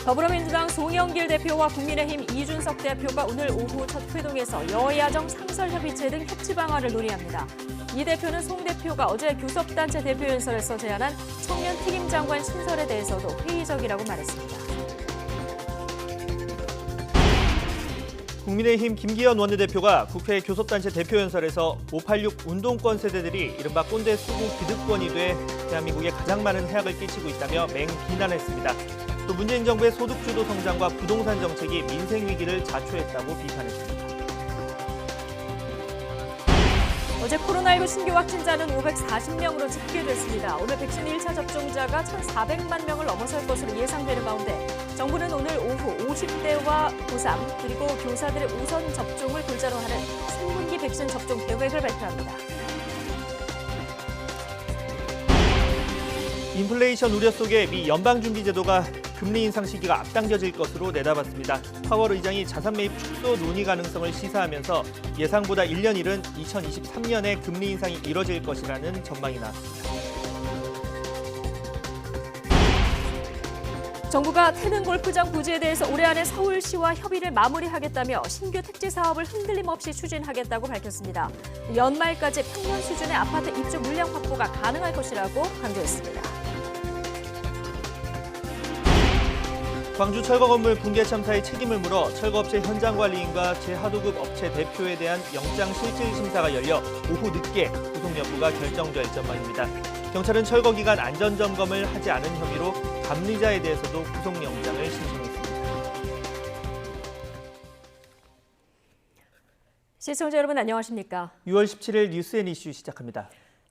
더불어민주당 송영길 대표와 국민의힘 이준석 대표가 오늘 오후 첫 회동에서 여야정 상설협의체 등 협치 방안을 논의합니다. 이 대표는 송 대표가 어제 교섭단체 대표연설에서 제안한 청년 특임장관 신설에 대해서도 회의적이라고 말했습니다. 국민의힘 김기현 원내대표가 국회 교섭단체 대표연설에서 586 운동권 세대들이 이른바 꼰대 수구 기득권이 돼 대한민국에 가장 많은 해악을 끼치고 있다며 맹비난했습니다. 또 문재인 정부의 소득주도 성장과 부동산 정책이 민생 위기를 자초했다고 비판했습니다. 어제 코로나19 신규 확진자는 540명으로 집계됐습니다. 오늘 백신 1차 접종자가 1,400만 명을 넘어설 것으로 예상되는 가운데 정부는 오늘 오후 50대와 고3 그리고 교사들의 우선 접종을 골자로 하는 3분기 백신 접종 계획을 발표합니다. 인플레이션 우려 속에 미 연방준비제도가 금리 인상 시기가 앞당겨질 것으로 내다봤습니다. 파월 의장이 자산 매입 축소 논의 가능성을 시사하면서 예상보다 1년 이른 2023년에 금리 인상이 이뤄질 것이라는 전망이 나왔습니다. 정부가 태릉 골프장 부지에 대해서 올해 안에 서울시와 협의를 마무리하겠다며 신규 택지 사업을 흔들림 없이 추진하겠다고 밝혔습니다. 연말까지 평년 수준의 아파트 입주 물량 확보가 가능할 것이라고 강조했습니다. 광주 철거 건물 붕괴 참사의 책임을 물어 철거업체 현장 관리인과 제 하도급 업체 대표에 대한 영장 실질 심사가 열려 오후 늦게 구속 여부가 결정될 전망입니다. 경찰은 철거 기간 안전 점검을 하지 않은 혐의로 감리자에 대해서도 구속 영장을 신청했습니다. 시청자 여러분 안녕하십니까? 6월 17일 뉴스앤 이슈 시작합니다.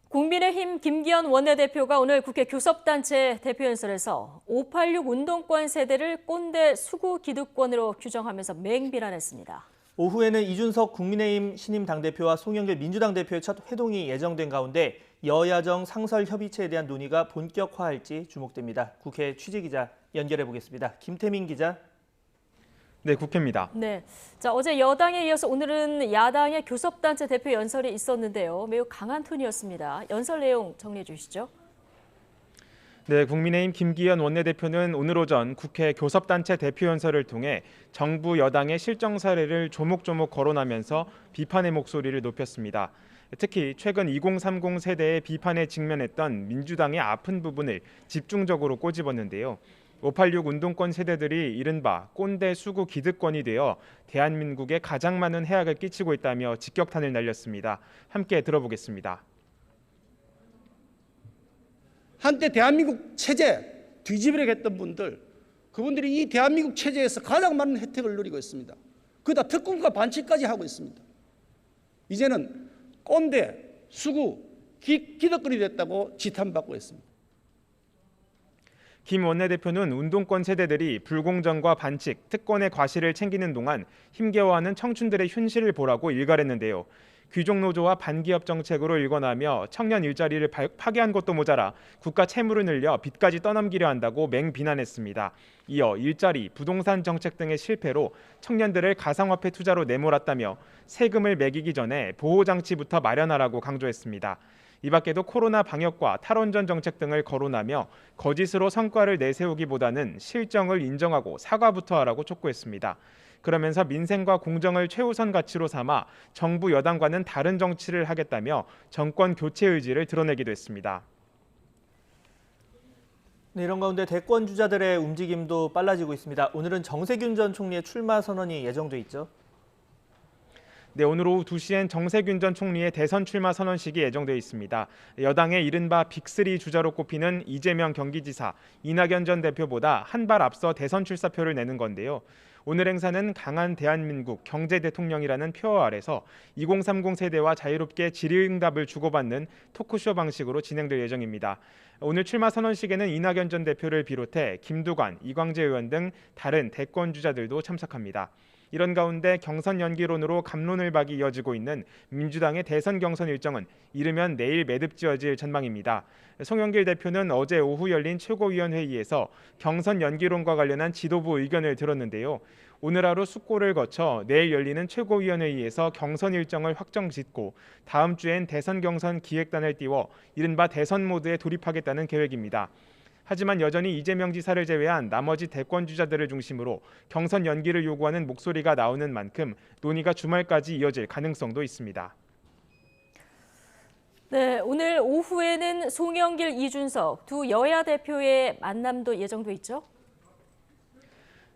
국민의힘 김기현 원내대표가 오늘 국회 교섭단체 대표연설에서 586 운동권 세대를 꼰대 수구 기득권으로 규정하면서 맹비난했습니다. 오후에는 이준석 국민의힘 신임 당대표와 송영길 민주당 대표의 첫 회동이 예정된 가운데 여야정 상설협의체에 대한 논의가 본격화할지 주목됩니다. 국회 취재기자 연결해 보겠습니다. 김태민 기자. 네, 국회입니다. 네, 자 어제 여당에 이어서 오늘은 야당의 교섭단체 대표 연설이 있었는데요. 매우 강한 톤이었습니다. 연설 내용 정리해 주시죠. 네, 국민의힘 김기현 원내대표는 오늘 오전 국회 교섭단체 대표 연설을 통해 정부 여당의 실정 사례를 조목조목 거론하면서 비판의 목소리를 높였습니다. 특히 최근 2030 세대의 비판에 직면했던 민주당의 아픈 부분을 집중적으로 꼬집었는데요. 586 운동권 세대들이 이른바 꼰대 수구 기득권이 되어 대한민국에 가장 많은 해악을 끼치고 있다며 직격탄을 날렸습니다. 함께 들어보겠습니다. 한때 대한민국 체제 뒤집으려고 했던 분들, 그분들이 이 대한민국 체제에서 가장 많은 혜택을 누리고 있습니다. 그다 특권과 반칙까지 하고 있습니다. 이제는 꼰대, 수구, 기득권이 됐다고 지탄받고 있습니다. 김 원내대표는 운동권 세대들이 불공정과 반칙, 특권의 과실을 챙기는 동안 힘겨워하는 청춘들의 현실을 보라고 일갈했는데요. 귀족노조와 반기업 정책으로 일관하며 청년 일자리를 파괴한 것도 모자라 국가 채무를 늘려 빚까지 떠넘기려 한다고 맹비난했습니다. 이어 일자리, 부동산 정책 등의 실패로 청년들을 가상화폐 투자로 내몰았다며 세금을 매기기 전에 보호장치부터 마련하라고 강조했습니다. 이 밖에도 코로나 방역과 탈원전 정책 등을 거론하며 거짓으로 성과를 내세우기보다는 실정을 인정하고 사과부터 하라고 촉구했습니다. 그러면서 민생과 공정을 최우선 가치로 삼아 정부 여당과는 다른 정치를 하겠다며 정권 교체 의지를 드러내기도 했습니다. 네, 이런 가운데 대권 주자들의 움직임도 빨라지고 있습니다. 오늘은 정세균 전 총리의 출마 선언이 예정돼 있죠. 네, 오늘 오후 2시엔 정세균 전 총리의 대선 출마 선언식이 예정되어 있습니다. 여당의 이른바 빅3 주자로 꼽히는 이재명 경기지사, 이낙연 전 대표보다 한 발 앞서 대선 출사표를 내는 건데요. 오늘 행사는 강한 대한민국 경제 대통령이라는 표어 아래서 2030 세대와 자유롭게 질의응답을 주고받는 토크쇼 방식으로 진행될 예정입니다. 오늘 출마 선언식에는 이낙연 전 대표를 비롯해 김두관, 이광재 의원 등 다른 대권 주자들도 참석합니다. 이런 가운데 경선 연기론으로 갑론을박이 이어지고 있는 민주당의 대선 경선 일정은 이르면 내일 매듭지어질 전망입니다. 송영길 대표는 어제 오후 열린 최고위원회의에서 경선 연기론과 관련한 지도부 의견을 들었는데요. 오늘 하루 숙고를 거쳐 내일 열리는 최고위원회의에서 경선 일정을 확정짓고 다음 주엔 대선 경선 기획단을 띄워 이른바 대선 모드에 돌입하겠다는 계획입니다. 하지만 여전히 이재명 지사를 제외한 나머지 대권 주자들을 중심으로 경선 연기를 요구하는 목소리가 나오는 만큼 논의가 주말까지 이어질 가능성도 있습니다. 네, 오늘 오후에는 송영길, 이준석 두 여야 대표의 만남도 예정돼 있죠?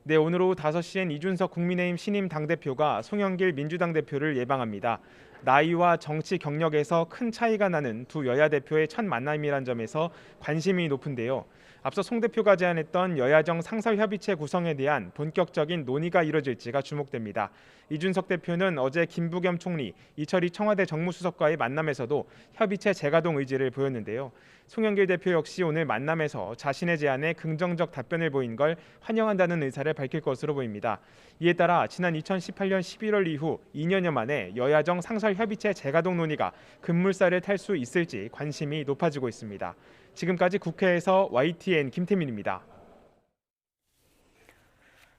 네, 오늘 오후 5시엔 이준석 국민의힘 신임 당대표가 송영길 민주당 대표를 예방합니다. 나이와 정치 경력에서 큰 차이가 나는 두 여야 대표의 첫 만남이란 점에서 관심이 높은데요. 앞서 송 대표가 제안했던 여야정 상설협의체 구성에 대한 본격적인 논의가 이뤄질지가 주목됩니다. 이준석 대표는 어제 김부겸 총리, 이철희 청와대 정무수석과의 만남에서도 협의체 재가동 의지를 보였는데요. 송영길 대표 역시 오늘 만남에서 자신의 제안에 긍정적 답변을 보인 걸 환영한다는 의사를 밝힐 것으로 보입니다. 이에 따라 지난 2018년 11월 이후 2년여 만에 여야정 상설협의체 재가동 논의가 급물살을 탈 수 있을지 관심이 높아지고 있습니다. 지금까지 국회에서 YTN 김태민입니다.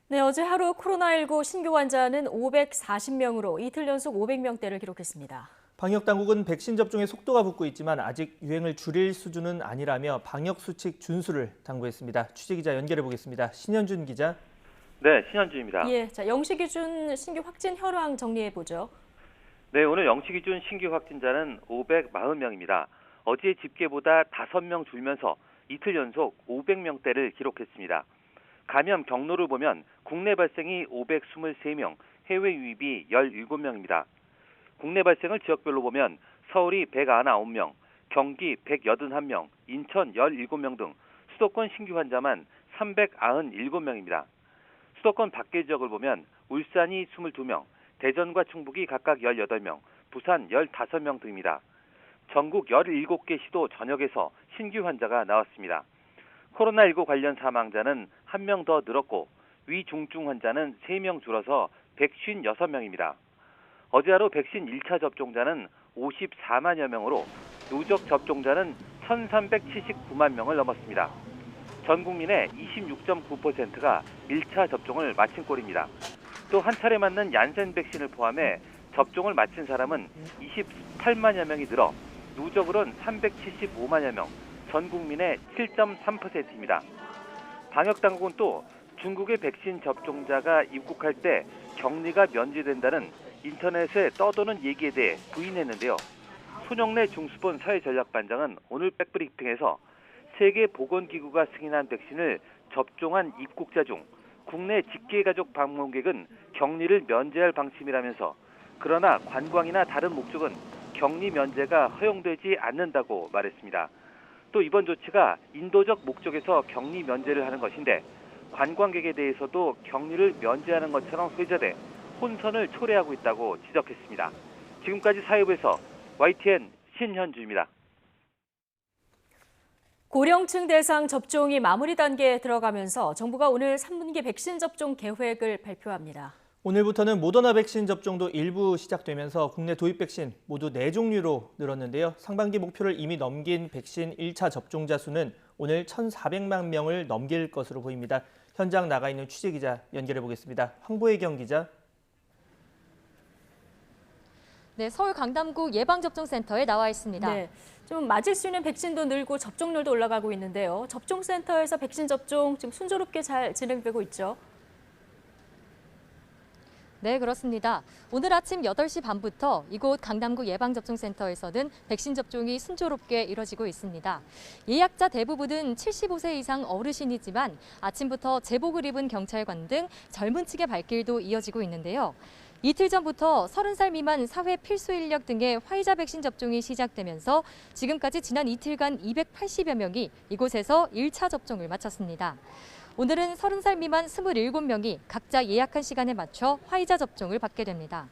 네, 어제 하루 코로나19 신규 환자는 540명으로 이틀 연속 500명대를 기록했습니다. 방역당국은 백신 접종의 속도가 붙고 있지만 아직 유행을 줄일 수준은 아니라며 방역수칙 준수를 당부했습니다. 취재기자 연결해 보겠습니다. 신현준 기자. 네, 신현주입니다. 예, 자, 영시 기준 신규 확진 현황 정리해 보죠. 네, 오늘 영시 기준 신규 확진자는 540명입니다. 어제 집계보다 5명 줄면서 이틀 연속 500명대를 기록했습니다. 감염 경로를 보면 국내 발생이 523명, 해외 유입이 17명입니다. 국내 발생을 지역별로 보면 서울이 199명, 경기 181명, 인천 17명 등 수도권 신규 환자만 397명입니다. 수도권 밖의 지역을 보면 울산이 22명, 대전과 충북이 각각 18명, 부산 15명 등입니다. 전국 17개 시도 전역에서 신규 환자가 나왔습니다. 코로나19 관련 사망자는 1명 더 늘었고 위중증 환자는 3명 줄어서 156명입니다. 어제 하루 백신 1차 접종자는 54만여 명으로 누적 접종자는 1,379만 명을 넘었습니다. 전 국민의 26.9%가 1차 접종을 마친 꼴입니다. 또 한 차례 맞는 얀센 백신을 포함해 접종을 마친 사람은 28만여 명이 늘어 누적으로는 375만여 명, 전 국민의 7.3%입니다. 방역당국은 또 중국의 백신 접종자가 입국할 때 격리가 면제된다는 인터넷에 떠도는 얘기에 대해 부인했는데요. 손영래 중수본 사회전략반장은 오늘 백브리핑에서 세계보건기구가 승인한 백신을 접종한 입국자 중 국내 직계가족 방문객은 격리를 면제할 방침이라면서 그러나 관광이나 다른 목적은 격리 면제가 허용되지 않는다고 말했습니다. 또 이번 조치가 인도적 목적에서 격리 면제를 하는 것인데 관광객에 대해서도 격리를 면제하는 것처럼 회자돼 혼선을 초래하고 있다고 지적했습니다. 지금까지 사회부에서 YTN 신현주입니다. 고령층 대상 접종이 마무리 단계에 들어가면서 정부가 오늘 3분기 백신 접종 계획을 발표합니다. 오늘부터는 모더나 백신 접종도 일부 시작되면서 국내 도입 백신 모두 4종류로 늘었는데요. 상반기 목표를 이미 넘긴 백신 1차 접종자 수는 오늘 1,400만 명을 넘길 것으로 보입니다. 현장 나가 있는 취재기자 연결해 보겠습니다. 황보혜경 기자. 네, 서울 강남구 예방접종센터에 나와 있습니다. 네, 좀 맞을 수 있는 백신도 늘고 접종률도 올라가고 있는데요. 접종센터에서 백신 접종 지금 순조롭게 잘 진행되고 있죠. 네, 그렇습니다. 오늘 아침 8시 반부터 이곳 강남구 예방접종센터에서는 백신 접종이 순조롭게 이뤄지고 있습니다. 예약자 대부분은 75세 이상 어르신이지만 아침부터 제복을 입은 경찰관 등 젊은 층의 발길도 이어지고 있는데요. 이틀 전부터 30살 미만 사회 필수 인력 등의 화이자 백신 접종이 시작되면서 지금까지 지난 이틀간 280여 명이 이곳에서 1차 접종을 마쳤습니다. 오늘은 30살 미만 27명이 각자 예약한 시간에 맞춰 화이자 접종을 받게 됩니다.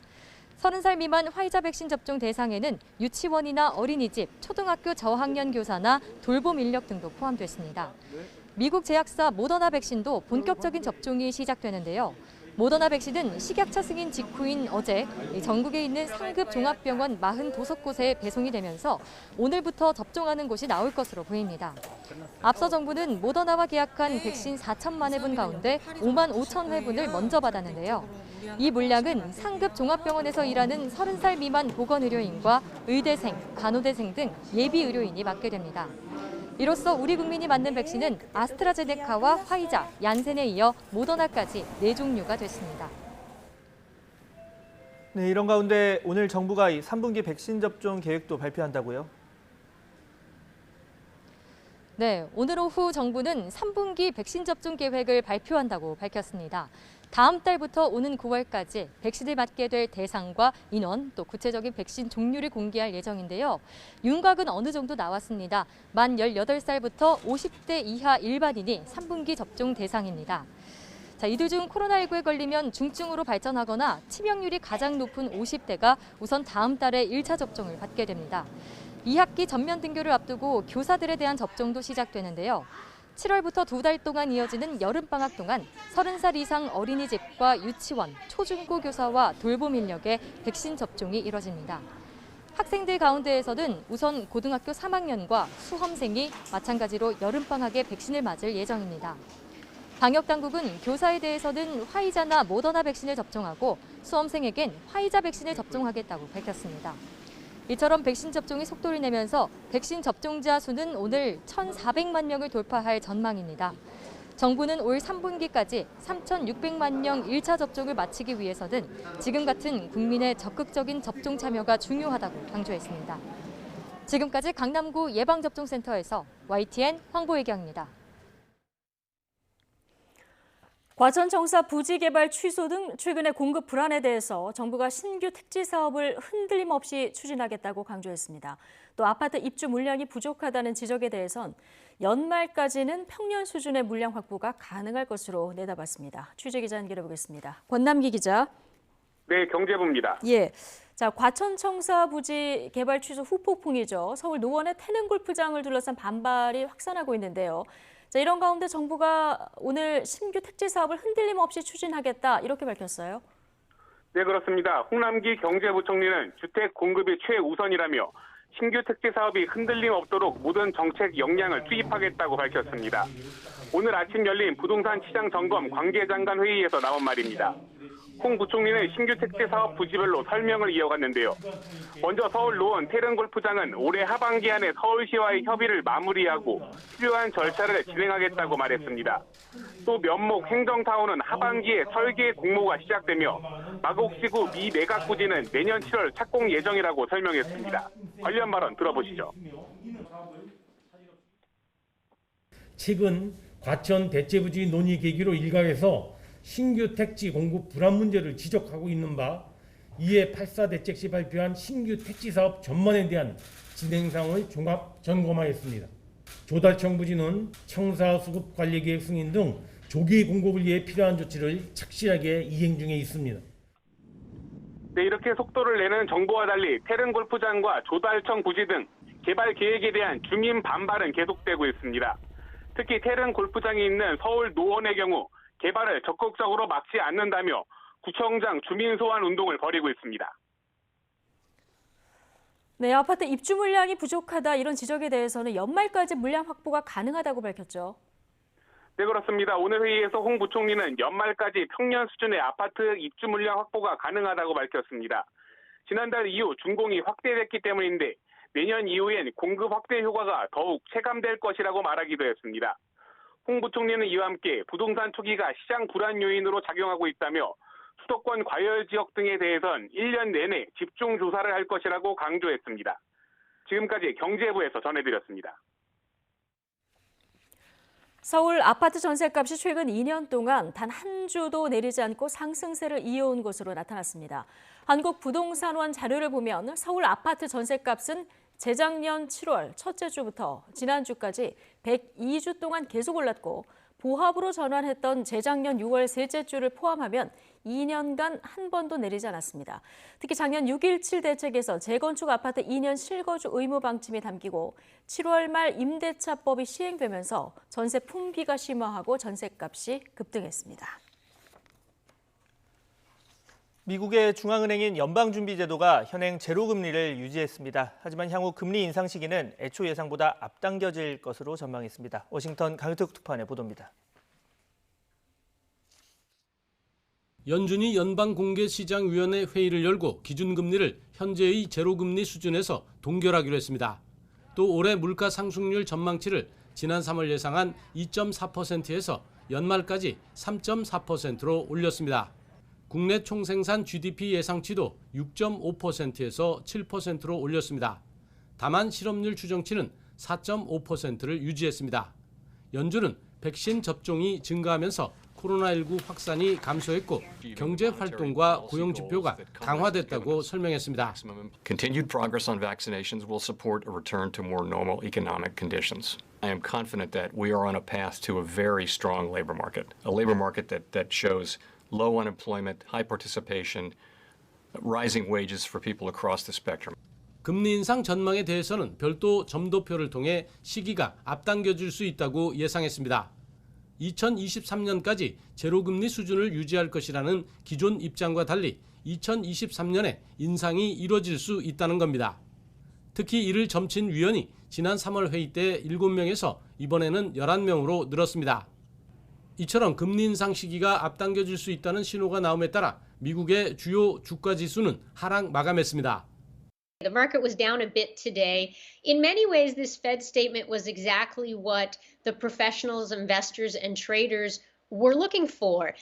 30살 미만 화이자 백신 접종 대상에는 유치원이나 어린이집, 초등학교 저학년 교사나 돌봄 인력 등도 포함됐습니다. 미국 제약사 모더나 백신도 본격적인 접종이 시작되는데요. 모더나 백신은 식약처 승인 직후인 어제 전국에 있는 상급 종합병원 45곳에 배송이 되면서 오늘부터 접종하는 곳이 나올 것으로 보입니다. 앞서 정부는 모더나와 계약한 백신 4천만 회분 가운데 5만 5천 회분을 먼저 받았는데요. 이 물량은 상급 종합병원에서 일하는 30살 미만 보건의료인과 의대생, 간호대생 등 예비 의료인이 맡게 됩니다. 이로써 우리 국민이 맞는 백신은 아스트라제네카와 화이자, 얀센에 이어 모더나까지 4종류가 됐습니다. 네, 이런 가운데 오늘 정부가 이 3분기 백신 접종 계획도 발표한다고요? 네, 오늘 오후 정부는 3분기 백신 접종 계획을 발표한다고 밝혔습니다. 다음 달부터 오는 9월까지 백신을 맞게 될 대상과 인원, 또 구체적인 백신 종류를 공개할 예정인데요. 윤곽은 어느 정도 나왔습니다. 만 18살부터 50대 이하 일반인이 3분기 접종 대상입니다. 자, 이들 중 코로나19에 걸리면 중증으로 발전하거나 치명률이 가장 높은 50대가 우선 다음 달에 1차 접종을 받게 됩니다. 2학기 전면 등교를 앞두고 교사들에 대한 접종도 시작되는데요. 7월부터 2달 동안 이어지는 여름방학 동안 30살 이상 어린이집과 유치원, 초중고 교사와 돌봄 인력의 백신 접종이 이뤄집니다. 학생들 가운데에서는 우선 고등학교 3학년과 수험생이 마찬가지로 여름방학에 백신을 맞을 예정입니다. 방역당국은 교사에 대해서는 화이자나 모더나 백신을 접종하고 수험생에겐 화이자 백신을 접종하겠다고 밝혔습니다. 이처럼 백신 접종이 속도를 내면서 백신 접종자 수는 오늘 1,400만 명을 돌파할 전망입니다. 정부는 올 3분기까지 3,600만 명 1차 접종을 마치기 위해서는 지금 같은 국민의 적극적인 접종 참여가 중요하다고 강조했습니다. 지금까지 강남구 예방접종센터에서 YTN 황보혜경입니다. 과천청사 부지 개발 취소 등 최근의 공급 불안에 대해서 정부가 신규 택지 사업을 흔들림 없이 추진하겠다고 강조했습니다. 또 아파트 입주 물량이 부족하다는 지적에 대해선 연말까지는 평년 수준의 물량 확보가 가능할 것으로 내다봤습니다. 취재 기자 연결해 보겠습니다. 권남기 기자. 네, 경제부입니다. 예. 자, 과천청사 부지 개발 취소 후폭풍이죠. 서울 노원의 태릉 골프장을 둘러싼 반발이 확산하고 있는데요. 자, 이런 가운데 정부가 오늘 신규 택지 사업을 흔들림 없이 추진하겠다 이렇게 밝혔어요. 네, 그렇습니다. 홍남기 경제부총리는 주택 공급이 최우선이라며 신규 택지 사업이 흔들림 없도록 모든 정책 역량을 투입하겠다고 밝혔습니다. 오늘 아침 열린 부동산 시장 점검 관계장관 회의에서 나온 말입니다. 홍 부총리는 신규 택지 사업 부지별로 설명을 이어갔는데요. 먼저 서울 노원 태릉 골프장은 올해 하반기 안에 서울시와의 협의를 마무리하고 필요한 절차를 진행하겠다고 말했습니다. 또 면목 행정타운은 하반기에 설계 공모가 시작되며 마곡지구 미 내각 부지는 내년 7월 착공 예정이라고 설명했습니다. 관련 발언 들어보시죠. 최근 과천 대체부지 논의 계기로 일각에서 신규 택지 공급 불안 문제를 지적하고 있는 바 이에 8.4 대책 시 발표한 신규 택지 사업 전망에 대한 진행 상황을 종합 점검하였습니다. 조달청 부지는 청사 수급 관리 계획 승인 등 조기 공급을 위해 필요한 조치를 착실하게 이행 중에 있습니다. 네, 이렇게 속도를 내는 정부와 달리 태릉 골프장과 조달청 부지 등 개발 계획에 대한 주민 반발은 계속되고 있습니다. 특히 태릉 골프장이 있는 서울 노원의 경우 개발을 적극적으로 막지 않는다며 구청장 주민 소환 운동을 벌이고 있습니다. 네, 아파트 입주 물량이 부족하다 이런 지적에 대해서는 연말까지 물량 확보가 가능하다고 밝혔죠. 네, 그렇습니다. 오늘 회의에서 홍 부총리는 연말까지 평년 수준의 아파트 입주 물량 확보가 가능하다고 밝혔습니다. 지난달 이후 준공이 확대됐기 때문인데 내년 이후엔 공급 확대 효과가 더욱 체감될 것이라고 말하기도 했습니다. 홍 부총리는 이와 함께 부동산 투기가 시장 불안 요인으로 작용하고 있다며 수도권 과열 지역 등에 대해선 1년 내내 집중 조사를 할 것이라고 강조했습니다. 지금까지 경제부에서 전해드렸습니다. 서울 아파트 전셋값이 최근 2년 동안 단 한 주도 내리지 않고 상승세를 이어온 것으로 나타났습니다. 한국부동산원 자료를 보면 서울 아파트 전셋값은 재작년 7월 첫째 주부터 지난주까지 102주 동안 계속 올랐고 보합으로 전환했던 재작년 6월 셋째 주를 포함하면 2년간 한 번도 내리지 않았습니다. 특히 작년 6.17 대책에서 재건축 아파트 2년 실거주 의무 방침이 담기고 7월 말 임대차법이 시행되면서 전세 품귀가 심화하고 전세값이 급등했습니다. 미국의 중앙은행인 연방준비제도가 현행 제로금리를 유지했습니다. 하지만 향후 금리 인상 시기는 애초 예상보다 앞당겨질 것으로 전망했습니다. 워싱턴 강유특 특파원의 보도입니다. 연준이 연방공개시장위원회 회의를 열고 기준금리를 현재의 제로금리 수준에서 동결하기로 했습니다. 또 올해 물가 상승률 전망치를 지난 3월 예상한 2.4%에서 연말까지 3.4%로 올렸습니다. 국내 총생산 GDP 예상치도 6.5%에서 7%로 올렸습니다. 다만 실업률 추정치는 4.5%를 유지했습니다. 연준은 백신 접종이 증가하면서 코로나19 확산이 감소했고 경제 활동과 고용 지표가 강화됐다고 설명했습니다. Continued progress on vaccinations will support a return to more normal economic conditions. I am confident that we are on a path to a very strong labor market, a labor market that shows low unemployment, high participation, rising wages for people across the spectrum. 금리 인상 전망에 대해서는 별도 점도표를 통해 시기가 앞당겨질 수 있다고 예상했습니다. 2023년까지 제로금리 수준을 유지할 것이라는 기존 입장과 달리 2023년에 인상이 이뤄질 수 있다는 겁니다. 특히 이를 점친 위원이 지난 3월 회의 때 7명에서 이번에는 11명으로 늘었습니다. 이처럼 금리 인상 시기가 앞당겨질 수 있다는 신호가 나옴에 따라 미국의 주요 주가 지수는 하락 마감했습니다. The market was down a bit today. In many ways, this Fed statement was exactly what the professionals, investors, and traders were looking for.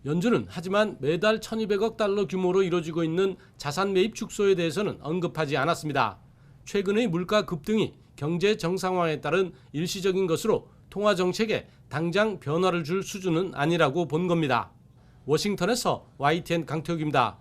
연준은 하지만 매달 1,200억 달러 규모로 이뤄지고 있는 자산 매입 축소에 대해서는 언급하지 않았습니다. 최근의 물가 급등이 경제 정상화에 따른 일시적인 것으로 통화 정책에 당장 변화를 줄 수준은 아니라고 본 겁니다. 워싱턴에서 YTN 강태욱입니다.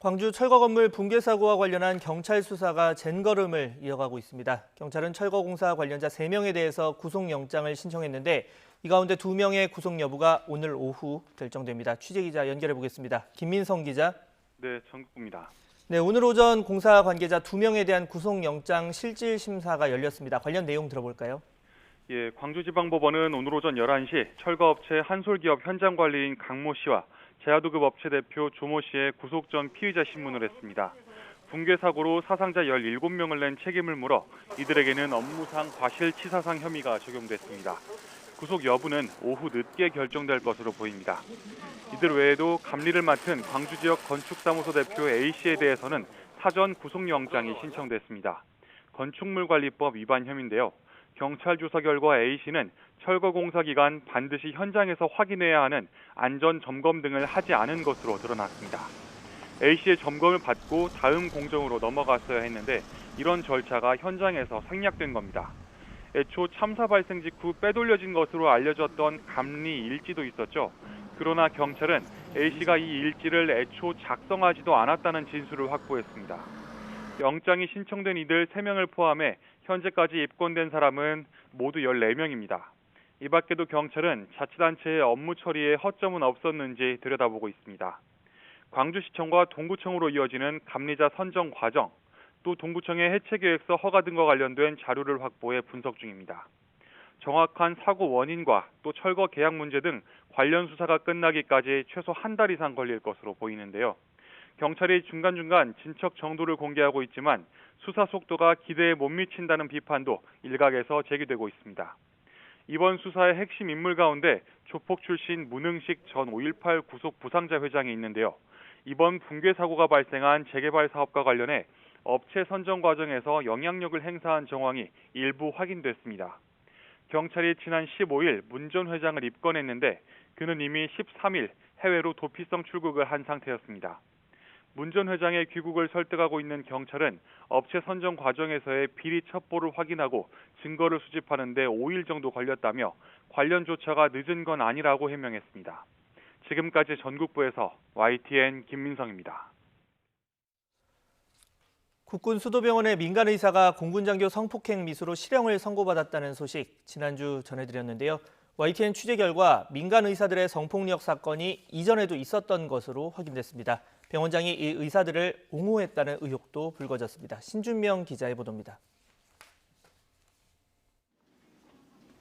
광주 철거 건물 붕괴 사고와 관련한 경찰 수사가 젠걸음을 이어가고 있습니다. 경찰은 철거공사 관련자 3명에 대해서 구속영장을 신청했는데 이 가운데 2명의 구속 여부가 오늘 오후 결정됩니다. 취재기자 연결해 보겠습니다. 김민성 기자. 네, 전국구입니다. 네, 오늘 오전 공사 관계자 2명에 대한 구속영장 실질 심사가 열렸습니다. 관련 내용 들어볼까요? 예, 광주지방법원은 오늘 오전 11시 철거업체 한솔기업 현장 관리인 강모 씨와 제하도급 업체 대표 조모 씨의 구속 전 피의자 신문을 했습니다. 붕괴 사고로 사상자 17명을 낸 책임을 물어 이들에게는 업무상 과실치사상 혐의가 적용됐습니다. 구속 여부는 오후 늦게 결정될 것으로 보입니다. 이들 외에도 감리를 맡은 광주 지역 건축사무소 대표 A씨에 대해서는 사전 구속영장이 신청됐습니다. 건축물관리법 위반 혐의인데요. 경찰 조사 결과 A씨는 철거 공사 기간 반드시 현장에서 확인해야 하는 안전 점검 등을 하지 않은 것으로 드러났습니다. A씨의 점검을 받고 다음 공정으로 넘어갔어야 했는데 이런 절차가 현장에서 생략된 겁니다. 애초 참사 발생 직후 빼돌려진 것으로 알려졌던 감리 일지도 있었죠. 그러나 경찰은 A씨가 이 일지를 애초 작성하지도 않았다는 진술을 확보했습니다. 영장이 신청된 이들 3명을 포함해 현재까지 입건된 사람은 모두 14명입니다. 이 밖에도 경찰은 자치단체의 업무 처리에 허점은 없었는지 들여다보고 있습니다. 광주시청과 동구청으로 이어지는 감리자 선정 과정, 또 동구청의 해체 계획서 허가 등과 관련된 자료를 확보해 분석 중입니다. 정확한 사고 원인과 또 철거 계약 문제 등 관련 수사가 끝나기까지 최소 한 달 이상 걸릴 것으로 보이는데요. 경찰이 중간중간 진척 정도를 공개하고 있지만 수사 속도가 기대에 못 미친다는 비판도 일각에서 제기되고 있습니다. 이번 수사의 핵심 인물 가운데 조폭 출신 문흥식 전 5.18 구속 부상자 회장이 있는데요. 이번 붕괴 사고가 발생한 재개발 사업과 관련해 업체 선정 과정에서 영향력을 행사한 정황이 일부 확인됐습니다. 경찰이 지난 15일 문 전 회장을 입건했는데 그는 이미 13일 해외로 도피성 출국을 한 상태였습니다. 문 전 회장의 귀국을 설득하고 있는 경찰은 업체 선정 과정에서의 비리 첩보를 확인하고 증거를 수집하는 데 5일 정도 걸렸다며 관련 조처가 늦은 건 아니라고 해명했습니다. 지금까지 전국부에서 YTN 김민성입니다. 국군 수도병원의 민간 의사가 공군장교 성폭행 미수로 실형을 선고받았다는 소식 지난주 전해드렸는데요. YTN 취재 결과 민간 의사들의 성폭력 사건이 이전에도 있었던 것으로 확인됐습니다. 병원장이 이 의사들을 옹호했다는 의혹도 불거졌습니다. 신준명 기자의 보도입니다.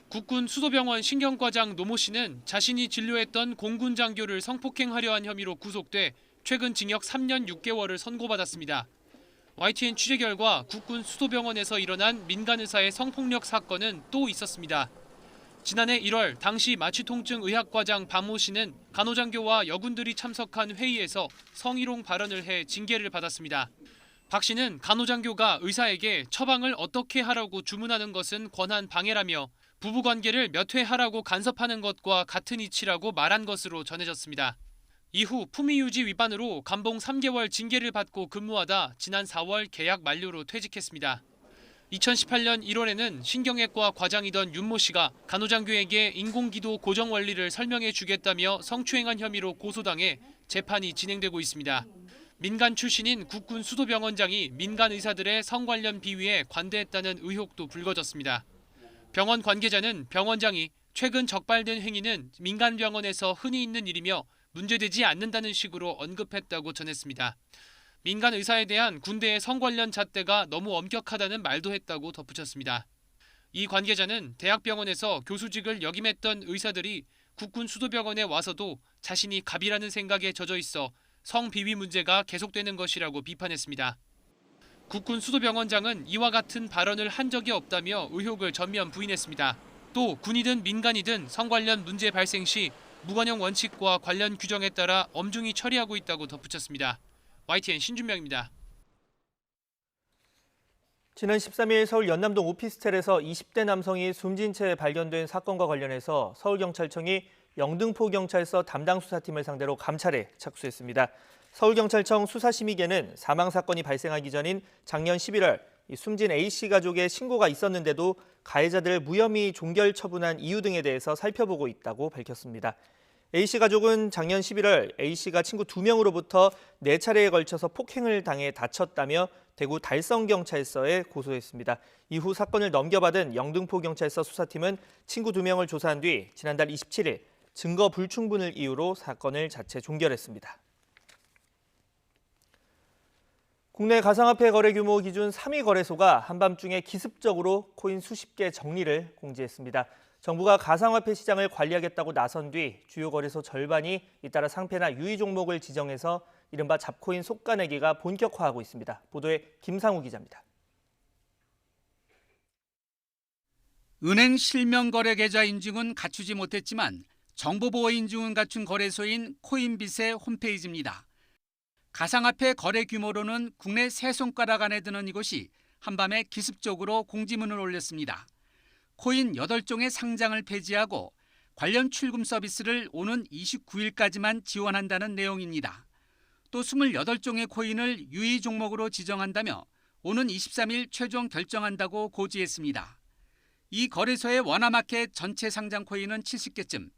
국군 수도병원 신경과장 노모 씨는 자신이 진료했던 공군 장교를 성폭행하려 한 혐의로 구속돼 최근 징역 3년 6개월을 선고받았습니다. YTN 취재 결과 국군 수도병원에서 일어난 민간 의사의 성폭력 사건은 또 있었습니다. 지난해 1월 당시 마취통증의학과장 박모 씨는 간호장교와 여군들이 참석한 회의에서 성희롱 발언을 해 징계를 받았습니다. 박 씨는 간호장교가 의사에게 처방을 어떻게 하라고 주문하는 것은 권한 방해라며 부부관계를 몇 회 하라고 간섭하는 것과 같은 이치라고 말한 것으로 전해졌습니다. 이후 품위유지 위반으로 감봉 3개월 징계를 받고 근무하다 지난 4월 계약 만료로 퇴직했습니다. 2018년 1월에는 신경외과 과장이던 윤모 씨가 간호장교에게 인공기도 고정 원리를 설명해 주겠다며 성추행한 혐의로 고소당해 재판이 진행되고 있습니다. 민간 출신인 국군 수도병원장이 민간 의사들의 성 관련 비위에 관대했다는 의혹도 불거졌습니다. 병원 관계자는 병원장이 최근 적발된 행위는 민간 병원에서 흔히 있는 일이며 문제되지 않는다는 식으로 언급했다고 전했습니다. 민간 의사에 대한 군대의 성 관련 잣대가 너무 엄격하다는 말도 했다고 덧붙였습니다. 이 관계자는 대학병원에서 교수직을 역임했던 의사들이 국군 수도병원에 와서도 자신이 갑이라는 생각에 젖어 있어 성비위 문제가 계속되는 것이라고 비판했습니다. 국군 수도병원장은 이와 같은 발언을 한 적이 없다며 의혹을 전면 부인했습니다. 또 군이든 민간이든 성 관련 문제 발생 시 무관용 원칙과 관련 규정에 따라 엄중히 처리하고 있다고 덧붙였습니다. YTN 신준명입니다. 지난 13일 서울 연남동 오피스텔에서 20대 남성이 숨진 채 발견된 사건과 관련해서 서울경찰청이 영등포경찰서 담당 수사팀을 상대로 감찰에 착수했습니다. 서울경찰청 수사심의계는 사망 사건이 발생하기 전인 작년 11월 숨진 A씨 가족의 신고가 있었는데도 가해자들을 무혐의 종결 처분한 이유 등에 대해서 살펴보고 있다고 밝혔습니다. A씨 가족은 작년 11월 A씨가 친구 2명으로부터 4차례에 걸쳐서 폭행을 당해 다쳤다며 대구 달성경찰서에 고소했습니다. 이후 사건을 넘겨받은 영등포경찰서 수사팀은 친구 2명을 조사한 뒤 지난달 27일 증거 불충분을 이유로 사건을 자체 종결했습니다. 국내 가상화폐 거래 규모 기준 3위 거래소가 한밤중에 기습적으로 코인 수십 개 정리를 공지했습니다. 정부가 가상화폐 시장을 관리하겠다고 나선 뒤 주요 거래소 절반이 잇따라 상패나 유의 종목을 지정해서 이른바 잡코인 속가내기가 본격화하고 있습니다. 보도에 김상우 기자입니다. 은행 실명 거래 계좌 인증은 갖추지 못했지만 정보보호 인증은 갖춘 거래소인 코인빗의 홈페이지입니다. 가상화폐 거래 규모로는 국내 세 손가락 안에 드는 이곳이 한밤에 기습적으로 공지문을 올렸습니다. 코인 8종의 상장을 폐지하고 관련 출금 서비스를 오는 29일까지만 지원한다는 내용입니다. 또 28종의 코인을 유의 종목으로 지정한다며 오는 23일 최종 결정한다고 고지했습니다. 이 거래소의 원화마켓 전체 상장 코인은 70개쯤,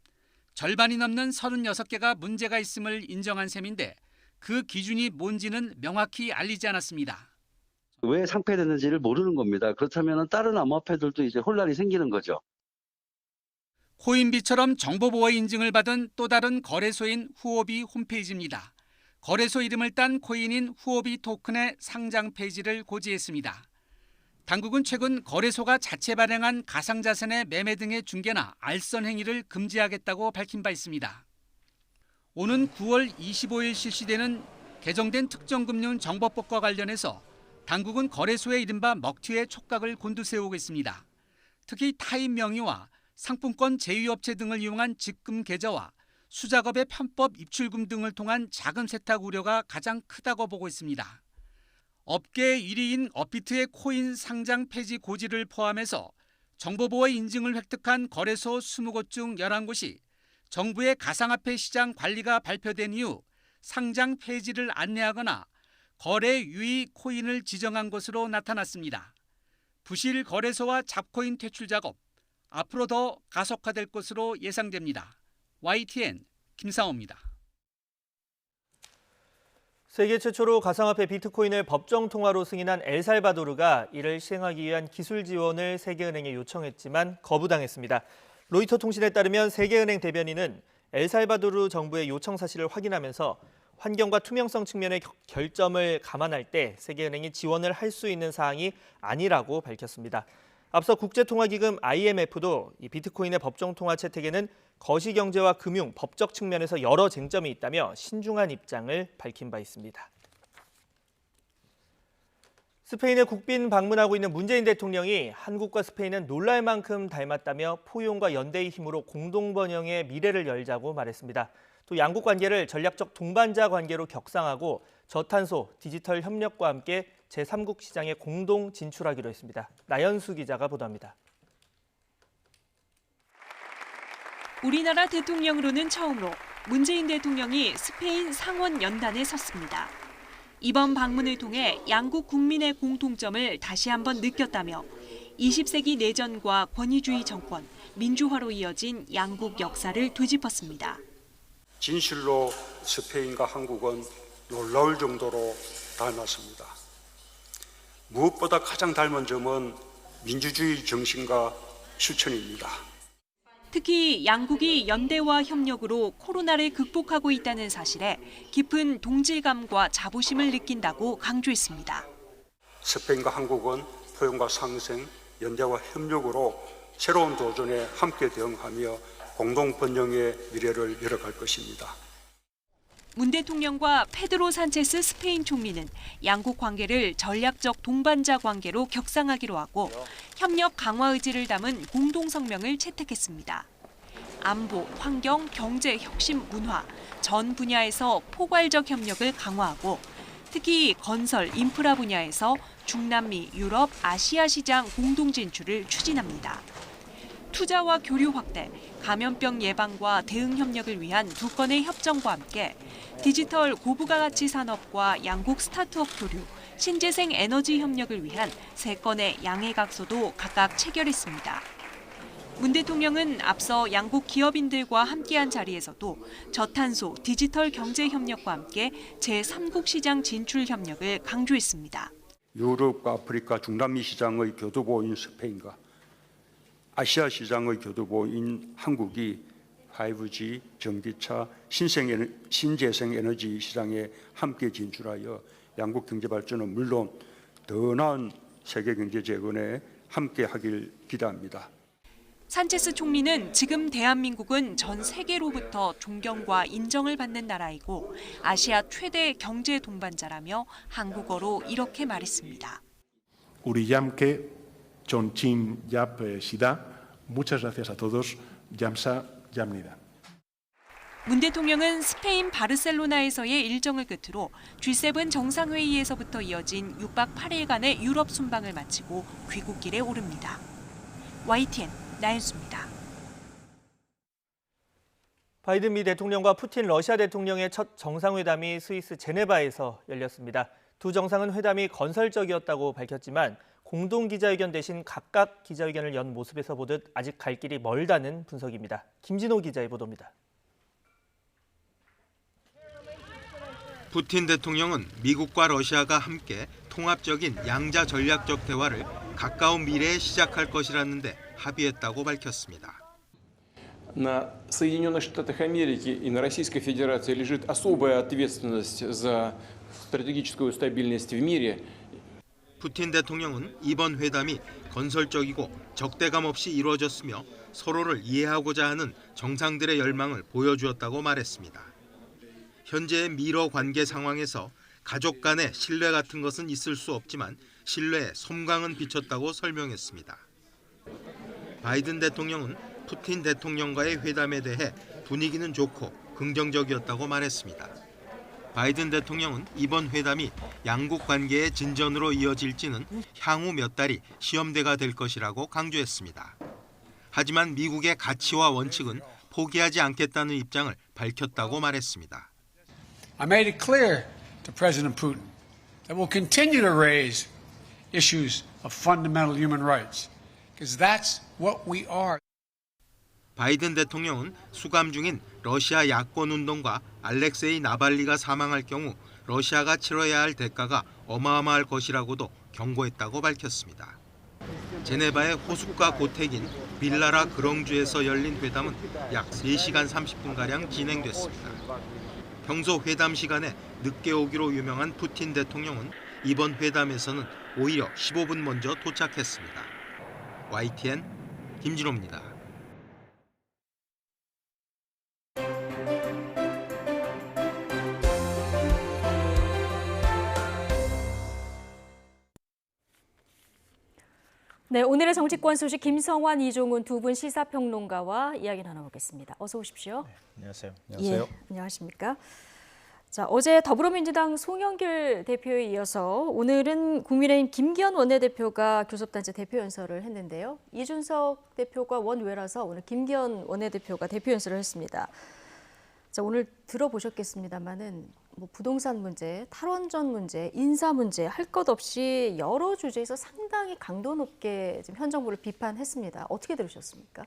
절반이 넘는 36개가 문제가 있음을 인정한 셈인데 그 기준이 뭔지는 명확히 알리지 않았습니다. 왜 상폐됐는지를 모르는 겁니다. 그렇다면 다른 암호화폐들도 이제 혼란이 생기는 거죠. 코인빗처럼 정보보호 인증을 받은 또 다른 거래소인 후오비 홈페이지입니다. 거래소 이름을 딴 코인인 후오비 토큰의 상장 페이지를 고지했습니다. 당국은 최근 거래소가 자체 발행한 가상자산의 매매 등의 중개나 알선 행위를 금지하겠다고 밝힌 바 있습니다. 오는 9월 25일 실시되는 개정된 특정금융정보법과 관련해서 당국은 거래소의 이른바 먹튀의 촉각을 곤두세우고 있습니다. 특히 타인 명의와 상품권 제휴업체 등을 이용한 직금 계좌와 수작업의 편법 입출금 등을 통한 자금 세탁 우려가 가장 크다고 보고 있습니다. 업계 1위인 업비트의 코인 상장 폐지 고지를 포함해서 정보보호 인증을 획득한 거래소 20곳 중 11곳이 정부의 가상화폐 시장 관리가 발표된 이후 상장 폐지를 안내하거나 거래 유의 코인을 지정한 것으로 나타났습니다. 부실 거래소와 잡코인 퇴출 작업, 앞으로 더 가속화될 것으로 예상됩니다. YTN 김상호입니다. 세계 최초로 가상화폐 비트코인을 법정 통화로 승인한 엘살바도르가 이를 시행하기 위한 기술 지원을 세계은행에 요청했지만 거부당했습니다. 로이터 통신에 따르면 세계은행 대변인은 엘살바도르 정부의 요청 사실을 확인하면서 환경과 투명성 측면의 결점을 감안할 때 세계은행이 지원을 할 수 있는 사항이 아니라고 밝혔습니다. 앞서 국제통화기금 IMF도 이 비트코인의 법정 통화 채택에는 거시경제와 금융, 법적 측면에서 여러 쟁점이 있다며 신중한 입장을 밝힌 바 있습니다. 스페인에 국빈 방문하고 있는 문재인 대통령이 한국과 스페인은 놀랄 만큼 닮았다며 포용과 연대의 힘으로 공동번영의 미래를 열자고 말했습니다. 또 양국 관계를 전략적 동반자 관계로 격상하고 저탄소, 디지털 협력과 함께 제3국 시장에 공동 진출하기로 했습니다. 나연수 기자가 보도합니다. 우리나라 대통령으로는 처음으로 문재인 대통령이 스페인 상원 연단에 섰습니다. 이번 방문을 통해 양국 국민의 공통점을 다시 한번 느꼈다며 20세기 내전과 권위주의 정권, 민주화로 이어진 양국 역사를 되짚었습니다. 진실로 스페인과 한국은 놀라울 정도로 닮았습니다. 무엇보다 가장 닮은 점은 민주주의 정신과 실천입니다. 특히 양국이 연대와 협력으로 코로나를 극복하고 있다는 사실에 깊은 동질감과 자부심을 느낀다고 강조했습니다. 스페인과 한국은 포용과 상생, 연대와 협력으로 새로운 도전에 함께 대응하며 공동 번영의 미래를 열어갈 것입니다. 문 대통령과 페드로 산체스 스페인 총리는 양국 관계를 전략적 동반자 관계로 격상하기로 하고 협력 강화 의지를 담은 공동성명을 채택했습니다. 안보, 환경, 경제, 혁신, 문화 전 분야에서 포괄적 협력을 강화하고 특히 건설, 인프라 분야에서 중남미, 유럽, 아시아 시장 공동 진출을 추진합니다. 투자와 교류 확대, 감염병 예방과 대응 협력을 위한 두 건의 협정과 함께 디지털 고부가가치 산업과 양국 스타트업 교류, 신재생 에너지 협력을 위한 세 건의 양해각서도 각각 체결했습니다. 문 대통령은 앞서 양국 기업인들과 함께한 자리에서도 저탄소, 디지털 경제 협력과 함께 제3국 시장 진출 협력을 강조했습니다. 유럽과 아프리카, 중남미 시장의 교두보인 스페인과 아시아 시장의 교두보인 한국이 5G, 전기차, 신재생 에너지 시장에 함께 진출하여 양국 경제 발전은 물론 더 나은 세계 경제 재건에 함께 하길 기대합니다. 산체스 총리는 지금 대한민국은 전 세계로부터 존경과 인정을 받는 나라이고 아시아 최대 경제 동반자라며 한국어로 이렇게 말했습니다. 우리 함께 존칭 yap시다. Muchas gracias a todos. 감사합니다. 문 대통령은 스페인 바르셀로나에서의 일정을 끝으로 G7 정상회의에서부터 이어진 6박 8일간의 유럽 순방을 마치고 귀국길에 오릅니다. YTN 나연수입니다. 바이든 미 대통령과 푸틴 러시아 대통령의 첫 정상회담이 스위스 제네바에서 열렸습니다. 두 정상은 회담이 건설적이었다고 밝혔지만 공동 기자회견 대신 각각 기자회견을 연 모습에서 보듯 아직 갈 길이 멀다는 분석입니다. 김진호 기자의 보도입니다. 푸틴 대통령은 미국과 러시아가 함께 통합적인 양자 전략적 대화를 가까운 미래에 시작할 것이라는데 합의했다고 밝혔습니다. На Соединенных Штатах Америки и на Российской Федерации лежит особая ответственность за стратегическую стабильность в мире. 푸틴 대통령은 이번 회담이 건설적이고 적대감 없이 이루어졌으며 서로를 이해하고자 하는 정상들의 열망을 보여주었다고 말했습니다. 현재의 미러 관계 상황에서 가족 간의 신뢰 같은 것은 있을 수 없지만 신뢰에 섬광은 비쳤다고 설명했습니다. 바이든 대통령은 푸틴 대통령과의 회담에 대해 분위기는 좋고 긍정적이었다고 말했습니다. 바이든 대통령은 이번 회담이 양국 관계의 진전으로 이어질지는 향후 몇 달이 시험대가 될 것이라고 강조했습니다. 하지만 미국의 가치와 원칙은 포기하지 않겠다는 입장을 밝혔다고 말했습니다. I made it clear to President Putin that we'll continue to raise issues of fundamental human rights, because that's what we are. 바이든 대통령은 수감 중인 러시아 야권운동가 알렉세이 나발리가 사망할 경우 러시아가 치러야 할 대가가 어마어마할 것이라고도 경고했다고 밝혔습니다. 제네바의 호숫가 고택인 빌라라 그렁주에서 열린 회담은 약 3시간 30분가량 진행됐습니다. 평소 회담 시간에 늦게 오기로 유명한 푸틴 대통령은 이번 회담에서는 오히려 15분 먼저 도착했습니다. YTN 김진호입니다. 네, 오늘의 정치권 소식 김성환, 이종훈 두 분 시사평론가와 이야기 나눠보겠습니다. 어서 오십시오. 네, 안녕하세요. 예, 안녕하십니까. 자, 어제 더불어민주당 송영길 대표에 이어서 오늘은 국민의힘 김기현 원내대표가 교섭단체 대표 연설을 했는데요. 이준석 대표가 원외라서 오늘 김기현 원내대표가 대표 연설을 했습니다. 자, 오늘 들어보셨겠습니다만은 뭐 부동산 문제, 탈원전 문제, 인사 문제 할 것 없이 여러 주제에서 상당히 강도 높게 지금 현 정부를 비판했습니다. 어떻게 들으셨습니까?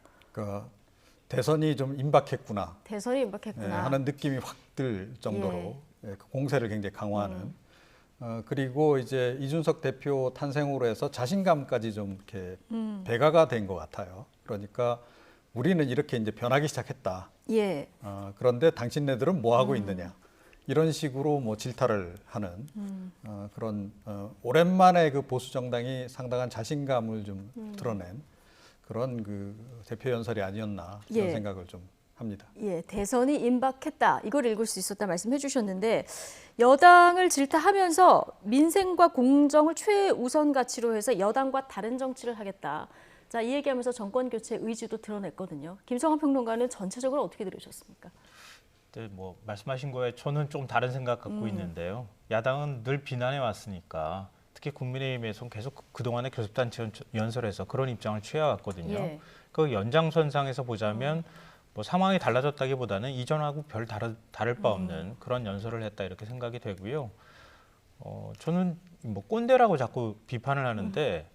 대선이 좀 임박했구나. 대선이 임박했구나. 하는 느낌이 확 들 정도로 공세를 굉장히 강화하는. 그리고 이제 이준석 대표 탄생으로 해서 자신감까지 좀 이렇게 배가가 된 것 같아요. 그러니까 우리는 이렇게 이제 변하기 시작했다. 예. 그런데 당신네들은 뭐 하고 있느냐. 이런 식으로 뭐 질타를 하는 그런 오랜만에 그 보수 정당이 상당한 자신감을 좀 드러낸 그런 그 대표 연설이 아니었나 이런 생각을 좀 합니다. 예, 대선이 임박했다. 이걸 읽을 수 있었다 말씀해 주셨는데 여당을 질타하면서 민생과 공정을 최우선 가치로 해서 여당과 다른 정치를 하겠다. 자, 이 얘기하면서 정권 교체 의지도 드러냈거든요. 김성환 평론가는 전체적으로 어떻게 들으셨습니까? 네, 뭐 말씀하신 거에 저는 좀 다른 생각 갖고 있는데요. 야당은 늘 비난해 왔으니까 특히 국민의힘에서 계속 그동안의 교섭단체 연설에서 그런 입장을 취해왔거든요. 예. 그 연장선상에서 보자면 뭐 상황이 달라졌다기보다는 이전하고 별 다를 바 없는 그런 연설을 했다 이렇게 생각이 되고요. 저는 뭐 꼰대라고 자꾸 비판을 하는데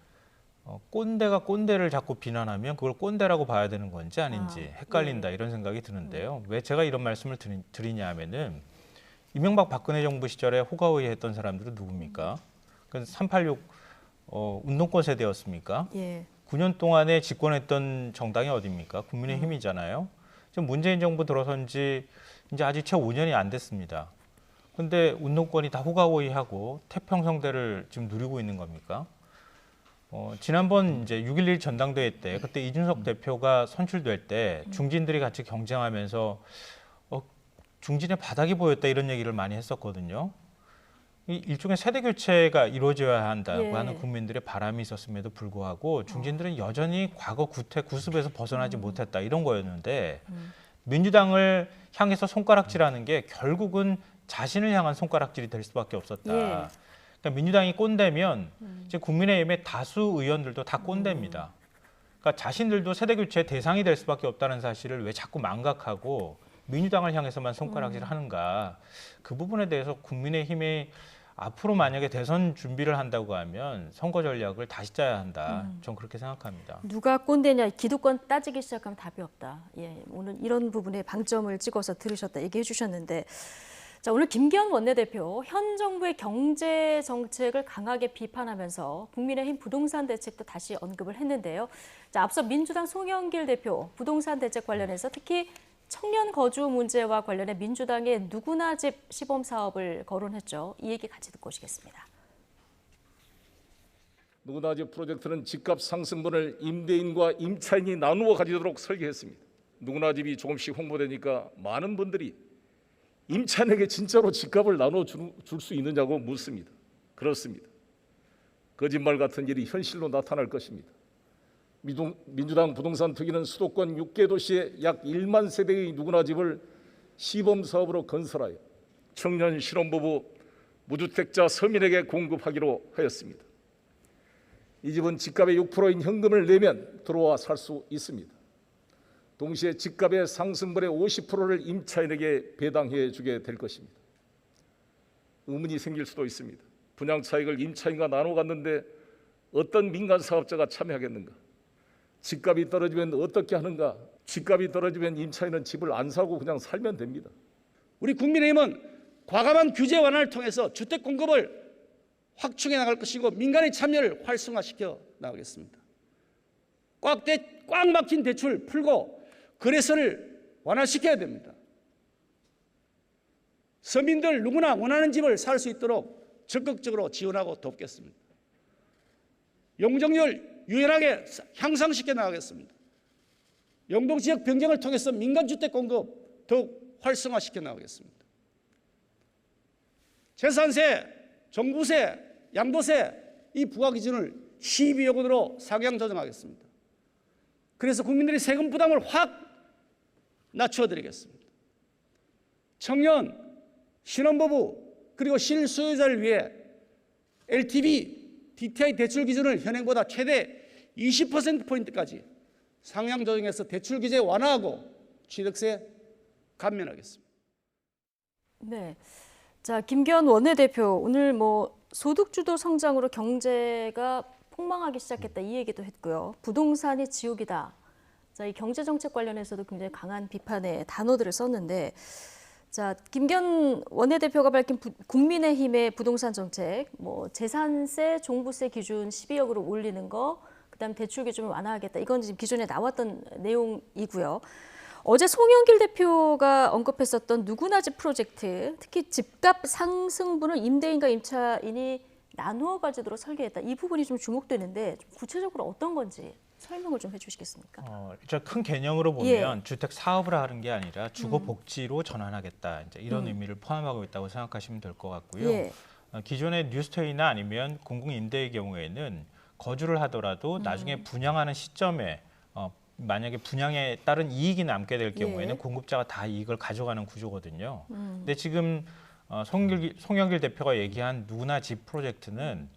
꼰대가 꼰대를 자꾸 비난하면 그걸 꼰대라고 봐야 되는 건지 아닌지 헷갈린다 이런 생각이 드는데요. 왜 제가 이런 말씀을 드리냐 하면은 이명박 박근혜 정부 시절에 호가호위 했던 사람들은 누굽니까? 386 운동권 세대였습니까? 예. 9년 동안에 집권했던 정당이 어디입니까? 국민의힘이잖아요. 지금 문재인 정부 들어선 지 이제 아직 채 5년이 안 됐습니다. 근데 운동권이 다 호가호위하고 태평성대를 지금 누리고 있는 겁니까? 지난번 이제 6.11 전당대회 때 그때 이준석 대표가 선출될 때 중진들이 같이 경쟁하면서 중진의 바닥이 보였다 이런 얘기를 많이 했었거든요. 일종의 세대 교체가 이루어져야 한다고 하는 국민들의 바람이 있었음에도 불구하고 중진들은 여전히 과거 구습에서 벗어나지 못했다 이런 거였는데 민주당을 향해서 손가락질하는 게 결국은 자신을 향한 손가락질이 될 수밖에 없었다. 그러니까 민주당이 꼰대면 이제 국민의힘의 다수 의원들도 다 꼰대입니다. 그러니까 자신들도 세대 교체의 대상이 될 수밖에 없다는 사실을 왜 자꾸 망각하고 민주당을 향해서만 손가락질을 하는가. 그 부분에 대해서 국민의힘이 앞으로 만약에 대선 준비를 한다고 하면 선거 전략을 다시 짜야 한다. 전 그렇게 생각합니다. 누가 꼰대냐 기득권 따지기 시작하면 답이 없다. 예, 오늘 이런 부분에 방점을 찍어서 들으셨다 얘기해 주셨는데 자, 오늘 김기현 원내대표 현 정부의 경제 정책을 강하게 비판하면서 국민의힘 부동산 대책도 다시 언급을 했는데요. 자, 앞서 민주당 송영길 대표 부동산 대책 관련해서 특히 청년 거주 문제와 관련해 민주당의 누구나 집 시범 사업을 거론했죠. 이 얘기 같이 듣고 오시겠습니다. 누구나 집 프로젝트는 집값 상승분을 임대인과 임차인이 나누어 가지도록 설계했습니다. 누구나 집이 조금씩 홍보되니까 많은 분들이 임차인에게 진짜로 집값을 나눠 줄 수 있느냐고 묻습니다. 그렇습니다. 거짓말 같은 일이 현실로 나타날 것입니다. 민주당 부동산 특위는 수도권 6개 도시에 약 1만 세대의 누구나 집을 시범 사업으로 건설하여 청년 실혼부부 무주택자 서민에게 공급하기로 하였습니다. 이 집은 집값의 6%인 현금을 내면 들어와 살 수 있습니다. 동시에 집값의 상승분의 50%를 임차인에게 배당해 주게 될 것입니다. 의문이 생길 수도 있습니다. 분양 차익을 임차인과 나눠 갔는데 어떤 민간 사업자가 참여하겠는가? 집값이 떨어지면 어떻게 하는가? 집값이 떨어지면 임차인은 집을 안 사고 그냥 살면 됩니다. 우리 국민의힘은 과감한 규제 완화를 통해서 주택 공급을 확충해 나갈 것이고 민간의 참여를 활성화시켜 나가겠습니다. 꽉 막힌 대출 풀고 거래소를 완화시켜야 됩니다. 서민들 누구나 원하는 집을 살 수 있도록 적극적으로 지원하고 돕겠습니다. 용적률 유연하게 향상시켜 나가겠습니다. 용도지역 변경을 통해서 민간주택 공급 더욱 활성화시켜 나가겠습니다. 재산세, 종부세, 양도세 이 부과기준을 12억 원으로 상향 조정하겠습니다. 그래서 국민들의 세금 부담을 확 낮춰드리겠습니다. 청년, 신혼부부 그리고 실소유자를 위해 LTV, DTI 대출 기준을 현행보다 최대 20%포인트까지 상향 조정해서 대출 규제 완화하고 취득세 감면하겠습니다. 네. 자, 김기현 원내대표 오늘 뭐 소득주도 성장으로 경제가 폭망하기 시작했다 이 얘기도 했고요. 부동산이 지옥이다. 자, 이 경제 정책 관련해서도 굉장히 강한 비판의 단어들을 썼는데, 자, 김기현 원내대표가 밝힌 국민의힘의 부동산 정책, 뭐 재산세, 종부세 기준 12억으로 올리는 거, 그다음 대출 기준을 완화하겠다. 이건 지금 기존에 나왔던 내용이고요. 어제 송영길 대표가 언급했었던 누구나 집 프로젝트, 특히 집값 상승분을 임대인과 임차인이 나누어 가지도록 설계했다. 이 부분이 좀 주목되는데 좀 구체적으로 어떤 건지 설명을 좀 해주시겠습니까? 일단 큰 개념으로 보면 주택 사업을 하는 게 아니라 주거 복지로 전환하겠다. 이제 이런 의미를 포함하고 있다고 생각하시면 될 것 같고요. 기존의 뉴스테이나 아니면 공공임대의 경우에는 거주를 하더라도 나중에 분양하는 시점에 만약에 분양에 따른 이익이 남게 될 경우에는 공급자가 다 이익을 가져가는 구조거든요. 근데 지금 송영길 대표가 얘기한 누구나 집 프로젝트는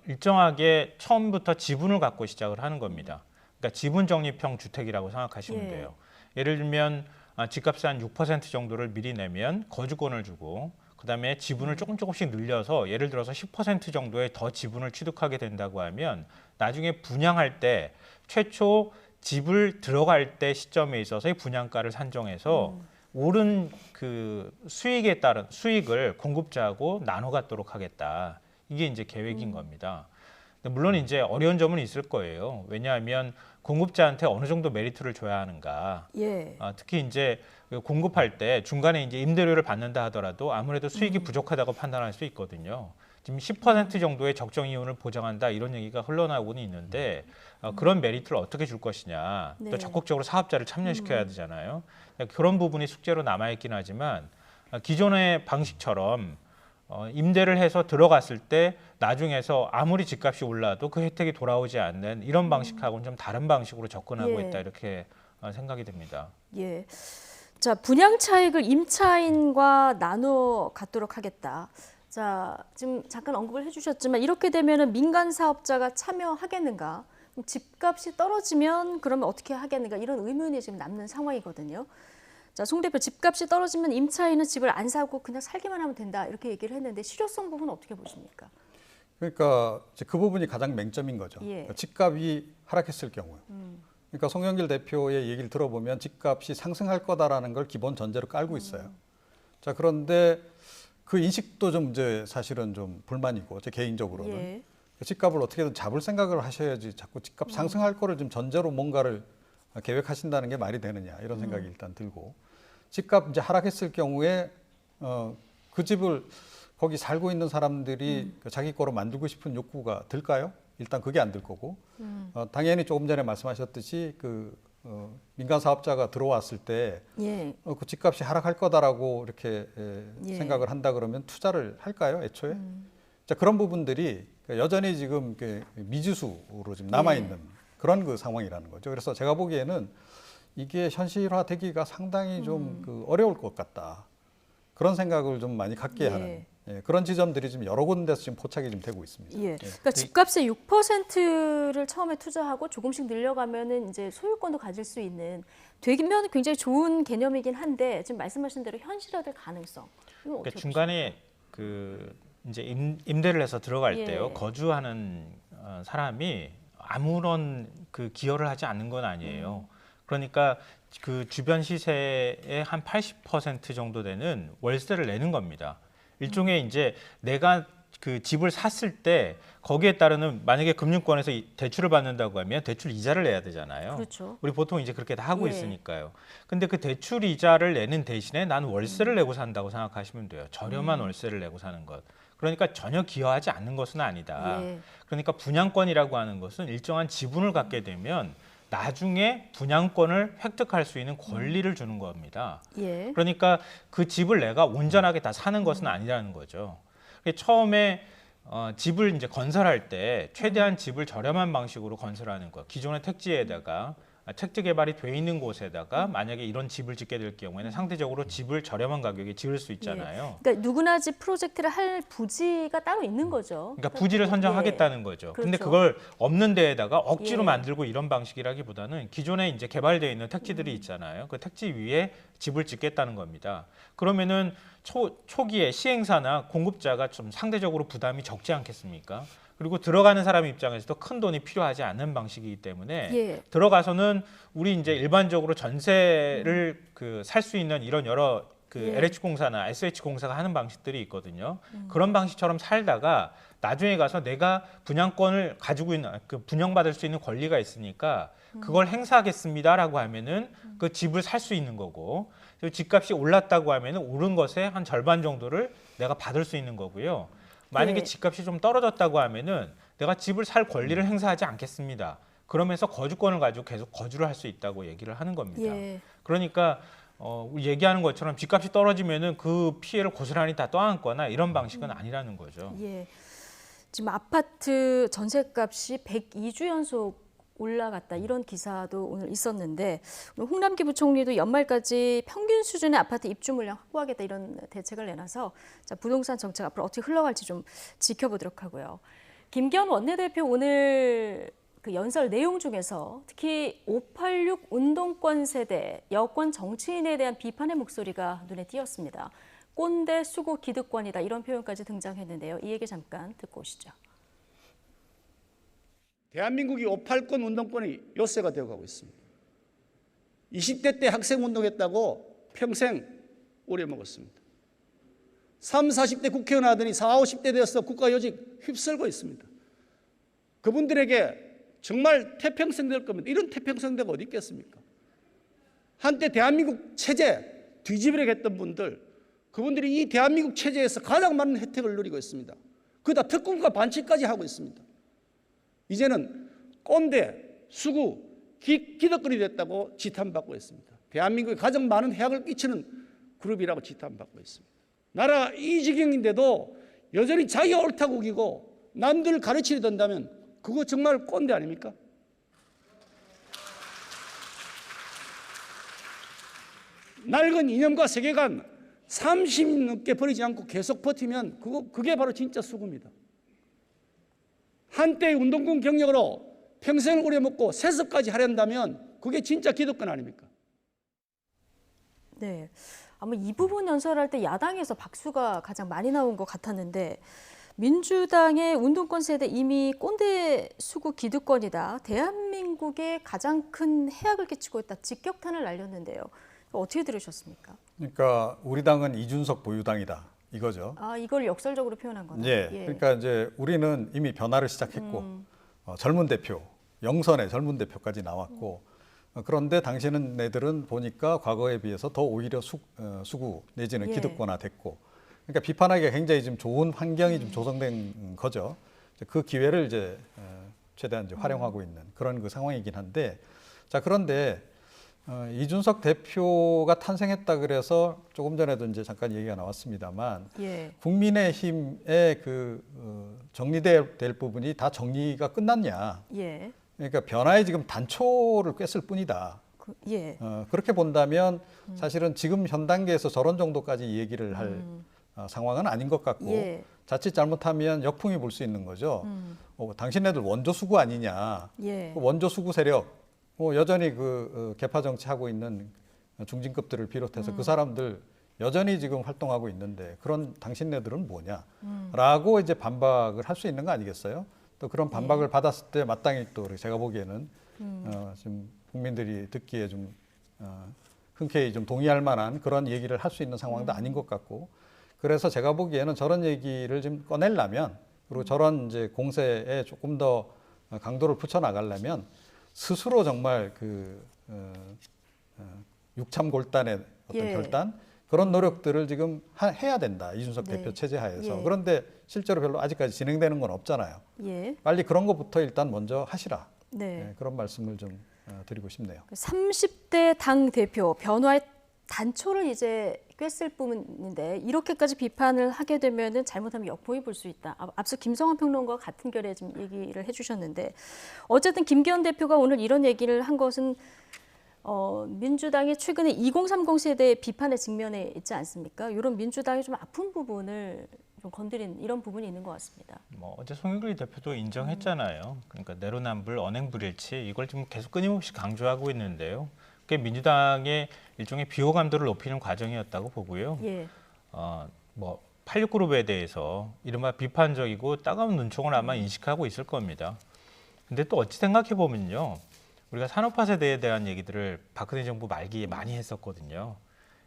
일정하게 처음부터 지분을 갖고 시작을 하는 겁니다. 그러니까 지분 적립형 주택이라고 생각하시면 돼요. 예를 들면 집값의 한 6% 정도를 미리 내면 거주권을 주고 그다음에 지분을 조금씩 늘려서 예를 들어서 10% 정도의 더 지분을 취득하게 된다고 하면 나중에 분양할 때 최초 집을 들어갈 때 시점에 있어서의 분양가를 산정해서 오른 그 수익에 따른 수익을 공급자하고 나눠 갖도록 하겠다. 이게 이제 계획인 겁니다. 근데 물론 이제 어려운 점은 있을 거예요. 왜냐하면 공급자한테 어느 정도 메리트를 줘야 하는가. 특히 이제 공급할 때 중간에 이제 임대료를 받는다 하더라도 아무래도 수익이 부족하다고 판단할 수 있거든요. 지금 10% 정도의 적정 이윤을 보장한다 이런 얘기가 흘러나오고는 있는데 그런 메리트를 어떻게 줄 것이냐. 또 적극적으로 사업자를 참여시켜야 되잖아요. 그런 부분이 숙제로 남아있긴 하지만 기존의 방식처럼 임대를 해서 들어갔을 때 나중에서 아무리 집값이 올라도 그 혜택이 돌아오지 않는 이런 방식하고는 좀 다른 방식으로 접근하고 있다 이렇게 생각이 됩니다. 자, 분양 차익을 임차인과 나눠 갖도록 하겠다. 자, 지금 잠깐 언급을 해주셨지만 이렇게 되면은 민간 사업자가 참여하겠는가? 집값이 떨어지면 그러면 어떻게 하겠는가? 이런 의문이 지금 남는 상황이거든요. 자, 송 대표 집값이 떨어지면 임차인은 집을 안 사고 그냥 살기만 하면 된다 이렇게 얘기를 했는데 실효성 부분은 어떻게 보십니까? 그러니까 이제 그 부분이 가장 맹점인 거죠. 그러니까 집값이 하락했을 경우. 그러니까 송영길 대표의 얘기를 들어보면 집값이 상승할 거다라는 걸 기본 전제로 깔고 있어요. 자, 그런데 그 인식도 좀 이제 사실은 좀 불만이고 제 개인적으로는 집값을 어떻게든 잡을 생각을 하셔야지 자꾸 집값 상승할 거를 좀 전제로 뭔가를 계획하신다는 게 말이 되느냐 이런 생각이 일단 들고 집값 이제 하락했을 경우에 그 집을 거기 살고 있는 사람들이 자기 거로 만들고 싶은 욕구가 들까요? 일단 그게 안 들 거고 당연히 조금 전에 말씀하셨듯이 그 민간 사업자가 들어왔을 때 그 집값이 하락할 거다라고 이렇게 생각을 한다 그러면 투자를 할까요? 애초에? 자, 그런 부분들이 여전히 지금 미지수로 지금 남아 있는 그런 그 상황이라는 거죠. 그래서 제가 보기에는 이게 현실화되기가 상당히 좀 어려울 것 같다. 그런 생각을 좀 많이 갖게 하는 그런 지점들이 지금 여러 군데서 지금 포착이 좀 되고 있습니다. 그러니까 집값의 6%를 처음에 투자하고 조금씩 늘려가면은 이제 소유권도 가질 수 있는 되면 굉장히 좋은 개념이긴 한데 지금 말씀하신 대로 현실화될 가능성. 그러니까 중간에 그 이제 임대를 해서 들어갈 때요 거주하는 사람이 아무런 그 기여를 하지 않는 건 아니에요. 그러니까 그 주변 시세의 한 80% 정도 되는 월세를 내는 겁니다. 일종의 이제 내가 그 집을 샀을 때 거기에 따르는 만약에 금융권에서 대출을 받는다고 하면 대출 이자를 내야 되잖아요. 그렇죠. 우리 보통 이제 그렇게 다 하고 있으니까요. 근데 그 대출 이자를 내는 대신에 난 월세를 내고 산다고 생각하시면 돼요. 저렴한 월세를 내고 사는 것. 그러니까 전혀 기여하지 않는 것은 아니다. 그러니까 분양권이라고 하는 것은 일정한 지분을 갖게 되면 나중에 분양권을 획득할 수 있는 권리를 주는 겁니다. 그러니까 그 집을 내가 온전하게 다 사는 것은 아니라는 거죠. 처음에 집을 이제 건설할 때 최대한 집을 저렴한 방식으로 건설하는 것. 기존의 택지에다가 택지 개발이 돼 있는 곳에다가 만약에 이런 집을 짓게 될 경우에는 상대적으로 집을 저렴한 가격에 지을 수 있잖아요. 그러니까 누구나 집 프로젝트를 할 부지가 따로 있는 거죠. 그러니까 부지를 선정하겠다는 거죠. 그렇죠. 근데 그걸 없는 데에다가 억지로 예. 만들고 이런 방식이라기보다는 기존에 이제 개발되어 있는 택지들이 있잖아요. 그 택지 위에 집을 짓겠다는 겁니다. 그러면은 초기에 시행사나 공급자가 좀 상대적으로 부담이 적지 않겠습니까? 그리고 들어가는 사람 입장에서도 큰 돈이 필요하지 않는 방식이기 때문에 예. 들어가서는 우리 이제 일반적으로 전세를 살 수 있는 이런 여러 예. LH공사나 SH공사가 하는 방식들이 있거든요. 그런 방식처럼 살다가 나중에 가서 내가 분양권을 가지고 있는 분양받을 수 있는 권리가 있으니까 그걸 행사하겠습니다라고 하면은 그 집을 살 수 있는 거고, 집값이 올랐다고 하면은 오른 것의 한 절반 정도를 내가 받을 수 있는 거고요. 만약에 예. 집값이 좀 떨어졌다고 하면은 내가 집을 살 권리를 행사하지 않겠습니다. 그러면서 거주권을 가지고 계속 거주를 할 수 있다고 얘기를 하는 겁니다. 예. 그러니까 얘기하는 것처럼 집값이 떨어지면은 그 피해를 고스란히 다 떠안거나 이런 방식은 아니라는 거죠. 예. 지금 아파트 전세값이 102주 연속 올라갔다, 이런 기사도 오늘 있었는데, 오늘 홍남기 부총리도 연말까지 평균 수준의 아파트 입주 물량 확보하겠다, 이런 대책을 내놔서 자, 부동산 정책 앞으로 어떻게 흘러갈지 좀 지켜보도록 하고요. 김기현 원내대표 오늘 그 연설 내용 중에서 특히 586 운동권 세대, 여권 정치인에 대한 비판의 목소리가 눈에 띄었습니다. 꼰대 수구 기득권이다, 이런 표현까지 등장했는데요. 이 얘기 잠깐 듣고 오시죠. 대한민국이 5.8권 운동권이 요새가 되어가고 있습니다. 20대 때 학생운동했다고 평생 우려먹었습니다. 30, 40대 국회의원 하더니 40, 50대 되어서 국가요직 휩쓸고 있습니다. 그분들에게 정말 태평성 될 겁니다. 이런 태평성대가 어디 있겠습니까? 한때 대한민국 체제 뒤집으려고 했던 분들, 그분들이 이 대한민국 체제에서 가장 많은 혜택을 누리고 있습니다. 그다 특권과 반칙까지 하고 있습니다. 이제는 꼰대, 수구, 기득권이 됐다고 지탄받고 있습니다. 대한민국에 가장 많은 해악을 끼치는 그룹이라고 지탄받고 있습니다. 나라가 이 지경인데도 여전히 자기가 옳다고 우기고 남들을 가르치려 든다면 그거 정말 꼰대 아닙니까? 낡은 이념과 세계관 30년 넘게 버리지 않고 계속 버티면 그게 바로 진짜 수구입니다. 한때의 운동권 경력으로 평생을 우려먹고 세습까지 하려한다면 그게 진짜 기득권 아닙니까? 네, 아마 이 부분 연설할 때 야당에서 박수가 가장 많이 나온 것 같았는데, 민주당의 운동권 세대 이미 꼰대 수구 기득권이다, 대한민국에 가장 큰 해악을 끼치고 있다, 직격탄을 날렸는데요. 어떻게 들으셨습니까? 그러니까 우리 당은 이준석 보유당이다, 이거죠. 아, 이걸 역설적으로 표현한 거네요. 예. 그러니까 이제 우리는 이미 변화를 시작했고 젊은 대표, 영선의 젊은 대표까지 나왔고, 그런데 당신은 애들은 보니까 과거에 비해서 더 오히려 수구 내지는 기득권화 됐고, 그러니까 비판하기가 굉장히 좀 좋은 환경이 좀 조성된 거죠. 그 기회를 이제 최대한 이제 활용하고 있는 그런 그 상황이긴 한데, 자, 그런데 이준석 대표가 탄생했다 그래서 조금 전에도 이제 잠깐 얘기가 나왔습니다만, 국민의힘의 정리될 부분이 다 정리가 끝났냐? 그러니까 변화에 지금 단초를 꿰을 뿐이다. 그렇게 본다면 사실은 지금 현 단계에서 저런 정도까지 얘기를 할 상황은 아닌 것 같고, 자칫 잘못하면 역풍이 불 수 있는 거죠. 당신네들 원조 수구 아니냐? 원조 수구 세력. 여전히 개파 정치하고 있는 중진급들을 비롯해서 그 사람들 여전히 지금 활동하고 있는데 그런 당신네들은 뭐냐? 라고 이제 반박을 할 수 있는 거 아니겠어요? 또 그런 반박을 받았을 때 마땅히 또 제가 보기에는 좀 국민들이 듣기에 좀 흔쾌히 좀 동의할 만한 그런 얘기를 할 수 있는 상황도 아닌 것 같고, 그래서 제가 보기에는 저런 얘기를 좀 꺼내려면, 그리고 저런 이제 공세에 조금 더 강도를 붙여 나가려면 스스로 정말 육참골단의 어떤 결단, 그런 노력들을 지금 해야 된다, 이준석 대표 체제 하에서. 그런데 실제로 별로 아직까지 진행되는 건 없잖아요. 빨리 그런 것부터 일단 먼저 하시라. 그런 말씀을 좀 드리고 싶네요. 30대 당 대표 변화의 단초를 이제 꿰쓸 부분인데 이렇게까지 비판을 하게 되면은 잘못하면 역풍이 불 수 있다. 앞서 김성환 평론가와 같은 결에 좀 얘기를 해주셨는데 어쨌든 김기현 대표가 오늘 이런 얘기를 한 것은 민주당이 최근에 2030 세대의 비판에 직면해 있지 않습니까? 이런 민주당이 좀 아픈 부분을 좀 건드린 이런 부분이 있는 것 같습니다. 어제 송영길 대표도 인정했잖아요. 그러니까 내로남불, 언행불일치 이걸 지금 계속 끊임없이 강조하고 있는데요. 그게 민주당의 일종의 비호감도를 높이는 과정이었다고 보고요. 예. 86그룹에 대해서 이른바 비판적이고 따가운 눈총을 아마 인식하고 있을 겁니다. 근데 또 어찌 생각해 보면요. 우리가 산업화 세대에 대한 얘기들을 박근혜 정부 말기에 많이 했었거든요.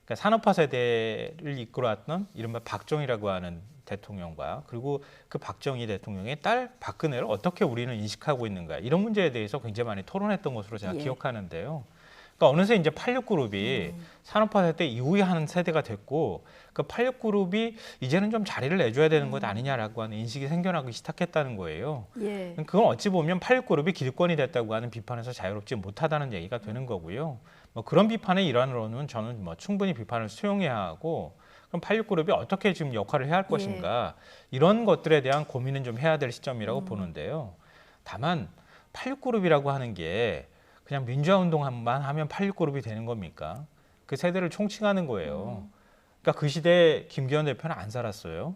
그러니까 산업화 세대를 이끌어왔던 이른바 박정희라고 하는 대통령과 그리고 그 박정희 대통령의 딸 박근혜를 어떻게 우리는 인식하고 있는가 이런 문제에 대해서 굉장히 많이 토론했던 것으로 제가 기억하는데요. 그러니까 어느새 이제 86그룹이 산업화 세대 이후에 하는 세대가 됐고 그 86그룹이 이제는 좀 자리를 내줘야 되는 것 아니냐라고 하는 인식이 생겨나기 시작했다는 거예요. 예. 그건 어찌 보면 86그룹이 기득권이 됐다고 하는 비판에서 자유롭지 못하다는 얘기가 되는 거고요. 그런 비판의 일환으로는 저는 충분히 비판을 수용해야 하고 그럼 86그룹이 어떻게 지금 역할을 해야 할 것인가 이런 것들에 대한 고민은 좀 해야 될 시점이라고 보는데요. 다만 86그룹이라고 하는 게 그냥 민주화 운동만 하면 86그룹이 되는 겁니까? 그 세대를 총칭하는 거예요. 그러니까 그 시대에 김기현 대표는 안 살았어요.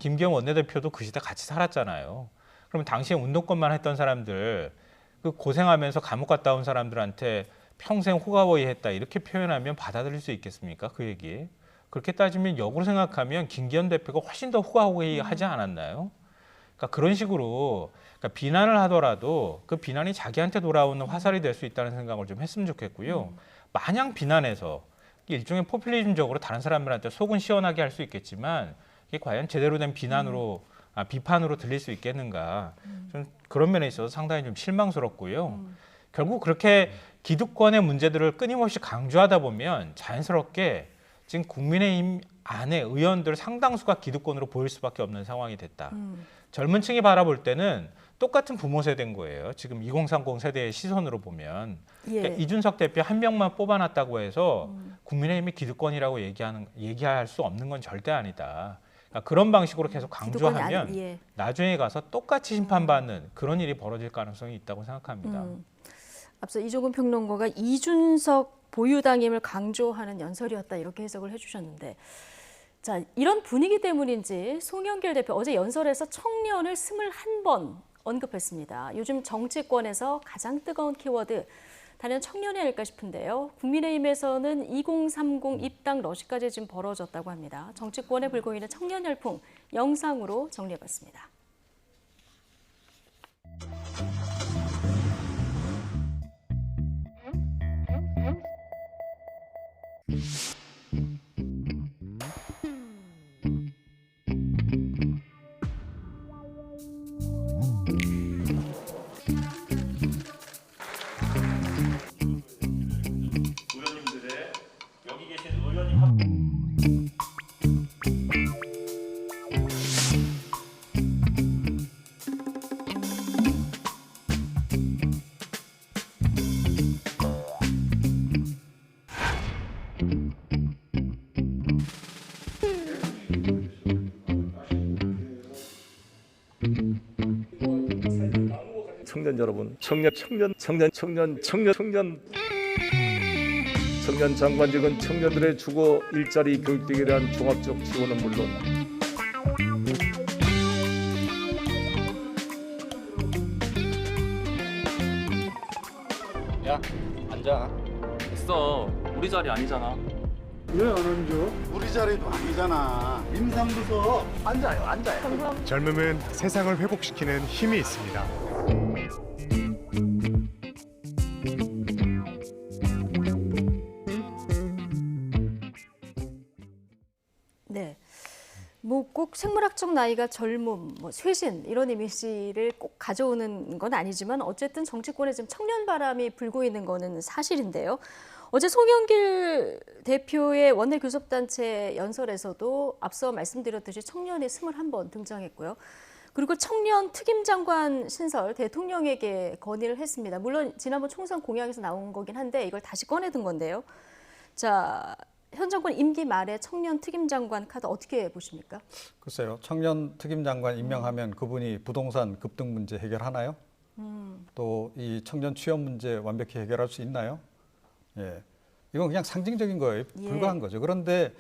김기현 원내대표도 그 시대 같이 살았잖아요. 그러면 당시에 운동권만 했던 사람들, 그 고생하면서 감옥 갔다 온 사람들한테 평생 호가워이 했다 이렇게 표현하면 받아들일 수 있겠습니까? 그 얘기. 그렇게 따지면 역으로 생각하면 김기현 대표가 훨씬 더 호가워이 하지 않았나요? 그러니까 그런 식으로 비난을 하더라도 그 비난이 자기한테 돌아오는 화살이 될 수 있다는 생각을 좀 했으면 좋겠고요. 마냥 비난해서 일종의 포퓰리즘적으로 다른 사람들한테 속은 시원하게 할 수 있겠지만 이게 과연 제대로 된 비판으로 들릴 수 있겠는가. 좀 그런 면에 있어서 상당히 좀 실망스럽고요. 결국 그렇게 기득권의 문제들을 끊임없이 강조하다 보면 자연스럽게 지금 국민의힘 안에 의원들 상당수가 기득권으로 보일 수밖에 없는 상황이 됐다. 젊은 층이 바라볼 때는 똑같은 부모 세대인 거예요. 지금 2030 세대의 시선으로 보면 그러니까 이준석 대표 한 명만 뽑아놨다고 해서 국민의힘이 기득권이라고 얘기할 수 없는 건 절대 아니다. 그러니까 그런 방식으로 계속 강조하면 나중에 가서 똑같이 심판받는 그런 일이 벌어질 가능성이 있다고 생각합니다. 앞서 이종근 평론가가 이준석 보유당임을 강조하는 연설이었다 이렇게 해석을 해주셨는데 자 이런 분위기 때문인지 송영길 대표 어제 연설에서 청년을 21번 언급했습니다. 요즘 정치권에서 가장 뜨거운 키워드 단연 청년이 아닐까 싶은데요. 국민의힘에서는 2030 입당 러시까지 지금 벌어졌다고 합니다. 정치권에 불고 있는 청년 열풍 영상으로 정리해봤습니다. 청년 여러분, 청년 장관직은 청년들의 주거, 일자리, 교육 등에 대한 종합적 지원은 물론 야, 앉아. 됐어. 우리 자리 아니잖아. 왜 안 앉아? 우리 자리도 아니잖아. 임산부서 앉아요. 젊음은 세상을 회복시키는 힘이 있습니다. 네. 뭐 꼭 생물학적 나이가 젊음, 쇄신 이런 이미지를 꼭 가져오는 건 아니지만 어쨌든 정치권에 지금 청년 바람이 불고 있는 거는 사실인데요. 어제 송영길 대표의 원내 교섭단체 연설에서도 앞서 말씀드렸듯이 청년이 21번 등장했고요. 그리고 청년 특임장관 신설 대통령에게 건의를 했습니다. 물론 지난번 총선 공약에서 나온 거긴 한데 이걸 다시 꺼내든 건데요. 자, 현 정권 임기 말에 청년 특임장관 카드 어떻게 보십니까? 글쎄요. 청년 특임장관 임명하면 그분이 부동산 급등 문제 해결하나요? 또 이 청년 취업 문제 완벽히 해결할 수 있나요? 예, 이건 그냥 상징적인 거에 불과한 거죠. 그런데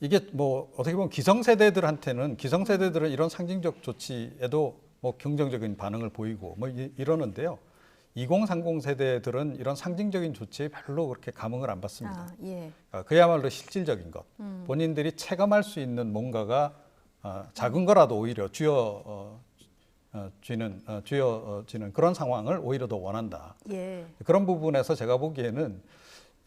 이게 뭐 어떻게 보면 기성세대들은 이런 상징적 조치에도 뭐 긍정적인 반응을 보이고 뭐 이러는데요. 2030 세대들은 이런 상징적인 조치에 별로 그렇게 감흥을 안 받습니다. 그야말로 실질적인 것, 본인들이 체감할 수 있는 뭔가가 작은 거라도 오히려 쥐어지는 그런 상황을 오히려 더 원한다. 그런 부분에서 제가 보기에는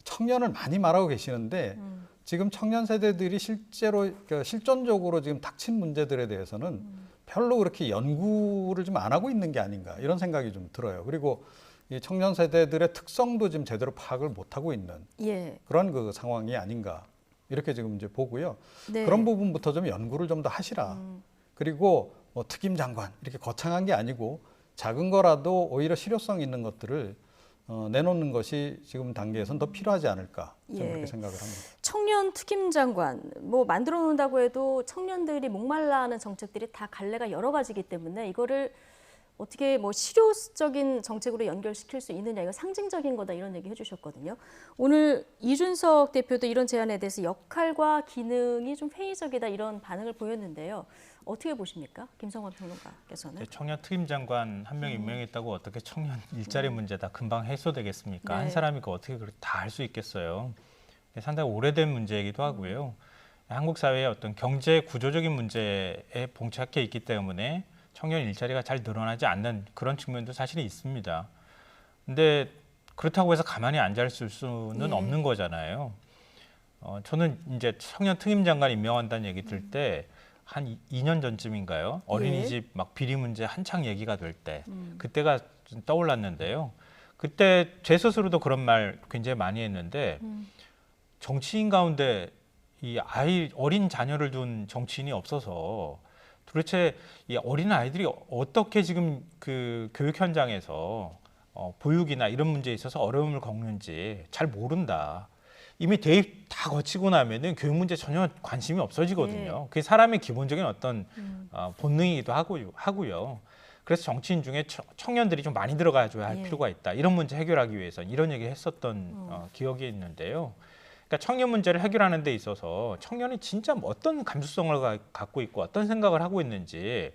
청년을 많이 말하고 계시는데 지금 청년 세대들이 실제로 실존적으로 지금 닥친 문제들에 대해서는 별로 그렇게 연구를 좀 안 하고 있는 게 아닌가 이런 생각이 좀 들어요. 그리고 이 청년 세대들의 특성도 지금 제대로 파악을 못 하고 있는 그런 그 상황이 아닌가 이렇게 지금 이제 보고요. 그런 부분부터 좀 연구를 좀 더 하시라. 그리고 뭐 특임 장관 이렇게 거창한 게 아니고 작은 거라도 오히려 실효성 있는 것들을 내놓는 것이 지금 단계에서는 더 필요하지 않을까 저는 그렇게 생각을 합니다. 청년 특임장관 뭐 만들어 놓는다고 해도 청년들이 목말라하는 정책들이 다 갈래가 여러 가지이기 때문에 이거를 어떻게 뭐 실효적인 정책으로 연결시킬 수 있느냐 이거 상징적인 거다 이런 얘기 해주셨거든요. 오늘 이준석 대표도 이런 제안에 대해서 역할과 기능이 좀 회의적이다 이런 반응을 보였는데요. 어떻게 보십니까? 김성원 평론가께서는. 청년 특임장관 한 명 임명했다고 어떻게 청년 일자리 문제 다 금방 해소되겠습니까? 한 사람이 그 어떻게 다 할 수 있겠어요. 상당히 오래된 문제이기도 하고요. 한국 사회의 어떤 경제 구조적인 문제에 봉착해 있기 때문에 청년 일자리가 잘 늘어나지 않는 그런 측면도 사실은 있습니다. 근데 그렇다고 해서 가만히 앉아 있을 수는 없는 거잖아요. 저는 이제 청년 특임장관 임명한다는 얘기 들 때 한 2년 전쯤인가요? 어린이집 막 비리 문제 한창 얘기가 될 때 그때가 좀 떠올랐는데요. 그때 제 스스로도 그런 말 굉장히 많이 했는데 정치인 가운데 이 어린 자녀를 둔 정치인이 없어서 도대체 이 어린 아이들이 어떻게 지금 그 교육 현장에서 보육이나 이런 문제에 있어서 어려움을 겪는지 잘 모른다. 이미 대입 다 거치고 나면은 교육 문제 전혀 관심이 없어지거든요. 그게 사람의 기본적인 어떤 본능이기도 하고요. 그래서 정치인 중에 청년들이 좀 많이 들어가줘야 할 필요가 있다. 이런 문제 해결하기 위해서 이런 얘기 했었던 기억이 있는데요. 그러니까 청년 문제를 해결하는 데 있어서 청년이 진짜 어떤 감수성을 갖고 있고 어떤 생각을 하고 있는지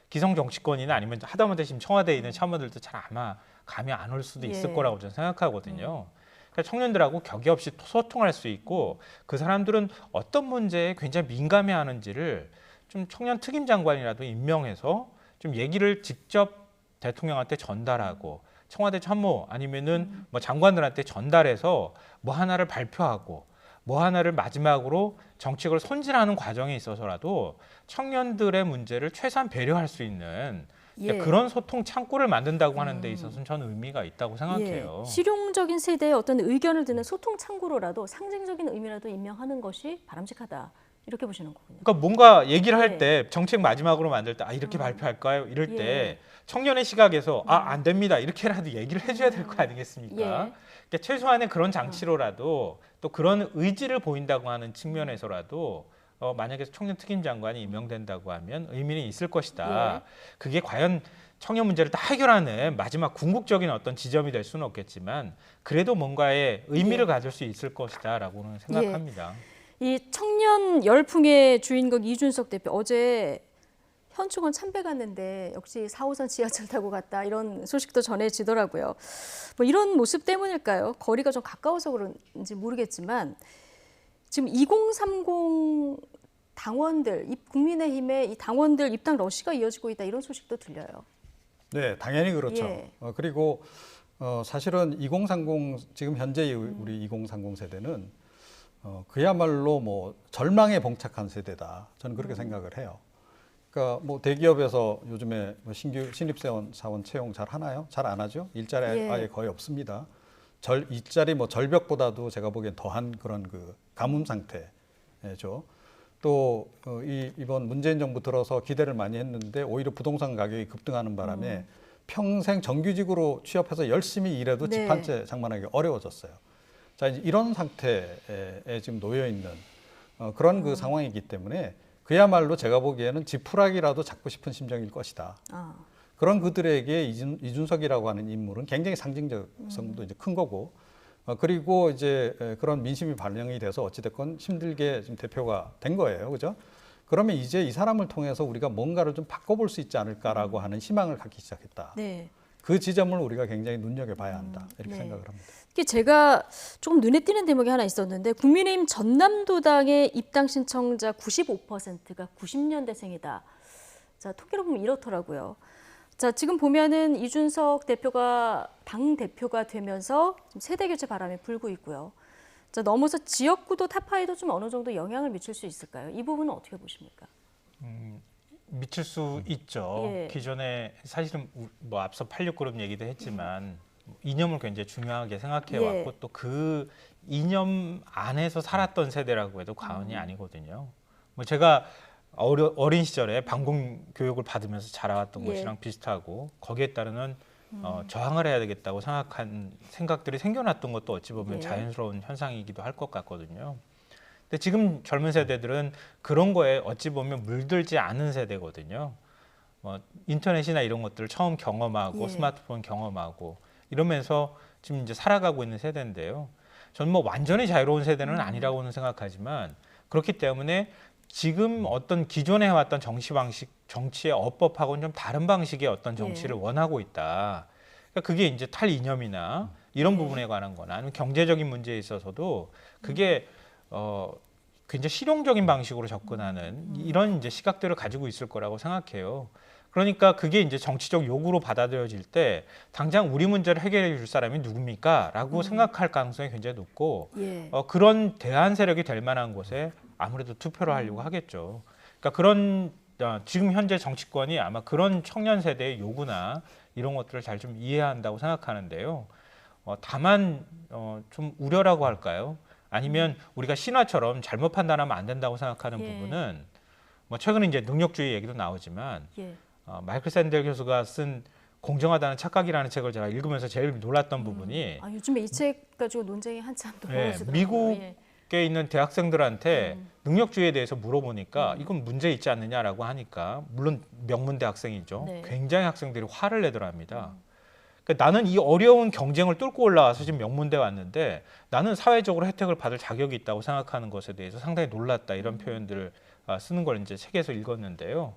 기성 정치권이나 아니면 하다못해 지금 청와대에 있는 참모들도 잘 아마 감이 안 올 수도 있을 거라고 저는 생각하거든요. 그러니까 청년들하고 격의 없이 소통할 수 있고 그 사람들은 어떤 문제에 굉장히 민감해하는지를 좀 청년 특임장관이라도 임명해서 좀 얘기를 직접 대통령한테 전달하고 청와대 참모 아니면은 뭐 장관들한테 전달해서 뭐 하나를 발표하고 뭐 하나를 마지막으로 정책을 손질하는 과정에 있어서라도 청년들의 문제를 최소한 배려할 수 있는 그런 소통 창구를 만든다고 하는 데 있어서는 저는 의미가 있다고 생각해요. 실용적인 세대의 어떤 의견을 듣는 소통 창구로라도 상징적인 의미라도 임명하는 것이 바람직하다. 이렇게 보시는 거군요. 그러니까 뭔가 얘기를 할 때 정책 마지막으로 만들 때 이렇게 발표할까요? 이럴 때 청년의 시각에서 안 됩니다. 이렇게라도 얘기를 해줘야 될 거 아니겠습니까? 그러니까 최소한의 그런 장치로라도 또 그런 의지를 보인다고 하는 측면에서라도 만약에 청년 특임장관이 임명된다고 하면 의미는 있을 것이다. 그게 과연 청년 문제를 다 해결하는 마지막 궁극적인 어떤 지점이 될 수는 없겠지만 그래도 뭔가의 의미를 가질 수 있을 것이다라고는 생각합니다. 이 청년 열풍의 주인공 이준석 대표 어제 현충원 참배 갔는데 역시 4호선 지하철 타고 갔다 이런 소식도 전해지더라고요. 뭐 이런 모습 때문일까요? 거리가 좀 가까워서 그런지 모르겠지만 지금 2030 당원들, 국민의힘의 이 당원들 입당 러시가 이어지고 있다 이런 소식도 들려요. 네, 당연히 그렇죠. 그리고 사실은 2030 지금 현재의 우리 2030 세대는 그야말로 뭐 절망에 봉착한 세대다. 저는 그렇게 생각을 해요. 그러니까 뭐 대기업에서 요즘에 신규 신입사원 채용 잘 하나요? 잘 안 하죠. 일자리 아예 거의 없습니다. 일자리 뭐 절벽보다도 제가 보기엔 더한 그런 그 가뭄 상태죠. 또 이번 문재인 정부 들어서 기대를 많이 했는데 오히려 부동산 가격이 급등하는 바람에 평생 정규직으로 취업해서 열심히 일해도 집 한 채 장만하기 어려워졌어요. 자, 이제 이런 상태에 지금 놓여 있는 그런 그 상황이기 때문에 그야말로 제가 보기에는 지푸라기라도 잡고 싶은 심정일 것이다. 그런 그들에게 이준석이라고 하는 인물은 굉장히 상징적성도 이제 큰 거고, 그리고 이제 그런 민심이 반영이 돼서 어찌됐건 힘들게 지금 대표가 된 거예요. 그죠? 그러면 이제 이 사람을 통해서 우리가 뭔가를 좀 바꿔볼 수 있지 않을까라고 하는 희망을 갖기 시작했다. 네. 그 지점을 우리가 굉장히 눈여겨봐야 한다. 이렇게 생각을 합니다. 특히 제가 조금 눈에 띄는 대목이 하나 있었는데 국민의힘 전남도당의 입당 신청자 95%가 90년대생이다. 자, 통계로 보면 이렇더라고요. 자, 지금 보면은 이준석 대표가 당 대표가 되면서 지금 세대 교체 바람이 불고 있고요. 자, 넘어서 지역구도 타파에도 좀 어느 정도 영향을 미칠 수 있을까요? 이 부분은 어떻게 보십니까? 미칠 수 있죠. 예. 기존에 사실은 뭐 앞서 86그룹 얘기도 했지만 이념을 굉장히 중요하게 생각해 왔고 또 그 이념 안에서 살았던 세대라고 해도 과언이 아니거든요. 뭐 제가 어린 시절에 반공 교육을 받으면서 자라왔던 것이랑 비슷하고 거기에 따르는 저항을 해야 되겠다고 생각한 생각들이 생겨났던 것도 어찌 보면 자연스러운 현상이기도 할 것 같거든요. 근데 지금 젊은 세대들은 그런 거에 어찌 보면 물들지 않은 세대거든요. 인터넷이나 이런 것들을 처음 경험하고 스마트폰 경험하고 이러면서 지금 이제 살아가고 있는 세대인데요. 저는 뭐 완전히 자유로운 세대는 아니라고는 생각하지만 그렇기 때문에 지금 어떤 기존에 해왔던 정치 방식, 정치의 어법하고는 좀 다른 방식의 어떤 정치를 원하고 있다. 그러니까 그게 이제 탈이념이나 이런 부분에 관한 거나 아니면 경제적인 문제에 있어서도 그게 굉장히 실용적인 방식으로 접근하는 이런 이제 시각들을 가지고 있을 거라고 생각해요. 그러니까 그게 이제 정치적 요구로 받아들여질 때 당장 우리 문제를 해결해 줄 사람이 누굽니까? 라고 생각할 가능성이 굉장히 높고 그런 대안 세력이 될 만한 곳에 아무래도 투표를 하려고 하겠죠. 그러니까 그런 지금 현재 정치권이 아마 그런 청년 세대의 요구나 이런 것들을 잘 좀 이해해야 한다고 생각하는데요. 다만 좀 우려라고 할까요? 아니면 우리가 신화처럼 잘못 판단하면 안 된다고 생각하는 부분은 뭐 최근에 이제 능력주의 얘기도 나오지만 마이클 샌델 교수가 쓴 공정하다는 착각이라는 책을 제가 읽으면서 제일 놀랐던 부분이 요즘에 이 책 가지고 논쟁이 한참 벌어지더라고요. 미국에 있는 대학생들한테 능력주의에 대해서 물어보니까 이건 문제 있지 않느냐라고 하니까 물론 명문대 학생이죠. 굉장히 학생들이 화를 내더랍니다. 그러니까 나는 이 어려운 경쟁을 뚫고 올라와서 지금 명문대 왔는데 나는 사회적으로 혜택을 받을 자격이 있다고 생각하는 것에 대해서 상당히 놀랐다 이런 표현들을 쓰는 걸 이제 책에서 읽었는데요.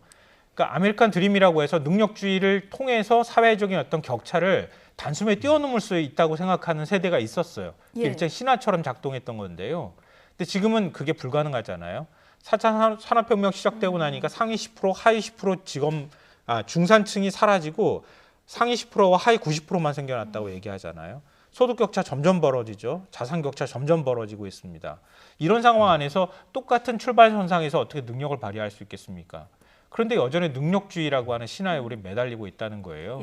그러니까 아메리칸 드림이라고 해서 능력주의를 통해서 사회적인 어떤 격차를 단숨에 뛰어넘을 수 있다고 생각하는 세대가 있었어요. 일종의 신화처럼 작동했던 건데요. 근데 지금은 그게 불가능하잖아요. 4차 산업혁명 시작되고 나니까 상위 10%, 하위 10% 중산층이 사라지고 상위 10%와 하위 90%만 생겨났다고 얘기하잖아요. 소득 격차 점점 벌어지죠. 자산 격차 점점 벌어지고 있습니다. 이런 상황 안에서 똑같은 출발선상에서 어떻게 능력을 발휘할 수 있겠습니까? 그런데 여전히 능력주의라고 하는 신화에 우리 매달리고 있다는 거예요.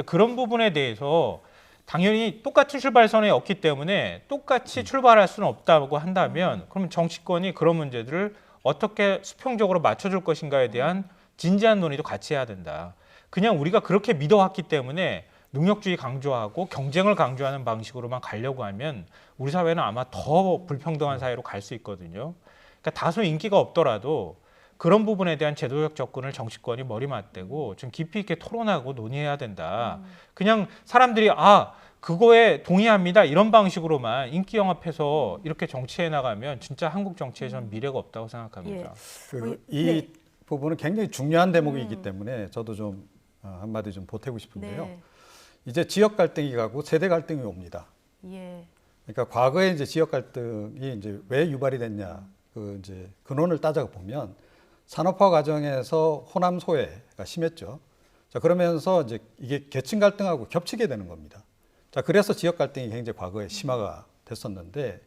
그런 부분에 대해서 당연히 똑같은 출발선에 없기 때문에 똑같이 출발할 수는 없다고 한다면 그러면 정치권이 그런 문제들을 어떻게 수평적으로 맞춰줄 것인가에 대한 진지한 논의도 같이 해야 된다. 그냥 우리가 그렇게 믿어왔기 때문에 능력주의 강조하고 경쟁을 강조하는 방식으로만 가려고 하면 우리 사회는 아마 더 불평등한 사회로 갈 수 있거든요. 그러니까 다소 인기가 없더라도 그런 부분에 대한 제도적 접근을 정치권이 머리 맞대고 좀 깊이 있게 토론하고 논의해야 된다. 그냥 사람들이 그거에 동의합니다. 이런 방식으로만 인기 영합해서 이렇게 정치해 나가면 진짜 한국 정치에서는 미래가 없다고 생각합니다. 이 부분은 굉장히 중요한 대목이기 때문에 저도 좀 한마디 좀 보태고 싶은데요. 이제 지역 갈등이 가고 세대 갈등이 옵니다. 그러니까 과거에 이제 지역 갈등이 이제 왜 유발이 됐냐 그 이제 근원을 따져 보면 산업화 과정에서 호남 소외가 심했죠. 자, 그러면서 이제 이게 계층 갈등하고 겹치게 되는 겁니다. 자, 그래서 지역 갈등이 굉장히 과거에 심화가 됐었는데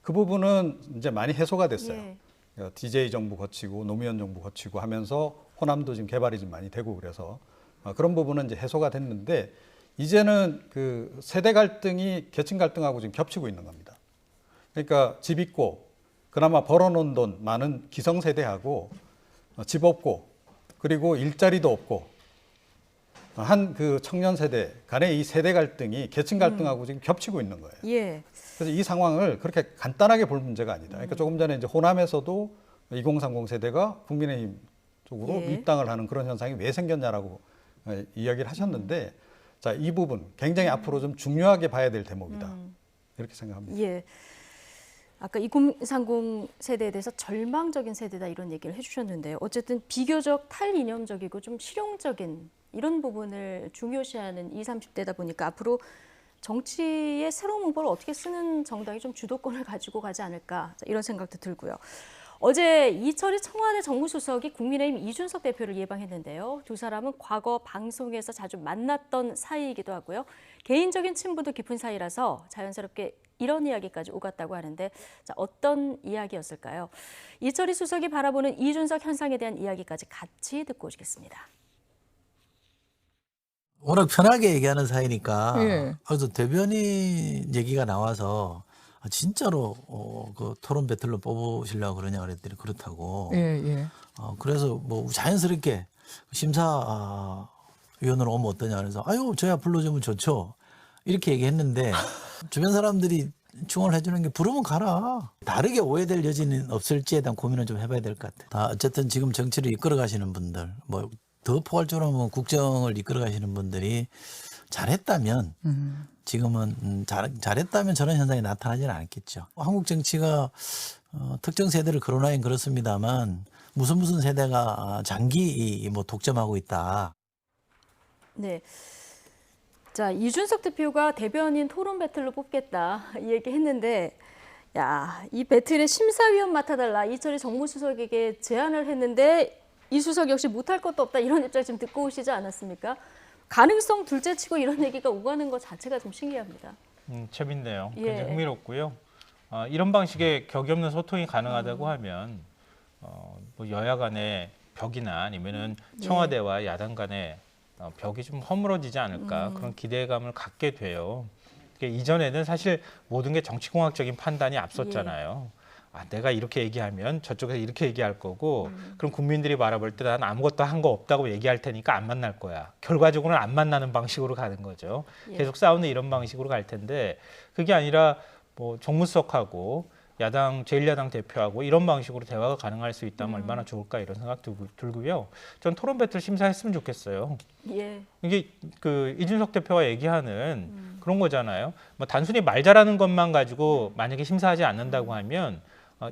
그 부분은 이제 많이 해소가 됐어요. 그러니까 DJ 정부 거치고 노무현 정부 거치고 하면서 호남도 지금 개발이 좀 많이 되고 그래서 그런 부분은 이제 해소가 됐는데 이제는 그 세대 갈등이 계층 갈등하고 지금 겹치고 있는 겁니다. 그러니까 집 있고 그나마 벌어놓은 돈 많은 기성세대하고 집 없고 그리고 일자리도 없고 한 그 청년 세대 간의 이 세대 갈등이 계층 갈등하고 지금 겹치고 있는 거예요. 예. 그래서 이 상황을 그렇게 간단하게 볼 문제가 아니다. 그러니까 조금 전에 이제 호남에서도 2030 세대가 국민의힘 쪽으로 예. 입당을 하는 그런 현상이 왜 생겼냐라고 이야기를 하셨는데, 자, 이 부분 굉장히 앞으로 좀 중요하게 봐야 될 대목이다. 이렇게 생각합니다. 예. 아까 2030 세대에 대해서 절망적인 세대다 이런 얘기를 해주셨는데요. 어쨌든 비교적 탈이념적이고 좀 실용적인 이런 부분을 중요시하는 20, 30대다 보니까 앞으로 정치의 새로운 문법을 어떻게 쓰는 정당이 좀 주도권을 가지고 가지 않을까 이런 생각도 들고요. 어제 이철희 청와대 정무수석이 국민의힘 이준석 대표를 예방했는데요. 두 사람은 과거 방송에서 자주 만났던 사이이기도 하고요. 개인적인 친분도 깊은 사이라서 자연스럽게 이런 이야기까지 오갔다고 하는데, 자, 어떤 이야기였을까요? 이철희 수석이 바라보는 이준석 현상에 대한 이야기까지 같이 듣고 오시겠습니다. 워낙 편하게 얘기하는 사이니까 예. 그래서 대변인 얘기가 나와서 진짜로 그 토론 배틀로 뽑으시려고 그러냐 그랬더니 그렇다고. 예. 그래서 뭐 자연스럽게 심사위원으로 오면 어떠냐 그래서 아유 저야 불러주면 좋죠 이렇게 얘기했는데 주변 사람들이 충원을 해주는 게 부르면 가라. 다르게 오해될 여지는 없을지에 대한 고민을 좀 해봐야 될 것 같아요. 다 어쨌든 지금 정치를 이끌어 가시는 분들, 뭐 더 포괄적으로 하면 국정을 이끌어 가시는 분들이 잘했다면 지금은 잘했다면 저런 현상이 나타나지는 않겠죠. 한국 정치가 특정 세대를 거론하긴 그렇습니다만 무슨 세대가 장기 뭐 독점하고 있다. 네. 자, 이준석 대표가 대변인 토론 배틀로 뽑겠다 이 얘기했는데, 야, 이 배틀의 심사위원 맡아달라 이철희 정무수석에게 제안을 했는데 이 수석 역시 못할 것도 없다 이런 입장 지금 듣고 오시지 않았습니까? 가능성 둘째치고 이런 얘기가 오가는 것 자체가 좀 신기합니다. 재밌네요. 예. 굉장히 흥미롭고요. 이런 방식의 격이 없는 소통이 가능하다고 하면 뭐 여야 간의 벽이나 아니면은 청와대와 야당 간의 벽이 좀 허물어지지 않을까 그런 기대감을 갖게 돼요. 이전에는 사실 모든 게 정치공학적인 판단이 앞섰잖아요. 내가 이렇게 얘기하면 저쪽에서 이렇게 얘기할 거고 그럼 국민들이 바라볼 때 난 아무것도 한 거 없다고 얘기할 테니까 안 만날 거야. 결과적으로는 안 만나는 방식으로 가는 거죠. 계속 싸우는 이런 방식으로 갈 텐데 그게 아니라 뭐 정무수석하고 야당 제1야당 대표하고 이런 방식으로 대화가 가능할 수 있다면 얼마나 좋을까 이런 생각 들고요. 전 토론 배틀 심사했으면 좋겠어요. 예. 이게 그 이준석 대표가 얘기하는 그런 거잖아요. 뭐 단순히 말 잘하는 것만 가지고 만약에 심사하지 않는다고 하면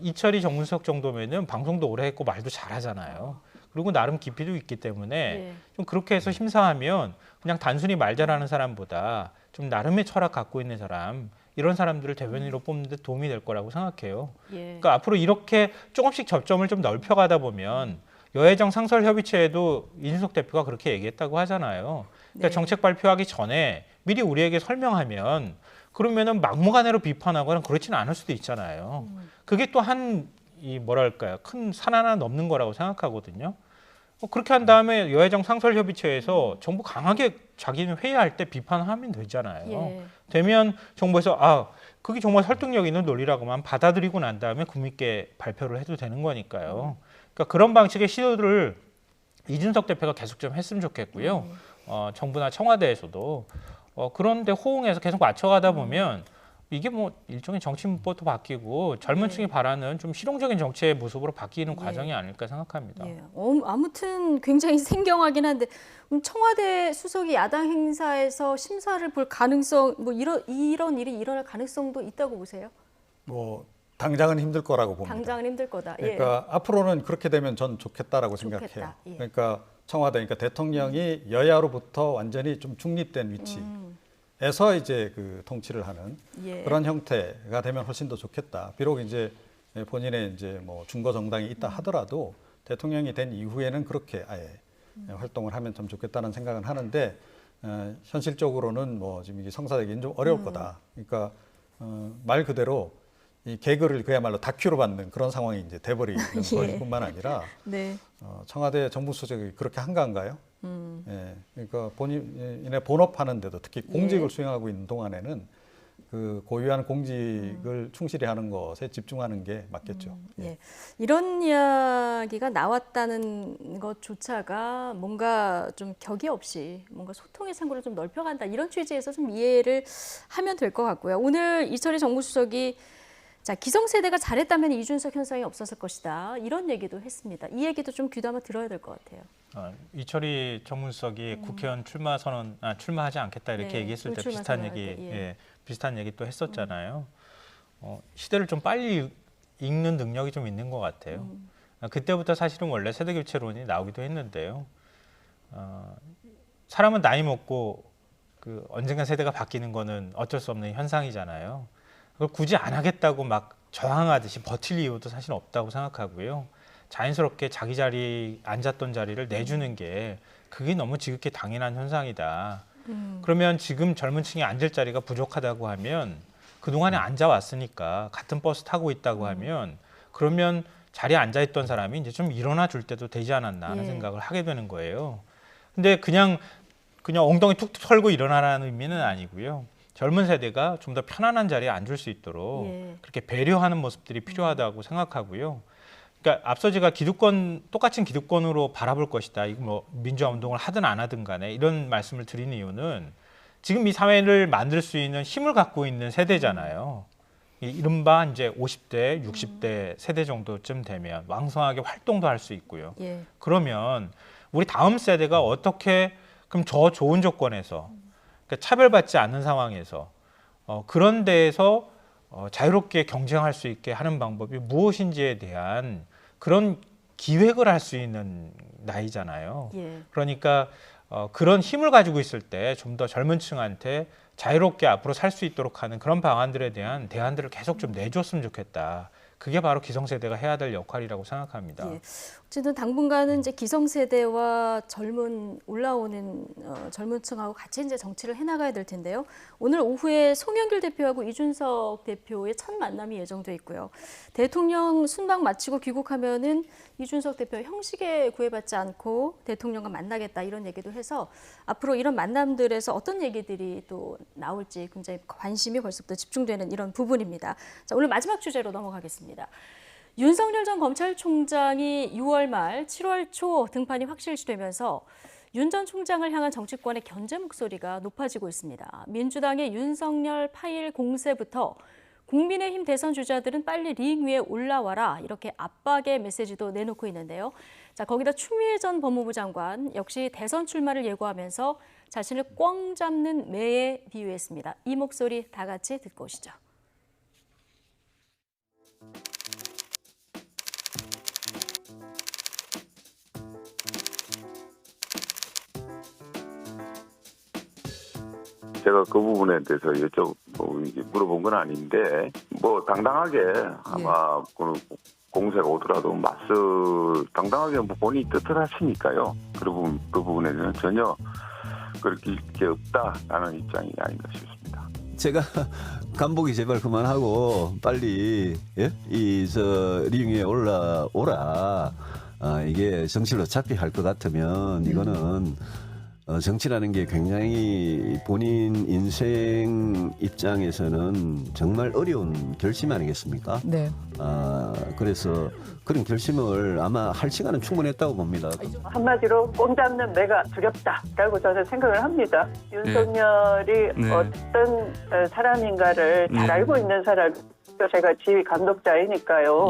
이철희 정무수석 정도면은 방송도 오래 했고 말도 잘하잖아요. 그리고 나름 깊이도 있기 때문에 좀 그렇게 해서 심사하면 그냥 단순히 말 잘하는 사람보다 좀 나름의 철학 갖고 있는 사람 이런 사람들을 대변인으로 뽑는 데 도움이 될 거라고 생각해요. 그러니까 앞으로 이렇게 조금씩 접점을 좀 넓혀가다 보면 여야정 상설협의체에도 이준석 대표가 그렇게 얘기했다고 하잖아요. 그러니까 정책 발표하기 전에 미리 우리에게 설명하면 그러면은 막무가내로 비판하거나 그렇지는 않을 수도 있잖아요. 그게 또 뭐랄까요, 큰 산 하나 넘는 거라고 생각하거든요. 그렇게 한 다음에 여야정 상설협의체에서 정부 강하게 자기는 회의할 때 비판하면 되잖아요. 되면 정부에서 그게 정말 설득력 있는 논리라고만 받아들이고 난 다음에 국민께 발표를 해도 되는 거니까요. 그러니까 그런 방식의 시도를 이준석 대표가 계속 좀 했으면 좋겠고요. 정부나 청와대에서도 그런데 호응해서 계속 맞춰가다 보면 이게 뭐 일종의 정치 문법도 바뀌고 젊은 층이 바라는 좀 실용적인 정치의 모습으로 바뀌는 과정이 아닐까 생각합니다. 아무튼 굉장히 생경하긴 한데 청와대 수석이 야당 행사에서 심사를 볼 가능성, 뭐 이런 일이 일어날 가능성도 있다고 보세요? 뭐 당장은 힘들 거라고 봅니다. 당장은 힘들 거다. 그러니까 앞으로는 그렇게 되면 전 좋겠다라고 생각해요. 그러니까 청와대, 그러니까 대통령이 여야로부터 완전히 좀 중립된 위치에서 이제 그 통치를 하는 그런 형태가 되면 훨씬 더 좋겠다. 비록 이제 본인의 이제 뭐 중거 정당이 있다 하더라도 대통령이 된 이후에는 그렇게 아예 활동을 하면 좀 좋겠다는 생각은 하는데 현실적으로는 뭐 지금 이게 성사되기는 좀 어려울 거다. 그러니까 말 그대로 이 개그를 그야말로 다큐로 받는 그런 상황이 이제 돼버리는 것뿐만 아니라 청와대 정무수석이 그렇게 한가한가요? 그러니까 본인의 본업하는데도 특히 공직을 수행하고 있는 동안에는 그 고유한 공직을 충실히 하는 것에 집중하는 게 맞겠죠. 예. 이런 이야기가 나왔다는 것조차가 뭔가 좀 격이 없이 뭔가 소통의 창구를 좀 넓혀간다 이런 취지에서 좀 이해를 하면 될 것 같고요. 오늘 이철희 정무수석이 자, 기성세대가 잘했다면 이준석 현상이 없었을 것이다 이런 얘기도 했습니다. 이 얘기도 좀 귀담아 들어야 될 것 같아요. 이철희 정무수석이 국회의원 출마하지 않겠다 이렇게 얘기했을 때 비슷한 얘기 또 했었잖아요. 시대를 좀 빨리 읽는 능력이 좀 있는 것 같아요. 그때부터 사실은 원래 세대교체론이 나오기도 했는데요. 사람은 나이 먹고 그 언젠가 세대가 바뀌는 거는 어쩔 수 없는 현상이잖아요. 그걸 굳이 안 하겠다고 막 저항하듯이 버틸 이유도 사실 없다고 생각하고요. 자연스럽게 자기 자리 앉았던 자리를 내주는 게 그게 너무 지극히 당연한 현상이다. 그러면 지금 젊은 층이 앉을 자리가 부족하다고 하면 그동안에 앉아왔으니까 같은 버스 타고 있다고 하면 그러면 자리에 앉아있던 사람이 이제 좀 일어나 줄 때도 되지 않았나 하는 생각을 하게 되는 거예요. 근데 그냥 엉덩이 툭툭 털고 일어나라는 의미는 아니고요. 젊은 세대가 좀 더 편안한 자리에 앉을 수 있도록 그렇게 배려하는 모습들이 필요하다고 생각하고요. 그러니까 앞서 제가 똑같은 기득권으로 바라볼 것이다. 이거 뭐 민주화 운동을 하든 안 하든 간에 이런 말씀을 드리는 이유는 지금 이 사회를 만들 수 있는 힘을 갖고 있는 세대잖아요. 이른바 이제 50대, 60대 세대 정도쯤 되면 왕성하게 활동도 할 수 있고요. 그러면 우리 다음 세대가 어떻게 그럼 저 좋은 조건에서 그러니까 차별받지 않는 상황에서 그런 데에서 자유롭게 경쟁할 수 있게 하는 방법이 무엇인지에 대한 그런 기획을 할 수 있는 나이잖아요. 그러니까 그런 힘을 가지고 있을 때 좀 더 젊은 층한테 자유롭게 앞으로 살 수 있도록 하는 그런 방안들에 대한 대안들을 계속 좀 내줬으면 좋겠다. 그게 바로 기성세대가 해야 될 역할이라고 생각합니다. 어쨌든 당분간은 이제 기성세대와 올라오는 젊은 층하고 같이 이제 정치를 해나가야 될 텐데요. 오늘 오후에 송영길 대표하고 이준석 대표의 첫 만남이 예정돼 있고요. 대통령 순방 마치고 귀국하면은 이준석 대표 형식에 구애받지 않고 대통령과 만나겠다 이런 얘기도 해서 앞으로 이런 만남들에서 어떤 얘기들이 또 나올지 굉장히 관심이 벌써부터 집중되는 이런 부분입니다. 자, 오늘 마지막 주제로 넘어가겠습니다. 윤석열 전 검찰총장이 6월 말 7월 초 등판이 확실시되면서 윤 전 총장을 향한 정치권의 견제 목소리가 높아지고 있습니다. 민주당의 윤석열 파일 공세부터 국민의힘 대선 주자들은 빨리 링 위에 올라와라 이렇게 압박의 메시지도 내놓고 있는데요. 자, 거기다 추미애 전 법무부 장관 역시 대선 출마를 예고하면서 자신을 꽝 잡는 매에 비유했습니다. 이 목소리 다 같이 듣고 오시죠. 제가 그 부분에 대해서 물어본 건 아닌데 당당하게 아마 공세가 오더라도 당당하게 본인이 뜻을 하시니까요. 그 부분에는 전혀 그렇게 없다라는 입장이 아닌가 싶습니다. 제가 간보기 제발 그만하고 빨리 링 위에 올라오라. 이게 정치를 어차피 할 것 같으면 이거는 정치라는 게 굉장히 본인 인생 입장에서는 정말 어려운 결심 아니겠습니까? 네. 그래서 그런 결심을 아마 할 시간은 충분했다고 봅니다. 한마디로 꼼 잡는 매가 두렵다라고 저는 생각을 합니다. 윤석열이 어떤 사람인가를 잘 알고 있는 사람, 제가 지휘 감독자이니까요.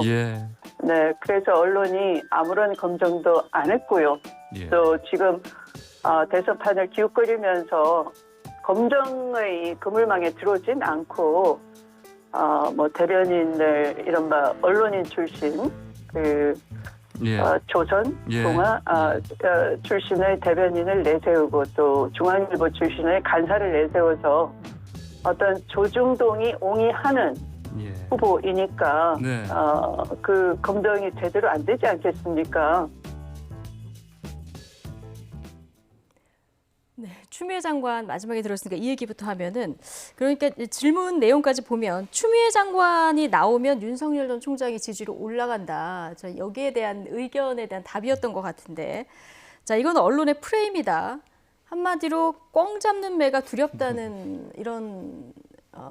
네, 그래서 언론이 아무런 검증도 안 했고요. 또 지금 대선판을 기웃거리면서 검정의 그물망에 들어오진 않고 대변인들 이른바 언론인 출신 조선 동아 출신의 대변인을 내세우고 또 중앙일보 출신의 간사를 내세워서 어떤 조중동이 옹이하는 후보이니까 그 검증이 제대로 안 되지 않겠습니까? 네, 추미애 장관 마지막에 들었으니까 이 얘기부터 하면은 그러니까 질문 내용까지 보면 추미애 장관이 나오면 윤석열 전 총장이 지지로 올라간다. 여기에 대한 의견에 대한 답이었던 것 같은데 자, 이건 언론의 프레임이다. 한마디로 꽝 잡는 매가 두렵다는 이런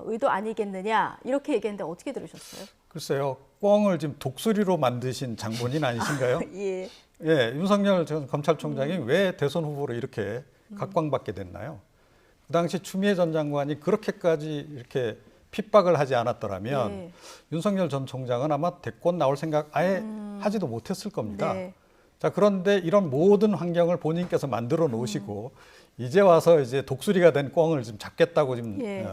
의도 아니겠느냐 이렇게 얘기했는데 어떻게 들으셨어요? 글쎄요, 꿩을 지금 독수리로 만드신 장본인 아니신가요? 예. 예, 윤석열 전 검찰총장이 왜 대선 후보로 이렇게 각광받게 됐나요? 그 당시 추미애 전 장관이 그렇게까지 이렇게 핍박을 하지 않았더라면 네. 윤석열 전 총장은 아마 대권 나올 생각 아예 하지도 못했을 겁니다. 네. 자, 그런데 이런 모든 환경을 본인께서 만들어 놓으시고 이제 와서 이제 독수리가 된 꿩을 지금 잡겠다고 지금 예.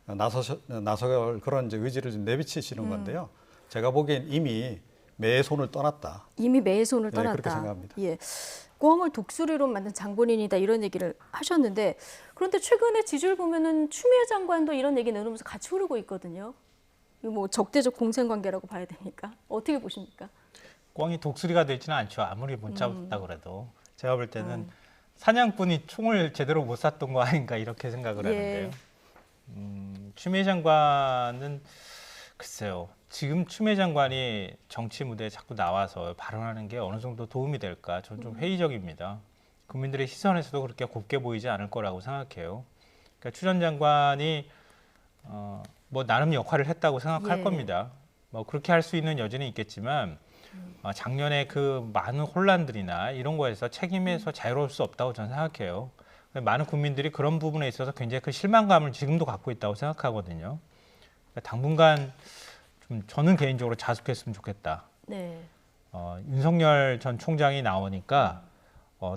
나설 그런 이제 의지를 좀 내비치시는 건데요. 제가 보기엔 이미 매의 손을 떠났다. 이미 매의 손을 네, 떠났다. 그렇게 생각합니다. 예. 꿩을 독수리로 만든 장본인이다 이런 얘기를 하셨는데 그런데 최근에 지지율 보면은 추미애 장관도 이런 얘기 내놓으면서 같이 오르고 있거든요. 이거 뭐 적대적 공생 관계라고 봐야 됩니까? 어떻게 보십니까? 꿩이 독수리가 되지는 않죠. 아무리 못 잡았다 그래도. 제가 볼 때는 사냥꾼이 총을 제대로 못 쐈던 거 아닌가 이렇게 생각을 하는데요. 추미애 장관은 글쎄요. 지금 추미애 장관이 정치 무대에 자꾸 나와서 발언하는 게 어느 정도 도움이 될까? 저는 좀 회의적입니다. 국민들의 시선에서도 그렇게 곱게 보이지 않을 거라고 생각해요. 그러니까 추 전 장관이 뭐 나름 역할을 했다고 생각할 겁니다. 뭐 그렇게 할 수 있는 여지는 있겠지만 작년에 그 많은 혼란들이나 이런 거에서 책임에서 자유로울 수 없다고 저는 생각해요. 많은 국민들이 그런 부분에 있어서 굉장히 큰 실망감을 지금도 갖고 있다고 생각하거든요. 그러니까 당분간 좀 저는 개인적으로 자숙했으면 좋겠다. 네. 윤석열 전 총장이 나오니까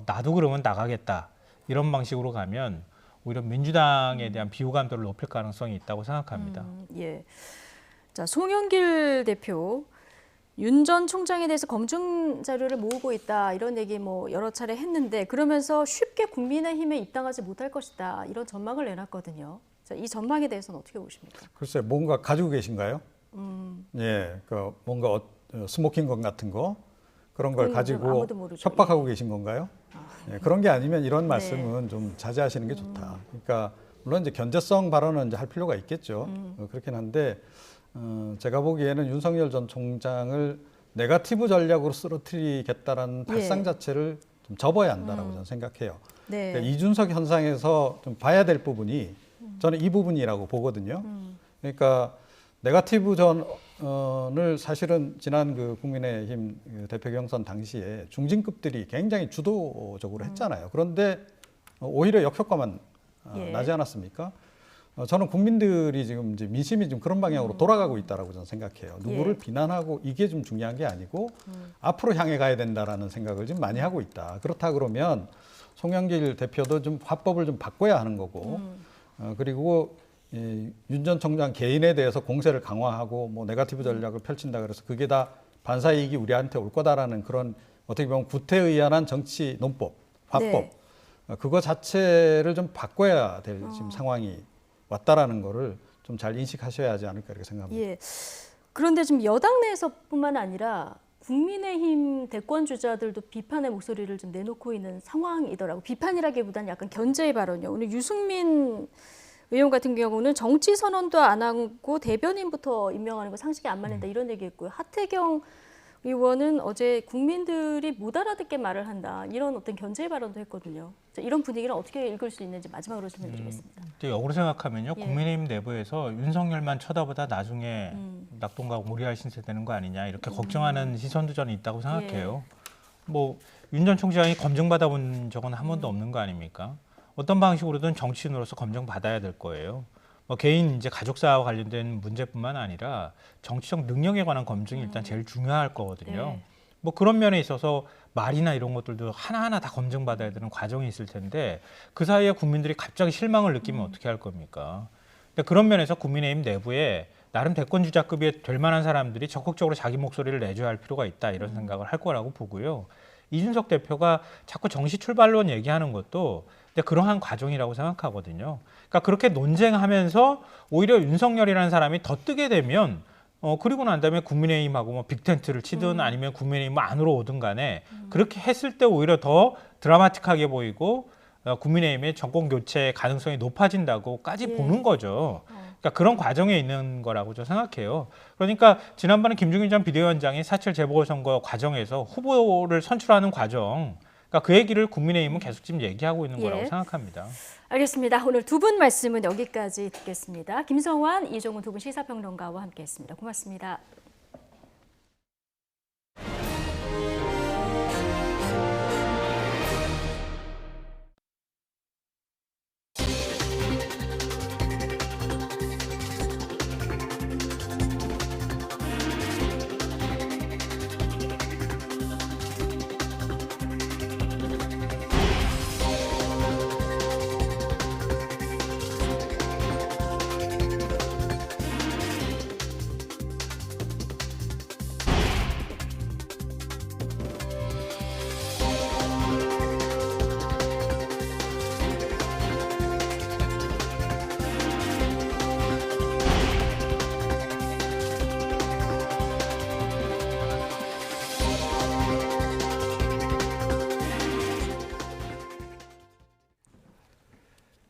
나도 그러면 나가겠다. 이런 방식으로 가면 오히려 민주당에 대한 비호감도를 높일 가능성이 있다고 생각합니다. 예. 자, 송영길 대표. 윤 전 총장에 대해서 검증 자료를 모으고 있다 이런 얘기 뭐 여러 차례 했는데 그러면서 쉽게 국민의힘에 입당하지 못할 것이다 이런 전망을 내놨거든요. 자, 이 전망에 대해서는 어떻게 보십니까? 글쎄 뭔가 가지고 계신가요? 예, 그 뭔가 스모킹건 같은 거 그런 걸 가지고 협박하고 계신 건가요? 예, 그런 게 아니면 이런 말씀은 좀 자제하시는 게 좋다. 그러니까 물론 이제 견제성 발언은 이제 할 필요가 있겠죠. 그렇긴 한데. 제가 보기에는 윤석열 전 총장을 네거티브 전략으로 쓰러뜨리겠다라는 발상 자체를 좀 접어야 한다라고 저는 생각해요. 네. 그러니까 이준석 현상에서 좀 봐야 될 부분이 저는 이 부분이라고 보거든요. 그러니까 네거티브 전을 사실은 지난 그 국민의힘 대표 경선 당시에 중진급들이 굉장히 주도적으로 했잖아요. 그런데 오히려 역효과만 나지 않았습니까? 저는 국민들이 지금 이제 민심이 좀 그런 방향으로 돌아가고 있다라고 저는 생각해요. 누구를 비난하고 이게 좀 중요한 게 아니고 앞으로 향해 가야 된다라는 생각을 좀 많이 하고 있다. 그렇다 그러면 송영길 대표도 좀 화법을 좀 바꿔야 하는 거고 그리고 윤 전 총장 개인에 대해서 공세를 강화하고 뭐 네거티브 전략을 펼친다 그래서 그게 다 반사이익이 우리한테 올 거다라는 그런 어떻게 보면 구태의연한 정치 논법, 화법 그거 자체를 좀 바꿔야 될 지금 상황이 왔다라는 거를 좀 잘 인식하셔야 하지 않을까 이렇게 생각합니다. 예. 그런데 지금 여당 내에서뿐만 아니라 국민의힘 대권 주자들도 비판의 목소리를 좀 내놓고 있는 상황이더라고요. 비판이라기보다는 약간 견제의 발언이요. 오늘 유승민 의원 같은 경우는 정치 선언도 안 하고 대변인부터 임명하는 거 상식에 안 맞는다 이런 얘기했고요. 하태경 의원은 어제 국민들이 못 알아듣게 말을 한다 이런 어떤 견제 발언도 했거든요. 이런 분위기를 어떻게 읽을 수 있는지 마지막으로 질문드리겠습니다. 역으로 생각하면요. 국민의힘 내부에서 윤석열만 쳐다보다 나중에 낙동강 오리알 신세 되는 거 아니냐 이렇게 걱정하는 시선도 저는 있다고 생각해요. 뭐 윤 전 총장이 검증받아본 적은 한 번도 없는 거 아닙니까? 어떤 방식으로든 정치인으로서 검증받아야 될 거예요. 뭐 개인 이제 가족사와 관련된 문제뿐만 아니라 정치적 능력에 관한 검증이 일단 제일 중요할 거거든요. 뭐 그런 면에 있어서 말이나 이런 것들도 하나하나 다 검증받아야 되는 과정이 있을 텐데 그 사이에 국민들이 갑자기 실망을 느끼면 어떻게 할 겁니까? 근데 그런 면에서 국민의힘 내부에 나름 대권 주자급이 될 만한 사람들이 적극적으로 자기 목소리를 내줘야 할 필요가 있다 이런 생각을 할 거라고 보고요. 이준석 대표가 자꾸 정시 출발론 얘기하는 것도 근데 그러한 과정이라고 생각하거든요. 그러니까 그렇게 논쟁하면서 오히려 윤석열이라는 사람이 더 뜨게 되면 그리고 난 다음에 국민의힘하고 뭐 빅텐트를 치든 아니면 국민의힘 안으로 오든 간에 그렇게 했을 때 오히려 더 드라마틱하게 보이고 국민의힘의 정권 교체 가능성이 높아진다고까지 보는 거죠. 그러니까 그런 과정에 있는 거라고 저 생각해요. 그러니까 지난번에 김종인 전 비대위원장이 4.7 재보궐선거 과정에서 후보를 선출하는 과정 그러니까 그 얘기를 국민의힘은 계속 지금 얘기하고 있는 거라고 예. 생각합니다. 알겠습니다. 오늘 두 분 말씀은 여기까지 듣겠습니다. 김성환, 이종훈 두 분 시사평론가와 함께했습니다. 고맙습니다.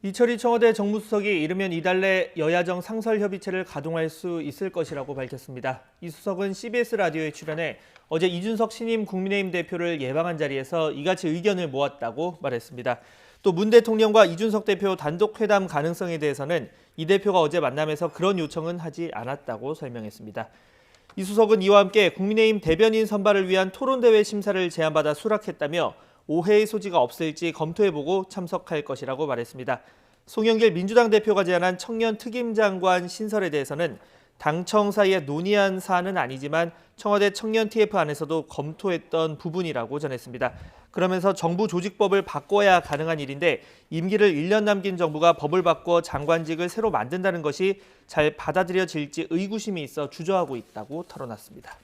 이철희 청와대 정무수석이 이르면 이달 내 여야정 상설협의체를 가동할 수 있을 것이라고 밝혔습니다. 이 수석은 CBS 라디오에 출연해 어제 이준석 신임 국민의힘 대표를 예방한 자리에서 이같이 의견을 모았다고 말했습니다. 또 문 대통령과 이준석 대표 단독 회담 가능성에 대해서는 이 대표가 어제 만남에서 그런 요청은 하지 않았다고 설명했습니다. 이 수석은 이와 함께 국민의힘 대변인 선발을 위한 토론대회 심사를 제안받아 수락했다며 오해의 소지가 없을지 검토해보고 참석할 것이라고 말했습니다. 송영길 민주당 대표가 제안한 청년 특임장관 신설에 대해서는 당청 사이에 논의한 사안은 아니지만 청와대 청년 TF 안에서도 검토했던 부분이라고 전했습니다. 그러면서 정부 조직법을 바꿔야 가능한 일인데 임기를 1년 남긴 정부가 법을 바꿔 장관직을 새로 만든다는 것이 잘 받아들여질지 의구심이 있어 주저하고 있다고 털어놨습니다.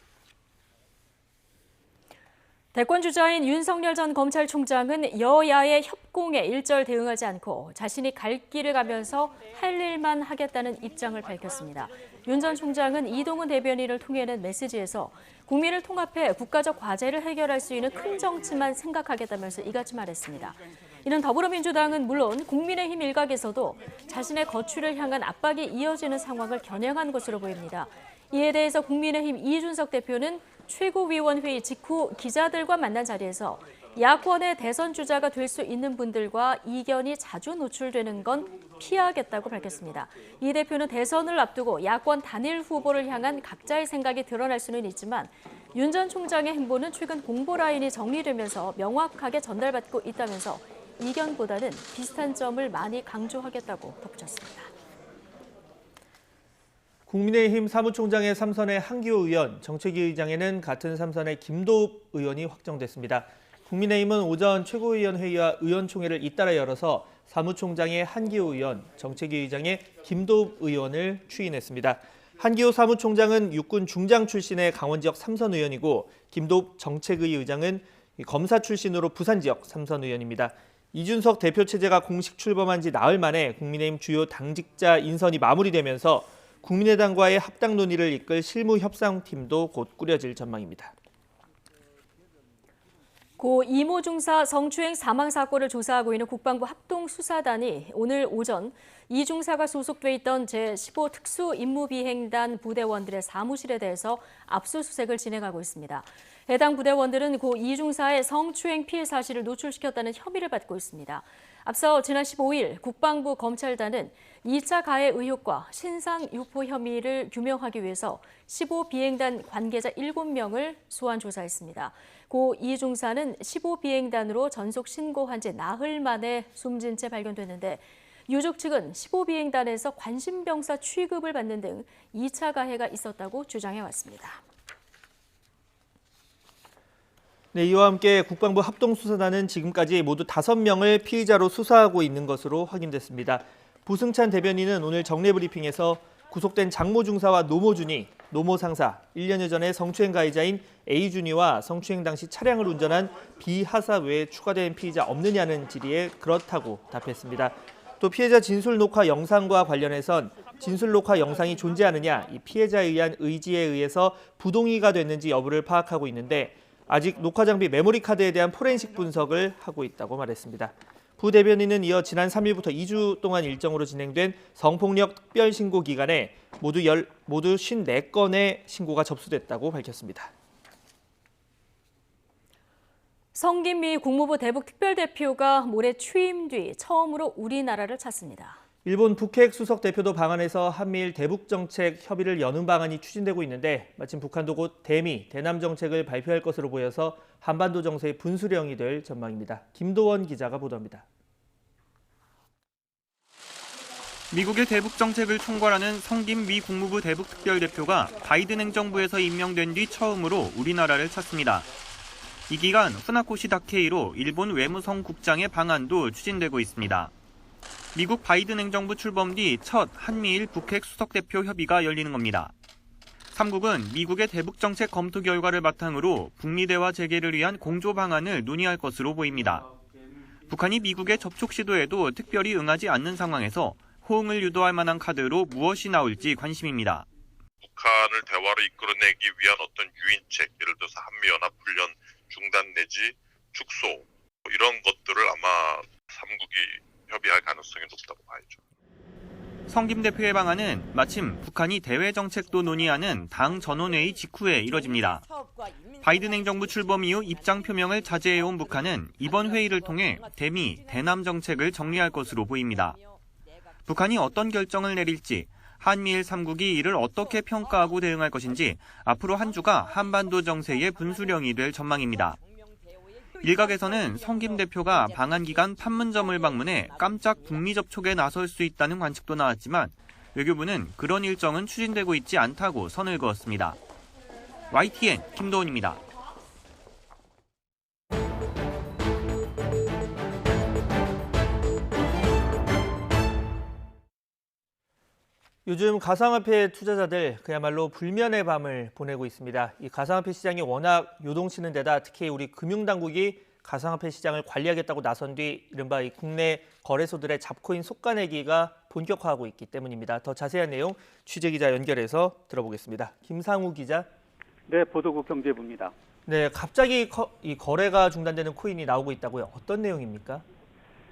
대권주자인 윤석열 전 검찰총장은 여야의 협공에 일절 대응하지 않고 자신이 갈 길을 가면서 할 일만 하겠다는 입장을 밝혔습니다. 윤 전 총장은 이동훈 대변인을 통해 낸 메시지에서 국민을 통합해 국가적 과제를 해결할 수 있는 큰 정치만 생각하겠다면서 이같이 말했습니다. 이는 더불어민주당은 물론 국민의힘 일각에서도 자신의 거취를 향한 압박이 이어지는 상황을 겨냥한 것으로 보입니다. 이에 대해서 국민의힘 이준석 대표는 최고위원회의 직후 기자들과 만난 자리에서 야권의 대선 주자가 될 수 있는 분들과 이견이 자주 노출되는 건 피하겠다고 밝혔습니다. 이 대표는 대선을 앞두고 야권 단일 후보를 향한 각자의 생각이 드러날 수는 있지만 윤 전 총장의 행보는 최근 공보 라인이 정리되면서 명확하게 전달받고 있다면서 이견보다는 비슷한 점을 많이 강조하겠다고 덧붙였습니다. 국민의힘 사무총장의 3선의 한기호 의원, 정책위 의장에는 같은 3선의 김도읍 의원이 확정됐습니다. 국민의힘은 오전 최고위원회의와 의원총회를 잇따라 열어서 사무총장의 한기호 의원, 정책위 의장의 김도읍 의원을 추인했습니다. 한기호 사무총장은 육군 중장 출신의 강원 지역 3선 의원이고 김도읍 정책위 의장은 검사 출신으로 부산 지역 3선 의원입니다. 이준석 대표 체제가 공식 출범한 지 나흘 만에 국민의힘 주요 당직자 인선이 마무리되면서 국민의당과의 합당 논의를 이끌 실무협상팀도 곧 꾸려질 전망입니다. 고 이모 중사 성추행 사망 사건을 조사하고 있는 국방부 합동수사단이 오늘 오전 이 중사가 소속돼 있던 제15 특수임무비행단 부대원들의 사무실에 대해서 압수수색을 진행하고 있습니다. 해당 부대원들은 고 이 중사의 성추행 피해 사실을 노출시켰다는 혐의를 받고 있습니다. 앞서 지난 15일 국방부 검찰단은 2차 가해 의혹과 신상 유포 혐의를 규명하기 위해서 15비행단 관계자 7명을 소환 조사했습니다. 고 이 중사는 15비행단으로 전속 신고한 지 나흘 만에 숨진 채 발견됐는데 유족 측은 15비행단에서 관심병사 취급을 받는 등 2차 가해가 있었다고 주장해왔습니다. 네, 이와 함께 국방부 합동수사단은 지금까지 모두 5명을 피의자로 수사하고 있는 것으로 확인됐습니다. 부승찬 대변인은 오늘 정례 브리핑에서 구속된 장모 중사와 노모 준이, 노모 상사, 1년여 전에 성추행 가해자인 A 준이와 성추행 당시 차량을 운전한 B 하사 외에 추가된 피의자 없느냐는 질의에 그렇다고 답했습니다. 또 피해자 진술 녹화 영상과 관련해선 진술 녹화 영상이 존재하느냐, 이 피해자에 의한 의지에 의해서 부동의가 됐는지 여부를 파악하고 있는데 아직 녹화 장비 메모리 카드에 대한 포렌식 분석을 하고 있다고 말했습니다. 부 대변인은 이어 지난 3일부터 2주 동안 일정으로 진행된 성폭력 특별신고 기간에 모두 54건의 신고가 접수됐다고 밝혔습니다. 성김 미 국무부 대북 특별대표가 모레 취임 뒤 처음으로 우리나라를 찾습니다. 일본 북핵 수석 대표도 방한해서 한미일 대북 정책 협의를 여는 방안이 추진되고 있는데 마침 북한도 곧 대미, 대남 정책을 발표할 것으로 보여서 한반도 정세의 분수령이 될 전망입니다. 김도원 기자가 보도합니다. 미국의 대북 정책을 총괄하는 성김 미 국무부 대북 특별대표가 바이든 행정부에서 임명된 뒤 처음으로 우리나라를 찾습니다. 이 기간 후나코시 다케이로 일본 외무성 국장의 방한도 추진되고 있습니다. 미국 바이든 행정부 출범 뒤 첫 한미일 북핵 수석대표 협의가 열리는 겁니다. 3국은 미국의 대북 정책 검토 결과를 바탕으로 북미 대화 재개를 위한 공조 방안을 논의할 것으로 보입니다. 북한이 미국의 접촉 시도에도 특별히 응하지 않는 상황에서 호응을 유도할 만한 카드로 무엇이 나올지 관심입니다. 북한을 대화로 이끌어내기 위한 어떤 유인책, 예를 들어서 한미연합훈련 중단 내지 축소 이런 것들을 아마 3국이 협의할 가능성이 높다고 봐야죠. 성김 대표의 방안은 마침 북한이 대외 정책도 논의하는 당 전원회의 직후에 이뤄집니다. 바이든 행정부 출범 이후 입장 표명을 자제해온 북한은 이번 회의를 통해 대미, 대남 정책을 정리할 것으로 보입니다. 북한이 어떤 결정을 내릴지, 한미일 3국이 이를 어떻게 평가하고 대응할 것인지 앞으로 한 주가 한반도 정세의 분수령이 될 전망입니다. 일각에서는 성김 대표가 방한 기간 판문점을 방문해 깜짝 북미 접촉에 나설 수 있다는 관측도 나왔지만 외교부는 그런 일정은 추진되고 있지 않다고 선을 그었습니다. YTN 김도훈입니다. 요즘 가상화폐 투자자들 그야말로 불면의 밤을 보내고 있습니다. 이 가상화폐 시장이 워낙 요동치는 데다 특히 우리 금융당국이 가상화폐 시장을 관리하겠다고 나선 뒤 이른바 이 국내 거래소들의 잡코인 속가내기가 본격화하고 있기 때문입니다. 더 자세한 내용 취재기자 연결해서 들어보겠습니다. 김상우 기자. 네, 보도국 경제부입니다. 네, 갑자기 이 거래가 중단되는 코인이 나오고 있다고요. 어떤 내용입니까?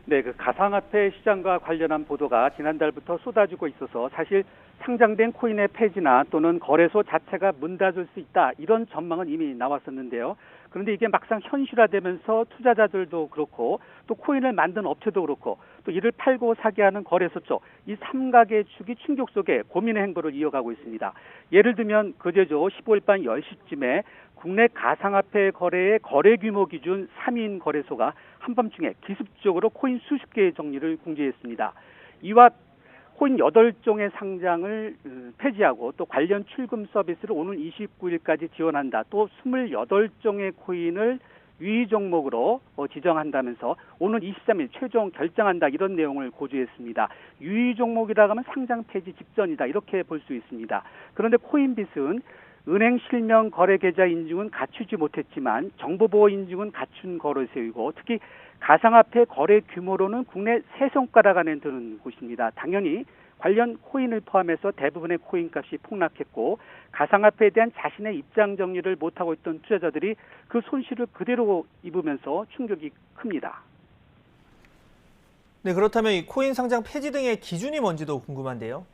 네, 그 가상화폐 시장과 관련한 보도가 지난달부터 쏟아지고 있어서 사실 상장된 코인의 폐지나 또는 거래소 자체가 문 닫을 수 있다 이런 전망은 이미 나왔었는데요. 그런데 이게 막상 현실화되면서 투자자들도 그렇고 또 코인을 만든 업체도 그렇고 또 이를 팔고 사게 하는 거래소 쪽 이 삼각의 축이 충격 속에 고민의 행보를 이어가고 있습니다. 예를 들면 그제죠 15일 밤 10시쯤에 국내 가상화폐 거래의 거래 규모 기준 3인 거래소가 한밤중에 기습적으로 코인 수십 개의 정리를 공지했습니다. 이와 코인 8종의 상장을 폐지하고 또 관련 출금 서비스를 오는 29일까지 지원한다. 또 28종의 코인을 유의 종목으로 지정한다면서 오는 23일 최종 결정한다 이런 내용을 고지했습니다. 유의 종목이라고 하면 상장 폐지 직전이다 이렇게 볼 수 있습니다. 그런데 코인빗은 은행 실명 거래 계좌 인증은 갖추지 못했지만 정보보호 인증은 갖춘 거래소이고 특히 가상화폐 거래 규모로는 국내 3손가락 안에 드는 곳입니다. 당연히 관련 코인을 포함해서 대부분의 코인 값이 폭락했고 가상화폐에 대한 자신의 입장 정리를 못하고 있던 투자자들이 그 손실을 그대로 입으면서 충격이 큽니다. 네, 그렇다면 이 코인 상장 폐지 등의 기준이 뭔지도 궁금한데요.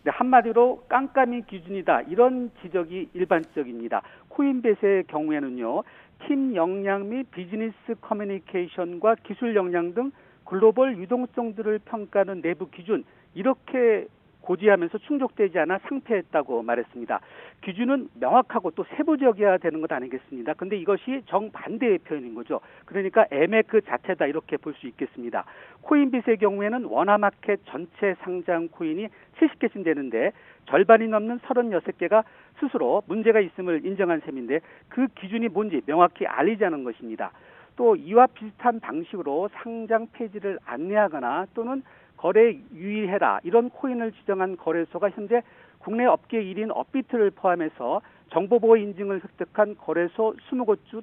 네, 한마디로 깜깜이 기준이다 이런 지적이 일반적입니다. 코인빗의 경우에는요. 팀 역량 및 비즈니스 커뮤니케이션과 기술 역량 등 글로벌 유동성들을 평가하는 내부 기준 이렇게 고지하면서 충족되지 않아 상폐했다고 말했습니다. 기준은 명확하고 또 세부적이어야 되는 것 아니겠습니다. 그런데 이것이 정반대의 표현인 거죠. 그러니까 애매 그 자체다 이렇게 볼 수 있겠습니다. 코인빗의 경우에는 원화마켓 전체 상장 코인이 70개쯤 되는데 절반이 넘는 36개가 스스로 문제가 있음을 인정한 셈인데 그 기준이 뭔지 명확히 알리자는 것입니다. 또 이와 비슷한 방식으로 상장 폐지를 안내하거나 또는 거래 유의해라 이런 코인을 지정한 거래소가 현재 국내 업계 1인 업비트를 포함해서 정보보호 인증을 획득한 거래소 20곳 중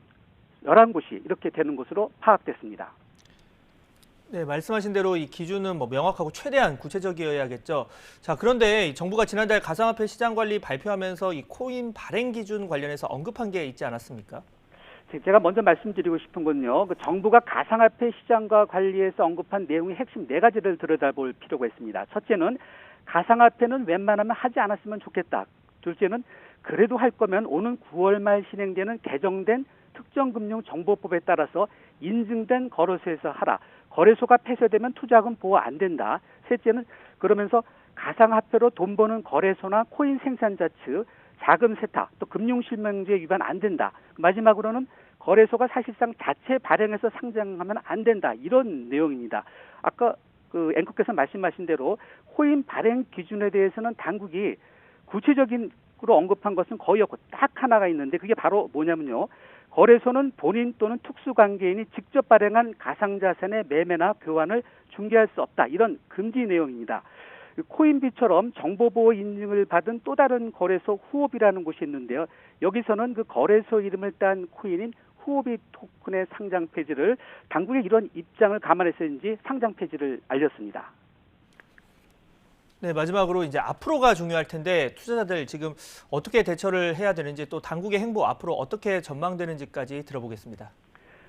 11곳이 이렇게 되는 것으로 파악됐습니다. 네, 말씀하신 대로 이 기준은 명확하고 최대한 구체적이어야겠죠. 자, 그런데 정부가 지난달 가상화폐 시장 관리 발표하면서 이 코인 발행 기준 관련해서 언급한 게 있지 않았습니까? 제가 먼저 말씀드리고 싶은 건요. 그 정부가 가상화폐 시장과 관리해서 언급한 내용의 핵심 4가지를 들여다볼 필요가 있습니다. 첫째는 가상화폐는 웬만하면 하지 않았으면 좋겠다. 둘째는 그래도 할 거면 오는 9월 말 진행되는 개정된 특정금융정보법에 따라서 인증된 거래소에서 하라. 거래소가 폐쇄되면 투자금 보호 안 된다. 셋째는 그러면서 가상화폐로 돈 버는 거래소나 코인 생산자 측 자금 세탁, 또 금융실명제 위반 안 된다. 마지막으로는 거래소가 사실상 자체 발행해서 상장하면 안 된다. 이런 내용입니다. 아까 그 앵커께서 말씀하신 대로 코인 발행 기준에 대해서는 당국이 구체적으로 언급한 것은 거의 없고 딱 하나가 있는데 그게 바로 뭐냐면요. 거래소는 본인 또는 특수관계인이 직접 발행한 가상자산의 매매나 교환을 중개할 수 없다. 이런 금지 내용입니다. 코인비처럼 정보보호 인증을 받은 또 다른 거래소 후오비라는 곳이 있는데요. 여기서는 그 거래소 이름을 딴 코인인 후오비 토큰의 상장 폐지를 당국의 이런 입장을 감안해서인지 상장 폐지를 알렸습니다. 네, 마지막으로 이제 앞으로가 중요할 텐데 투자자들 지금 어떻게 대처를 해야 되는지 또 당국의 행보 앞으로 어떻게 전망되는지까지 들어보겠습니다.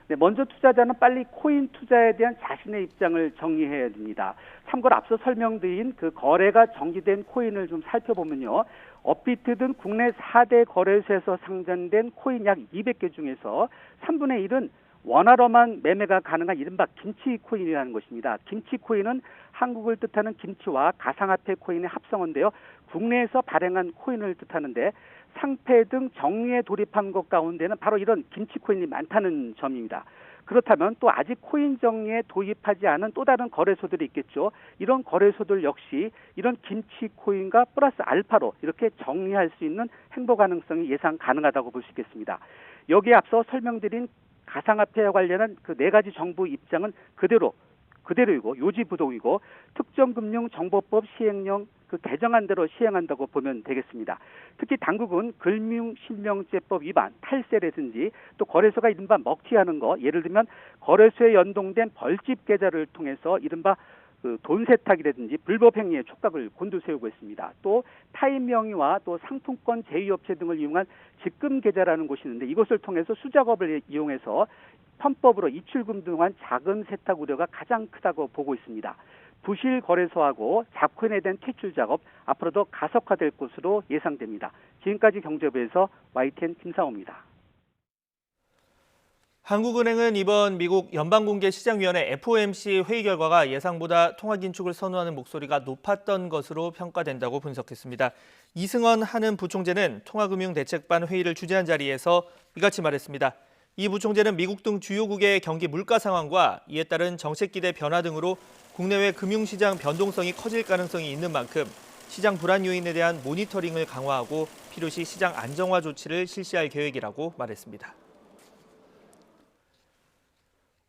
네, 먼저 투자자는 빨리 코인 투자에 대한 자신의 입장을 정리해야 됩니다. 참고로 앞서 설명드린 그 거래가 정지된 코인을 좀 살펴보면요. 업비트 등 국내 4대 거래소에서 상장된 코인 약 200개 중에서 3분의 1은 원화로만 매매가 가능한 이른바 김치 코인이라는 것입니다. 김치 코인은 한국을 뜻하는 김치와 가상화폐 코인의 합성어인데요. 국내에서 발행한 코인을 뜻하는데 상패 등 정리에 돌입한 것 가운데는 바로 이런 김치 코인이 많다는 점입니다. 그렇다면 또 아직 코인 정리에 도입하지 않은 또 다른 거래소들이 있겠죠. 이런 거래소들 역시 이런 김치 코인과 플러스 알파로 이렇게 정리할 수 있는 행보 가능성이 예상 가능하다고 볼 수 있겠습니다. 여기에 앞서 설명드린 가상화폐와 관련한 그 4가지 정부 입장은 그대로이고 요지부동이고 특정금융정보법 시행령 그 개정안대로 시행한다고 보면 되겠습니다. 특히 당국은 금융실명제법 위반, 탈세라든지 또 거래소가 이른바 먹튀하는 거, 예를 들면 거래소에 연동된 벌집 계좌를 통해서 이른바 그 돈 세탁이라든지 불법 행위의 촉각을 곤두세우고 있습니다. 또 타인 명의와 또 상품권 제휴업체 등을 이용한 직금 계좌라는 곳이 있는데 이것을 통해서 수작업을 이용해서 편법으로 이출금 등한 자금 세탁 우려가 가장 크다고 보고 있습니다. 부실 거래소하고 잡코인에 대한 퇴출 작업 앞으로도 가속화될 것으로 예상됩니다. 지금까지 경제부에서 YTN 김상호입니다. 한국은행은 이번 미국 연방공개시장위원회 FOMC 회의 결과가 예상보다 통화 긴축을 선호하는 목소리가 높았던 것으로 평가된다고 분석했습니다. 이승원 한은 부총재는 통화금융대책반 회의를 주재한 자리에서 이같이 말했습니다. 이 부총재는 미국 등 주요국의 경기 물가 상황과 이에 따른 정책 기대 변화 등으로 국내외 금융시장 변동성이 커질 가능성이 있는 만큼 시장 불안 요인에 대한 모니터링을 강화하고 필요시 시장 안정화 조치를 실시할 계획이라고 말했습니다.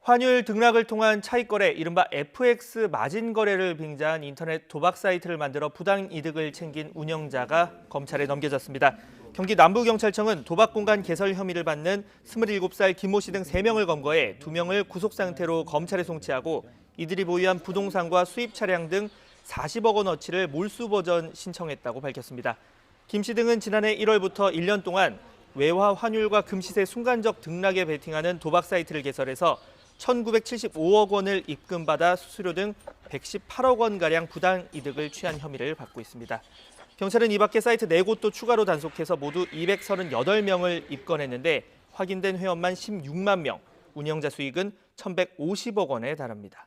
환율 등락을 통한 차익거래, 이른바 FX 마진 거래를 빙자한 인터넷 도박 사이트를 만들어 부당 이득을 챙긴 운영자가 검찰에 넘겨졌습니다. 경기 남부경찰청은 도박공간 개설 혐의를 받는 27살 김모 씨 등 3명을 검거해 2명을 구속 상태로 검찰에 송치하고 이들이 보유한 부동산과 수입 차량 등 40억 원어치를 몰수 버전 신청했다고 밝혔습니다. 김 씨 등은 지난해 1월부터 1년 동안 외화 환율과 금시세 순간적 등락에 베팅하는 도박 사이트를 개설해서 1,975억 원을 입금받아 수수료 등 118억 원가량 부당 이득을 취한 혐의를 받고 있습니다. 경찰은 이 밖에 사이트 4곳도 추가로 단속해서 모두 238명을 입건했는데 확인된 회원만 16만 명, 운영자 수익은 1,150억 원에 달합니다.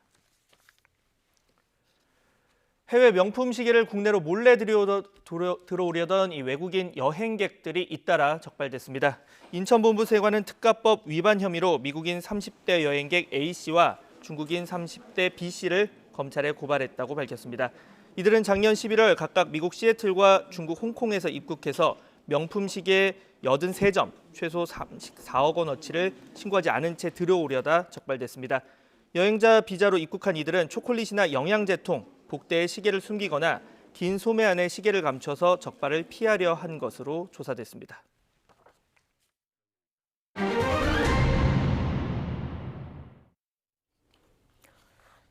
해외 명품 시계를 국내로 몰래 들어오려던 이 외국인 여행객들이 잇따라 적발됐습니다. 인천본부세관은 특가법 위반 혐의로 미국인 30대 여행객 A씨와 중국인 30대 B씨를 검찰에 고발했다고 밝혔습니다. 이들은 작년 11월 각각 미국 시애틀과 중국 홍콩에서 입국해서 명품 시계 83점, 최소 34억 원어치를 신고하지 않은 채 들어오려다 적발됐습니다. 여행자 비자로 입국한 이들은 초콜릿이나 영양제통, 복대에 시계를 숨기거나 긴 소매 안에 시계를 감춰서 적발을 피하려 한 것으로 조사됐습니다.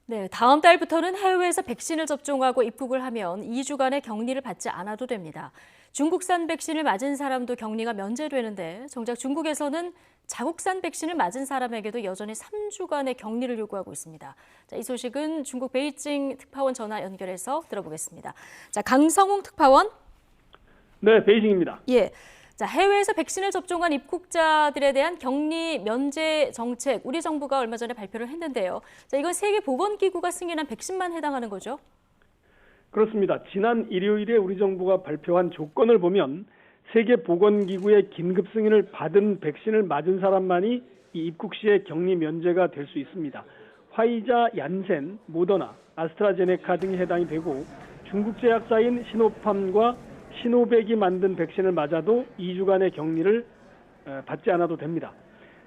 네, 다음 달부터는 해외에서 백신을 접종하고 입국을 하면 2주간의 격리를 받지 않아도 됩니다. 중국산 백신을 맞은 사람도 격리가 면제되는데 정작 중국에서는 자국산 백신을 맞은 사람에게도 여전히 3주간의 격리를 요구하고 있습니다. 자, 이 소식은 중국 베이징 특파원 전화 연결해서 들어보겠습니다. 자, 강성웅 특파원. 네, 베이징입니다. 예. 자, 해외에서 백신을 접종한 입국자들에 대한 격리 면제 정책, 우리 정부가 얼마 전에 발표를 했는데요. 자, 이건 세계보건기구가 승인한 백신만 해당하는 거죠? 그렇습니다. 지난 일요일에 우리 정부가 발표한 조건을 보면 세계보건기구의 긴급 승인을 받은 백신을 맞은 사람만이 이 입국 시에 격리 면제가 될 수 있습니다. 화이자, 얀센, 모더나, 아스트라제네카 등이 해당이 되고 중국 제약사인 시노팜과 시노백이 만든 백신을 맞아도 2주간의 격리를 받지 않아도 됩니다.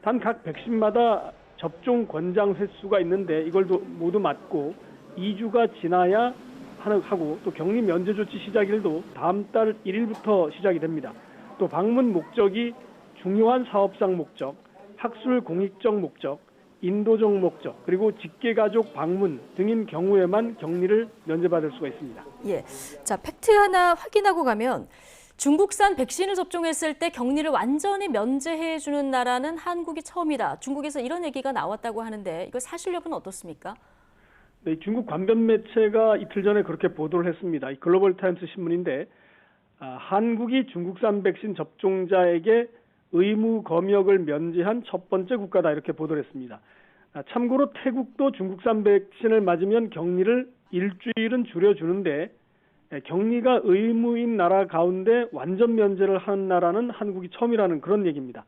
단 각 백신마다 접종 권장 횟수가 있는데 이걸 모두 맞고 2주가 지나야 하고 또 격리 면제 조치 시작일도 다음 달 1일부터 시작이 됩니다. 또 방문 목적이 중요한 사업상 목적, 학술 공익적 목적, 인도적 목적, 그리고 직계가족 방문 등인 경우에만 격리를 면제받을 수가 있습니다. 예, 자, 팩트 하나 확인하고 가면 중국산 백신을 접종했을 때 격리를 완전히 면제해주는 나라는 한국이 처음이다. 중국에서 이런 얘기가 나왔다고 하는데 이거 사실 여부는 어떻습니까? 네, 중국 관변 매체가 이틀 전에 그렇게 보도를 했습니다. 이 글로벌 타임스 신문인데 한국이 중국산 백신 접종자에게 의무 검역을 면제한 첫 번째 국가다 이렇게 보도를 했습니다. 참고로 태국도 중국산 백신을 맞으면 격리를 일주일은 줄여주는데 격리가 의무인 나라 가운데 완전 면제를 하는 나라는 한국이 처음이라는 그런 얘기입니다.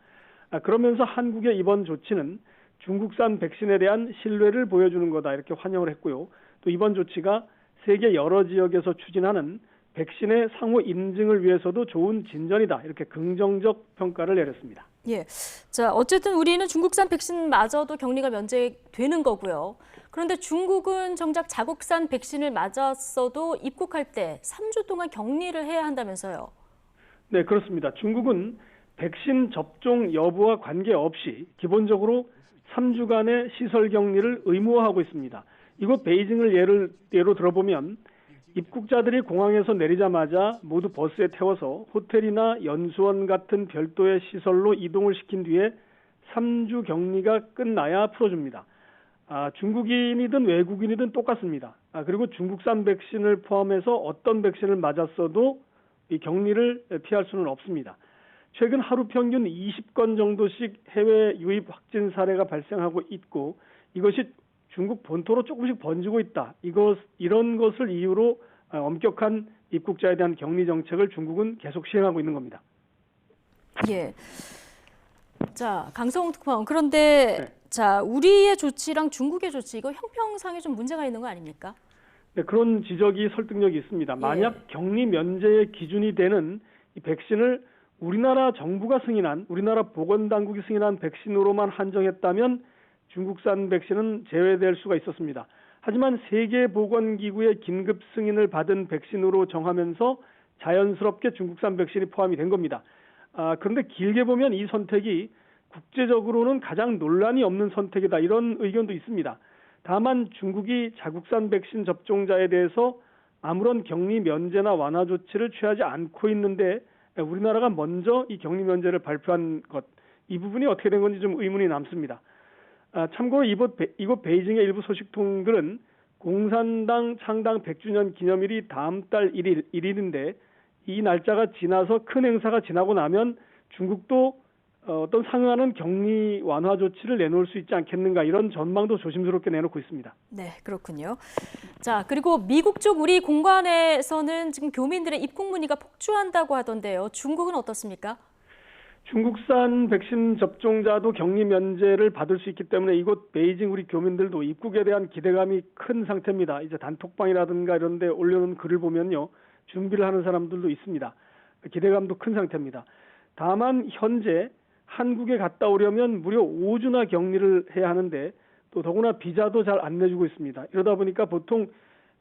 그러면서 한국의 이번 조치는 중국산 백신에 대한 신뢰를 보여주는 거다 이렇게 환영을 했고요. 또 이번 조치가 세계 여러 지역에서 추진하는 백신의 상호 인증을 위해서도 좋은 진전이다 이렇게 긍정적 평가를 내렸습니다. 예, 자, 어쨌든 우리는 중국산 백신마저도 격리가 면제되는 거고요. 그런데 중국은 정작 자국산 백신을 맞았어도 입국할 때 3주 동안 격리를 해야 한다면서요? 네, 그렇습니다. 중국은 백신 접종 여부와 관계없이 기본적으로 3주간의 시설 격리를 의무화하고 있습니다. 이곳 베이징을 예로 들어보면 입국자들이 공항에서 내리자마자 모두 버스에 태워서 호텔이나 연수원 같은 별도의 시설로 이동을 시킨 뒤에 3주 격리가 끝나야 풀어줍니다. 중국인이든 외국인이든 똑같습니다. 그리고 중국산 백신을 포함해서 어떤 백신을 맞았어도 이 격리를 피할 수는 없습니다. 최근 하루 평균 20건 정도씩 해외 유입 확진 사례가 발생하고 있고 이것이 중국 본토로 조금씩 번지고 있다. 이런 것을 이유로 엄격한 입국자에 대한 격리 정책을 중국은 계속 시행하고 있는 겁니다. 예. 자, 강성훈 특파원. 그런데 네. 자, 우리의 조치랑 중국의 조치 이거 형평상에 좀 문제가 있는 거 아닙니까? 네, 그런 지적이 설득력이 있습니다. 만약 격리 면제의 기준이 되는 이 백신을 우리나라 정부가 승인한, 우리나라 보건당국이 승인한 백신으로만 한정했다면 중국산 백신은 제외될 수가 있었습니다. 하지만 세계보건기구의 긴급 승인을 받은 백신으로 정하면서 자연스럽게 중국산 백신이 포함이 된 겁니다. 그런데 길게 보면 이 선택이 국제적으로는 가장 논란이 없는 선택이다 이런 의견도 있습니다. 다만 중국이 자국산 백신 접종자에 대해서 아무런 격리 면제나 완화 조치를 취하지 않고 있는데 우리나라가 먼저 이 격리 면제를 발표한 것, 이 부분이 어떻게 된 건지 좀 의문이 남습니다. 참고로 이곳 베이징의 일부 소식통들은 공산당 창당 100주년 기념일이 다음 달 1일인데 이 날짜가 지나서 큰 행사가 지나고 나면 중국도 어떤 상응하는 격리 완화 조치를 내놓을 수 있지 않겠는가 이런 전망도 조심스럽게 내놓고 있습니다. 네, 그렇군요. 자, 그리고 미국 쪽 우리 공관에서는 지금 교민들의 입국 문의가 폭주한다고 하던데요. 중국은 어떻습니까? 중국산 백신 접종자도 격리 면제를 받을 수 있기 때문에 이곳 베이징 우리 교민들도 입국에 대한 기대감이 큰 상태입니다. 이제 단톡방이라든가 이런 데 올려놓은 글을 보면요. 준비를 하는 사람들도 있습니다. 기대감도 큰 상태입니다. 다만 현재 한국에 갔다 오려면 무려 5주나 격리를 해야 하는데 또 더구나 비자도 잘 안 내주고 있습니다. 이러다 보니까 보통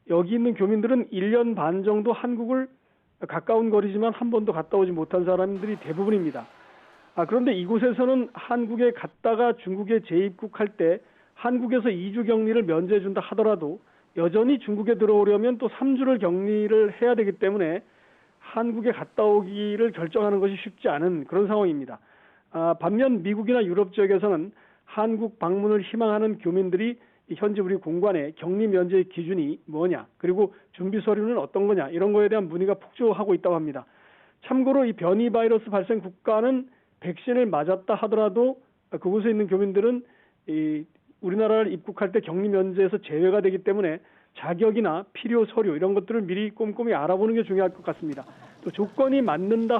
여기 있는 교민들은 1년 반 정도 한국을 가까운 거리지만 한 번도 갔다 오지 못한 사람들이 대부분입니다. 그런데 이곳에서는 한국에 갔다가 중국에 재입국할 때 한국에서 2주 격리를 면제해준다 하더라도 여전히 중국에 들어오려면 또 3주를 격리를 해야 되기 때문에 한국에 갔다 오기를 결정하는 것이 쉽지 않은 그런 상황입니다. 반면 미국이나 유럽 지역에서는 한국 방문을 희망하는 교민들이 현재 우리 공관에 격리 면제의 기준이 뭐냐, 그리고 준비 서류는 어떤 거냐 이런 거에 대한 문의가 폭주하고 있다고 합니다. 참고로 이 변이 바이러스 발생 국가는 백신을 맞았다 하더라도 그곳에 있는 교민들은 이 우리나라를 입국할 때 격리 면제에서 제외가 되기 때문에 자격이나 필요 서류 이런 것들을 미리 꼼꼼히 알아보는 게 중요할 것 같습니다. 또 조건이 맞다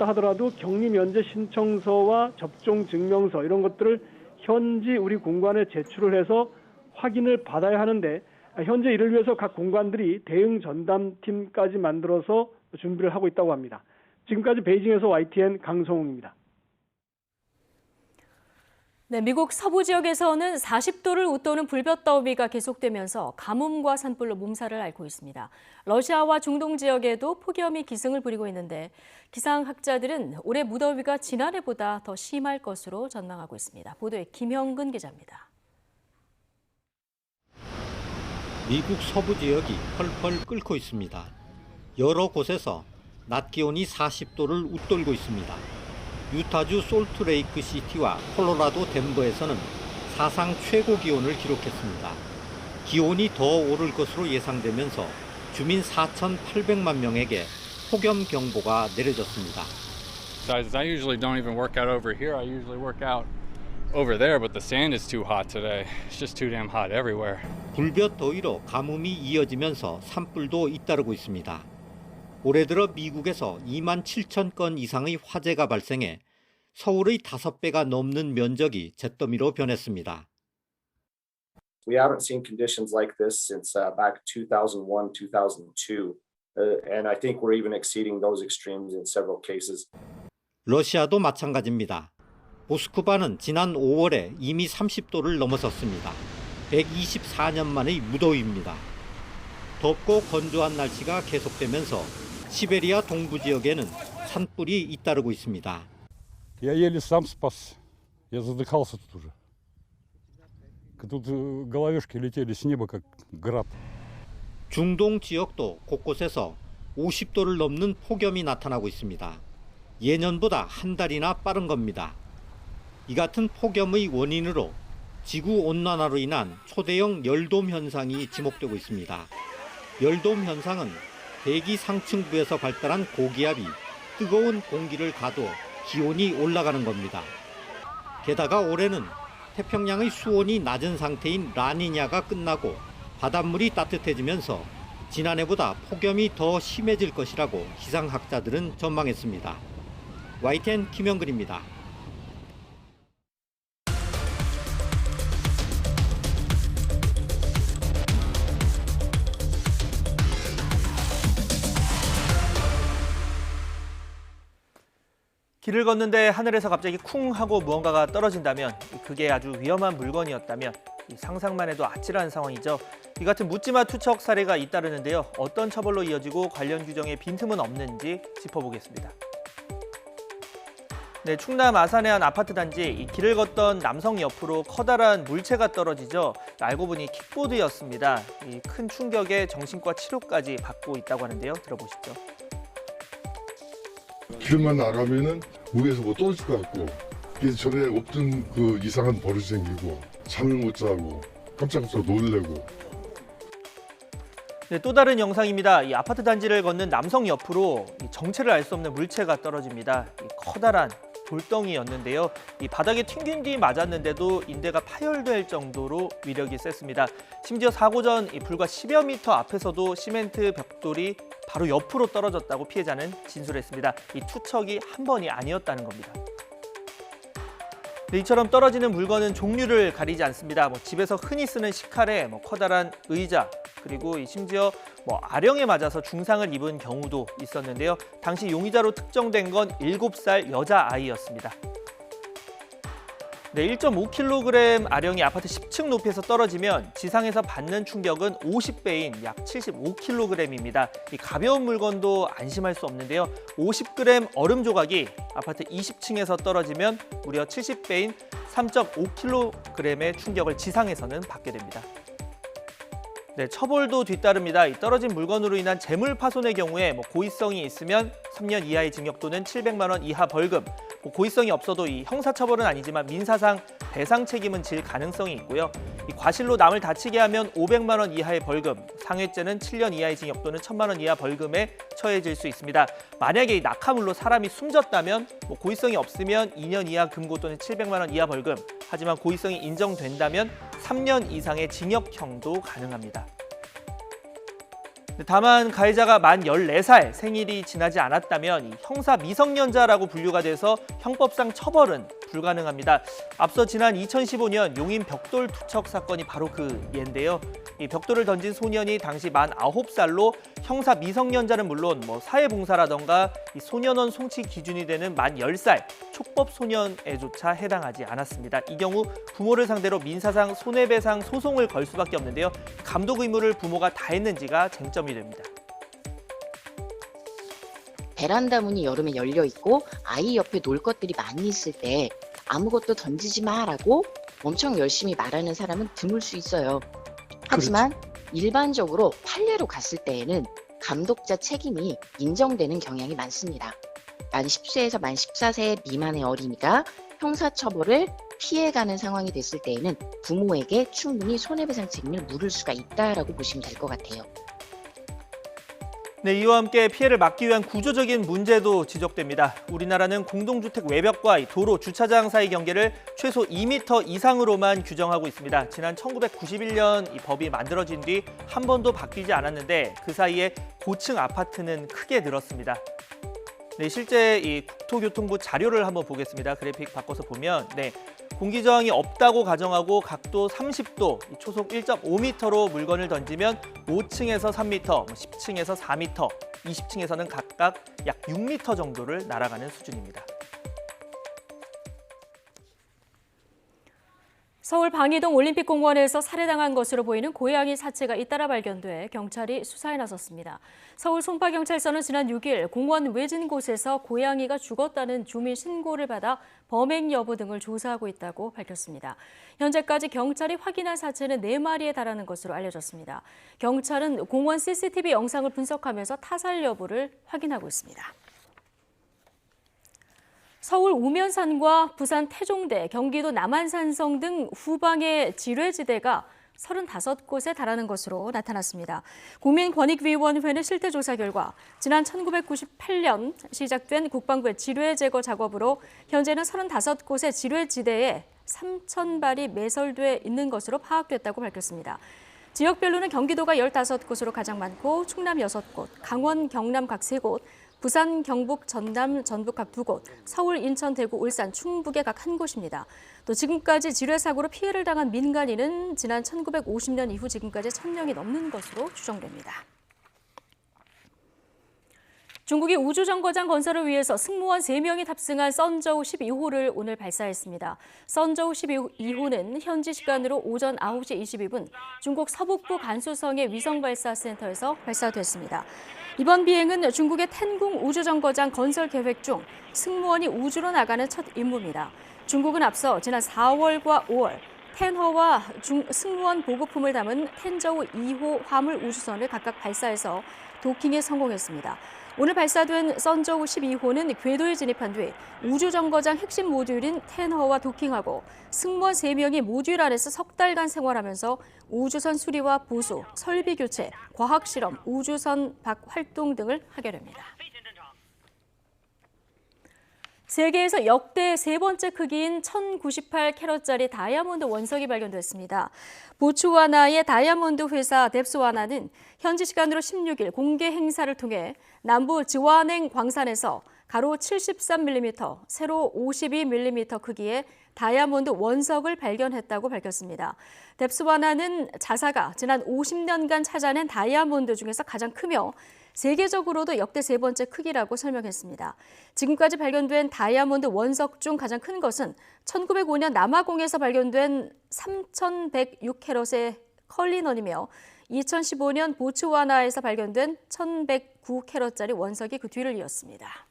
하더라도 격리 면제 신청서와 접종 증명서 이런 것들을 현지 우리 공관에 제출을 해서 확인을 받아야 하는데 현재 이를 위해서 각 공관들이 대응 전담팀까지 만들어서 준비를 하고 있다고 합니다. 지금까지 베이징에서 YTN 강성웅입니다. 네, 미국 서부 지역에서는 40도를 웃도는 불볕더위가 계속되면서 가뭄과 산불로 몸살을 앓고 있습니다. 러시아와 중동 지역에도 폭염이 기승을 부리고 있는데 기상학자들은 올해 무더위가 지난해보다 더 심할 것으로 전망하고 있습니다. 보도에 김형근 기자입니다. 미국 서부 지역이 펄펄 끓고 있습니다. 여러 곳에서 낮 기온이 40도를 웃돌고 있습니다. 유타주 솔트레이크 시티와 콜로라도 덴버에서는 사상 최고 기온을 기록했습니다. 기온이 더 오를 것으로 예상되면서 주민 4,800만 명에게 폭염 경보가 내려졌습니다. I usually don't even work out over here. I usually work out over there, but the sand is too hot today. It's just too damn hot everywhere. 불볕 더위로 가뭄이 이어지면서 산불도 잇따르고 있습니다. 올해 들어 미국에서 2만 7천 건 이상의 화재가 발생해 서울의 5배가 넘는 면적이 잿더미로 변했습니다. We haven't seen conditions like this since back 2001, 2002. And I think we're even exceeding those extremes in several cases. 러시아도 마찬가지입니다. 모스크바는 지난 5월에 이미 30도를 넘어섰습니다. 124년 만의 무더위입니다. 덥고 건조한 날씨가 계속되면서 시베리아 동부 지역에는 산불이 잇따르고 있습니다. Я еле сам спас. Я задыхался тут уже. Тут головешки летели с неба как град. 중동 지역도 곳곳에서 50도를 넘는 폭염이 나타나고 있습니다. 예년보다 한 달이나 빠른 겁니다. 이 같은 폭염의 원인으로 지구 온난화로 인한 초대형 열돔 현상이 지목되고 있습니다. 열돔 현상은 대기 상층부에서 발달한 고기압이 뜨거운 공기를 가둬 기온이 올라가는 겁니다. 게다가 올해는 태평양의 수온이 낮은 상태인 라니냐가 끝나고 바닷물이 따뜻해지면서 지난해보다 폭염이 더 심해질 것이라고 기상학자들은 전망했습니다. YTN 김영근입니다. 길을 걷는데 하늘에서 갑자기 쿵 하고 무언가가 떨어진다면 그게 아주 위험한 물건이었다면 상상만 해도 아찔한 상황이죠. 이 같은 묻지마 투척 사례가 잇따르는데요. 어떤 처벌로 이어지고 관련 규정에 빈틈은 없는지 짚어보겠습니다. 네, 충남 아산의 한 아파트 단지 길을 걷던 남성 옆으로 커다란 물체가 떨어지죠. 알고 보니 킥보드였습니다. 이 큰 충격에 정신과 치료까지 받고 있다고 하는데요. 들어보시죠. 길만 나가면은 위에서 뭐 떨어질 것 같고, 그래서 전에 없던 그 이상한 버릇이 생기고 잠을 못 자고 깜짝깜짝 놀래고. 네, 또 다른 영상입니다. 이 아파트 단지를 걷는 남성 옆으로 정체를 알 수 없는 물체가 떨어집니다. 이 커다란 돌덩이였는데요. 이 바닥에 튕긴 뒤 맞았는데도 인대가 파열될 정도로 위력이 셌습니다. 심지어 사고 전 불과 10여 미터 앞에서도 시멘트 벽돌이 바로 옆으로 떨어졌다고 피해자는 진술했습니다. 이 투척이 한 번이 아니었다는 겁니다. 네, 이처럼 떨어지는 물건은 종류를 가리지 않습니다. 집에서 흔히 쓰는 식칼에 커다란 의자, 그리고 심지어 아령에 맞아서 중상을 입은 경우도 있었는데요. 당시 용의자로 특정된 건 7살 여자아이였습니다. 네, 1.5kg 아령이 아파트 10층 높이에서 떨어지면 지상에서 받는 충격은 50배인 약 75kg입니다. 이 가벼운 물건도 안심할 수 없는데요. 50g 얼음 조각이 아파트 20층에서 떨어지면 무려 70배인 3.5kg의 충격을 지상에서는 받게 됩니다. 네, 처벌도 뒤따릅니다. 이 떨어진 물건으로 인한 재물 파손의 경우에 고의성이 있으면 3년 이하의 징역 또는 700만 원 이하 벌금, 고의성이 없어도 이 형사처벌은 아니지만 민사상 배상 책임은 질 가능성이 있고요. 이 과실로 남을 다치게 하면 500만 원 이하의 벌금, 상해죄는 7년 이하의 징역 또는 1,000만 원 이하 벌금에 처해질 수 있습니다. 만약에 이 낙하물로 사람이 숨졌다면 고의성이 없으면 2년 이하 금고 또는 700만 원 이하 벌금, 하지만 고의성이 인정된다면 3년 이상의 징역형도 가능합니다. 다만 가해자가 만 14살 생일이 지나지 않았다면 이 형사 미성년자라고 분류가 돼서 형법상 처벌은 불가능합니다. 앞서 지난 2015년 용인 벽돌 투척 사건이 바로 그 예인데요. 이 벽돌을 던진 소년이 당시 만 9살로 형사 미성년자는 물론 사회봉사라던가 이 소년원 송치 기준이 되는 만 10살 촉법 소년에조차 해당하지 않았습니다. 이 경우 부모를 상대로 민사상 손해배상 소송을 걸 수밖에 없는데요. 감독 의무를 부모가 다했는지가 쟁점이 됩니다. 베란다 문이 여름에 열려 있고 아이 옆에 놀 것들이 많이 있을 때 아무것도 던지지 마라고 엄청 열심히 말하는 사람은 드물 수 있어요. 하지만 일반적으로 판례로 갔을 때에는 감독자 책임이 인정되는 경향이 많습니다. 만 10세에서 만 14세 미만의 어린이가 형사처벌을 피해가는 상황이 됐을 때에는 부모에게 충분히 손해배상 책임을 물을 수가 있다라고 보시면 될 것 같아요. 네, 이와 함께 피해를 막기 위한 구조적인 문제도 지적됩니다. 우리나라는 공동주택 외벽과 도로, 주차장 사이 경계를 최소 2m 이상으로만 규정하고 있습니다. 지난 1991년 이 법이 만들어진 뒤 한 번도 바뀌지 않았는데 그 사이에 고층 아파트는 크게 늘었습니다. 네, 실제 이 국토교통부 자료를 한번 보겠습니다. 그래픽 바꿔서 보면 공기 저항이 없다고 가정하고 각도 30도, 초속 1.5m로 물건을 던지면 5층에서 3m, 10층에서 4m, 20층에서는 각각 약 6m 정도를 날아가는 수준입니다. 서울 방이동 올림픽공원에서 살해당한 것으로 보이는 고양이 사체가 잇따라 발견돼 경찰이 수사에 나섰습니다. 서울 송파경찰서는 지난 6일 공원 외진 곳에서 고양이가 죽었다는 주민 신고를 받아 범행 여부 등을 조사하고 있다고 밝혔습니다. 현재까지 경찰이 확인한 사체는 4마리에 달하는 것으로 알려졌습니다. 경찰은 공원 CCTV 영상을 분석하면서 타살 여부를 확인하고 있습니다. 서울 우면산과 부산 태종대, 경기도 남한산성 등 후방의 지뢰지대가 35곳에 달하는 것으로 나타났습니다. 국민권익위원회는 실태조사 결과 지난 1998년 시작된 국방부의 지뢰 제거 작업으로 현재는 35곳의 지뢰지대에 3,000발이 매설돼 있는 것으로 파악됐다고 밝혔습니다. 지역별로는 경기도가 15곳으로 가장 많고 충남 6곳, 강원, 경남 각 3곳, 부산, 경북, 전남, 전북 각 2곳, 서울, 인천, 대구, 울산, 충북의 각 1곳입니다. 또 지금까지 지뢰 사고로 피해를 당한 민간인은 지난 1950년 이후 지금까지 1,000명이 넘는 것으로 추정됩니다. 중국이 우주정거장 건설을 위해서 승무원 3명이 탑승한 선저우 12호를 오늘 발사했습니다. 선저우 12호는 현지 시간으로 오전 9시 22분 중국 서북부 간수성의 위성발사센터에서 발사됐습니다. 이번 비행은 중국의 텐궁 우주정거장 건설 계획 중 승무원이 우주로 나가는 첫 임무입니다. 중국은 앞서 지난 4월과 5월 텐허와 승무원 보급품을 담은 텐저우 2호 화물 우주선을 각각 발사해서 도킹에 성공했습니다. 오늘 발사된 선저우 12호는 궤도에 진입한 뒤 우주정거장 핵심 모듈인 텐허와 도킹하고 승무원 3명이 모듈 안에서 석 달간 생활하면서 우주선 수리와 보수, 설비 교체, 과학실험, 우주선 밖 활동 등을 하게 됩니다. 세계에서 역대 3번째 크기인 1098캐럿짜리 다이아몬드 원석이 발견됐습니다. 보츠와나의 다이아몬드 회사 뎁스와나는 현지 시간으로 16일 공개 행사를 통해 남부 지와냉 광산에서 가로 73mm, 세로 52mm 크기의 다이아몬드 원석을 발견했다고 밝혔습니다. 뎁스와나는 자사가 지난 50년간 찾아낸 다이아몬드 중에서 가장 크며 세계적으로도 역대 3번째 크기라고 설명했습니다. 지금까지 발견된 다이아몬드 원석 중 가장 큰 것은 1905년 남아공에서 발견된 3106캐럿의 컬리넌이며 2015년 보츠와나에서 발견된 1109캐럿짜리 원석이 그 뒤를 이었습니다.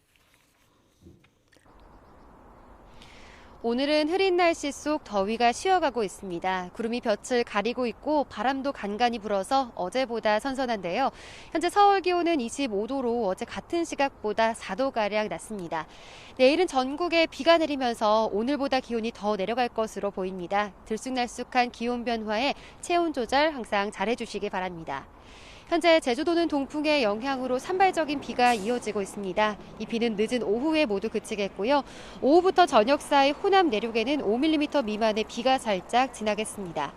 오늘은 흐린 날씨 속 더위가 쉬어가고 있습니다. 구름이 볕을 가리고 있고 바람도 간간히 불어서 어제보다 선선한데요. 현재 서울 기온은 25도로 어제 같은 시각보다 4도가량 낮습니다. 내일은 전국에 비가 내리면서 오늘보다 기온이 더 내려갈 것으로 보입니다. 들쑥날쑥한 기온 변화에 체온 조절 항상 잘해주시기 바랍니다. 현재 제주도는 동풍의 영향으로 산발적인 비가 이어지고 있습니다. 이 비는 늦은 오후에 모두 그치겠고요. 오후부터 저녁 사이 호남 내륙에는 5mm 미만의 비가 살짝 지나겠습니다.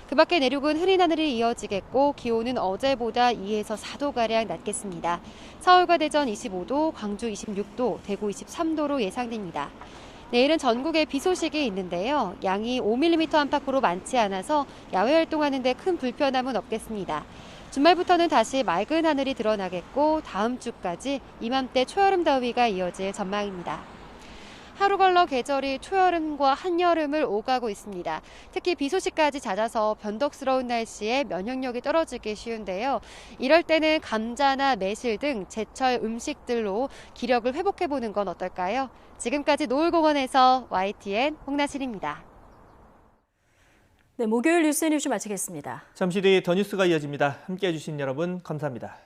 그 밖에 내륙은 흐린 하늘이 이어지겠고 기온은 어제보다 2에서 4도가량 낮겠습니다. 서울과 대전 25도, 광주 26도, 대구 23도로 예상됩니다. 내일은 전국에 비 소식이 있는데요. 양이 5mm 안팎으로 많지 않아서 야외 활동하는 데 큰 불편함은 없겠습니다. 주말부터는 다시 맑은 하늘이 드러나겠고 다음 주까지 이맘때 초여름 더위가 이어질 전망입니다. 하루 걸러 계절이 초여름과 한여름을 오가고 있습니다. 특히 비 소식까지 잦아서 변덕스러운 날씨에 면역력이 떨어지기 쉬운데요. 이럴 때는 감자나 매실 등 제철 음식들로 기력을 회복해보는 건 어떨까요? 지금까지 노을공원에서 YTN 홍나실입니다. 네, 목요일 뉴스 마치겠습니다. 잠시 뒤 더 뉴스가 이어집니다. 함께해 주신 여러분 감사합니다.